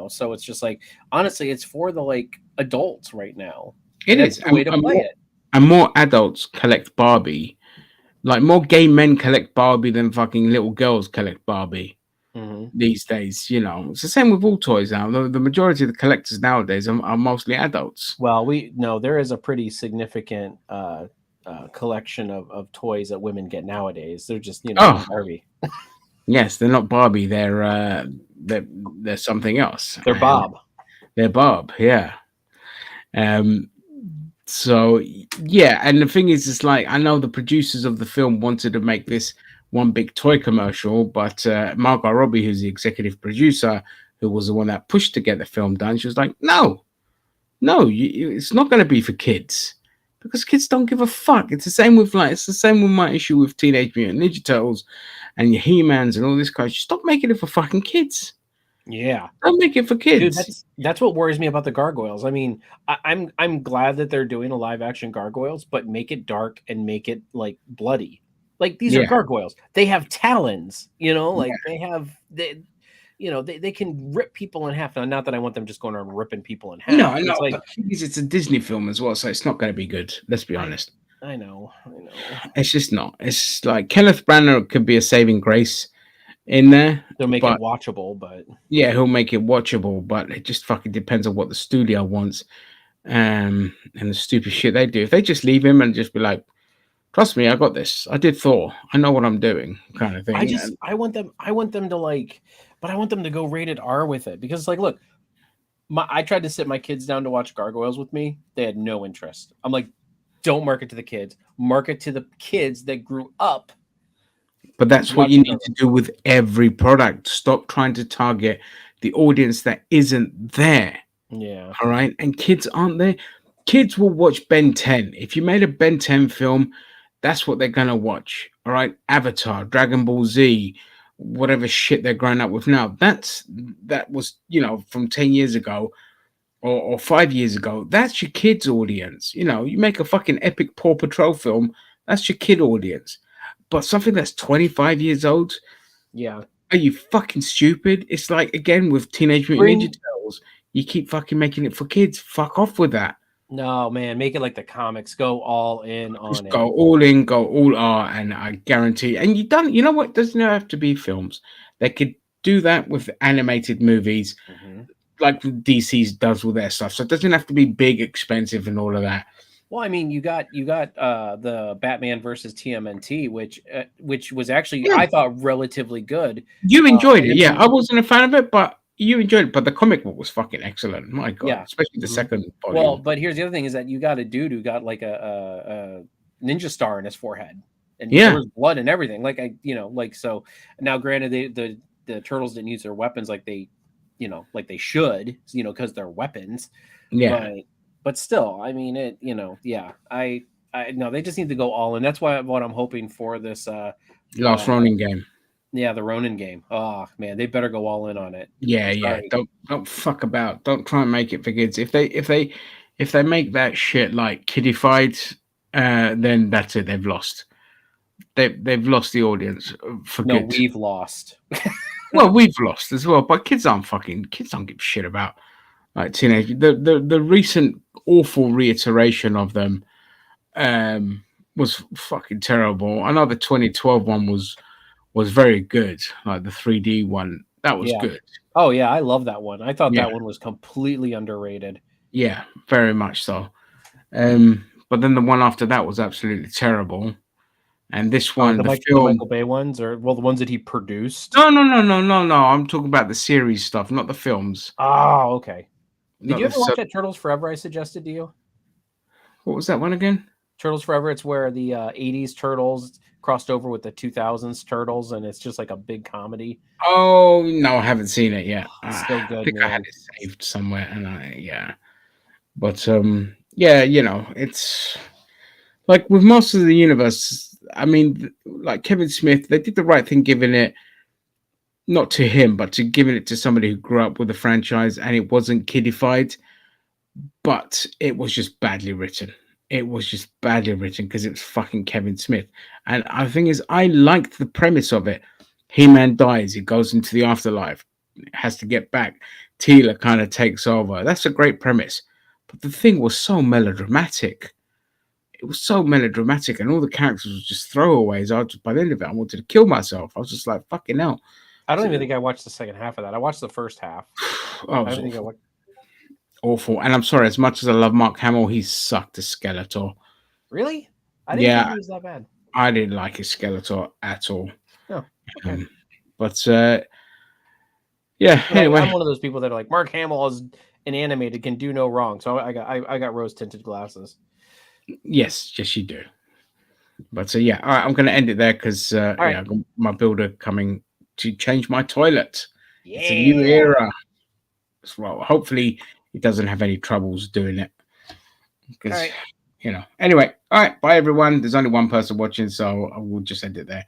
So it's just like, honestly, it's for the like adults right now. It is the way to play it. And more adults collect Barbie. Like more gay men collect Barbie than fucking little girls collect Barbie. These days, it's the same with all toys now. The majority of the collectors nowadays are mostly adults. Well, there is a pretty significant collection of toys that women get nowadays. They're just Barbie. Yes, they're not Barbie. They're something else. They're Bob. They're Bob. Yeah. So yeah, and the thing is, it's like I know the producers of the film wanted to make this one big toy commercial, but Margot Robbie, who's the executive producer, who was the one that pushed to get the film done, she was like, no, it's not going to be for kids because kids don't give a fuck. It's the same with my issue with Teenage Mutant Ninja Turtles and your He-Mans and all this kind of shit. Stop making it for fucking kids. Yeah, don't make it for kids. Dude, that's what worries me about the Gargoyles. I mean, I'm glad that they're doing a live action Gargoyles, but make it dark and make it like bloody. Like these are gargoyles. They have talons, like they have they can rip people in half. Now, not that I want them just going around ripping people in half. No, I know. It's a Disney film as well, so it's not going to be good. Let's be honest. I know. It's just not. It's like Kenneth Branagh could be a saving grace in there. They'll make it watchable, but yeah, he'll make it watchable. But it just fucking depends on what the studio wants. and the stupid shit they do. If they just leave him and just be like, trust me, I got this. I did Thor. I know what I'm doing, kind of thing. I want them to like, but I want them to go rated R with it because like, look, I tried to sit my kids down to watch Gargoyles with me. They had no interest. I'm like, don't market to the kids. Market to the kids that grew up. But that's what you need to do with every product. Stop trying to target the audience that isn't there. Yeah. All right. And kids aren't there. Kids will watch Ben 10. If you made a Ben 10 film, that's what they're going to watch. All right. Avatar, Dragon Ball Z, whatever shit they're growing up with now. That was, from 10 years ago or 5 years ago. That's your kids' audience. You make a fucking epic Paw Patrol film. That's your kid audience. But something that's 25 years old, yeah, are you fucking stupid? It's like, again, with Teenage Mutant Ninja Turtles, you keep fucking making it for kids. Fuck off with that. No, man, make it like the comics. Go all in on Just it. Go all in, go all R, and I guarantee. And you know what? Doesn't have to be films. They could do that with animated movies, like DC's does with their stuff. So it doesn't have to be big, expensive, and all of that. Well, I mean, you got the Batman versus TMNT, which was actually I thought relatively good. You enjoyed it, yeah. I wasn't a fan of it, but you enjoyed it. But the comic book was fucking excellent. My God, yeah, especially the second volume. Well, but here's the other thing: is that you got a dude who got like a ninja star in his forehead, and there was blood and everything. Like so. Now, granted, the turtles didn't use their weapons like they should, because they're weapons. Yeah. But still, I mean, I no, they just need to go all in. That's what I'm hoping for this Last Ronin game. Yeah, the Ronin game. Oh man, they better go all in on it. Yeah, yeah. Don't fuck about. Don't try and make it for kids. If they make that shit like kiddified, then that's it. They've lost. They've lost the audience for good. No, we've lost. Well, we've lost as well. But kids don't give a shit about like teenage. The recent awful reiteration of them was fucking terrible. I know the 2012 one was very good, like the 3D one. That was good. Oh yeah, I love that one. I thought that one was completely underrated. Yeah, very much so. But then the one after that was absolutely terrible. And this one, the Michael Bay ones, or the ones that he produced. No. I'm talking about the series stuff, not the films. Oh, okay. Did you ever watch that Turtles Forever I suggested to you? What was that one again? Turtles Forever. It's where the 80s Turtles crossed over with the 2000s Turtles, and it's just like a big comedy. Oh, no, I haven't seen it yet. It's so good, I think man. I had it saved somewhere, and But, it's like with Masters of the Universe, I mean, like Kevin Smith, they did the right thing giving it, not to him, but to giving it to somebody who grew up with the franchise, and it wasn't kiddified, but it was just badly written. It was just badly written because it was fucking Kevin Smith. And the thing is, I liked the premise of it. He-Man dies, he goes into the afterlife, has to get back. Teela kind of takes over. That's a great premise. But the thing was so melodramatic. It was so melodramatic, and all the characters were just throwaways. By the end of it, I wanted to kill myself. I was just like, fucking hell. I don't even think I watched the second half of that. I watched the first half. I don't think I watched. Awful. And I'm sorry, as much as I love Mark Hamill, he sucked as Skeletor. Really? I didn't think he was that bad. I didn't like his Skeletor at all. Oh, okay. Anyway. I'm one of those people that are like, Mark Hamill is an animated, can do no wrong. So I got rose tinted glasses. Yes, you do. But all right, I'm going to end it there because I've got my builder coming to change my toilet. Yeah. It's a new era. Well, hopefully he doesn't have any troubles doing it. Because, anyway, all right, bye everyone. There's only one person watching, so I will just end it there.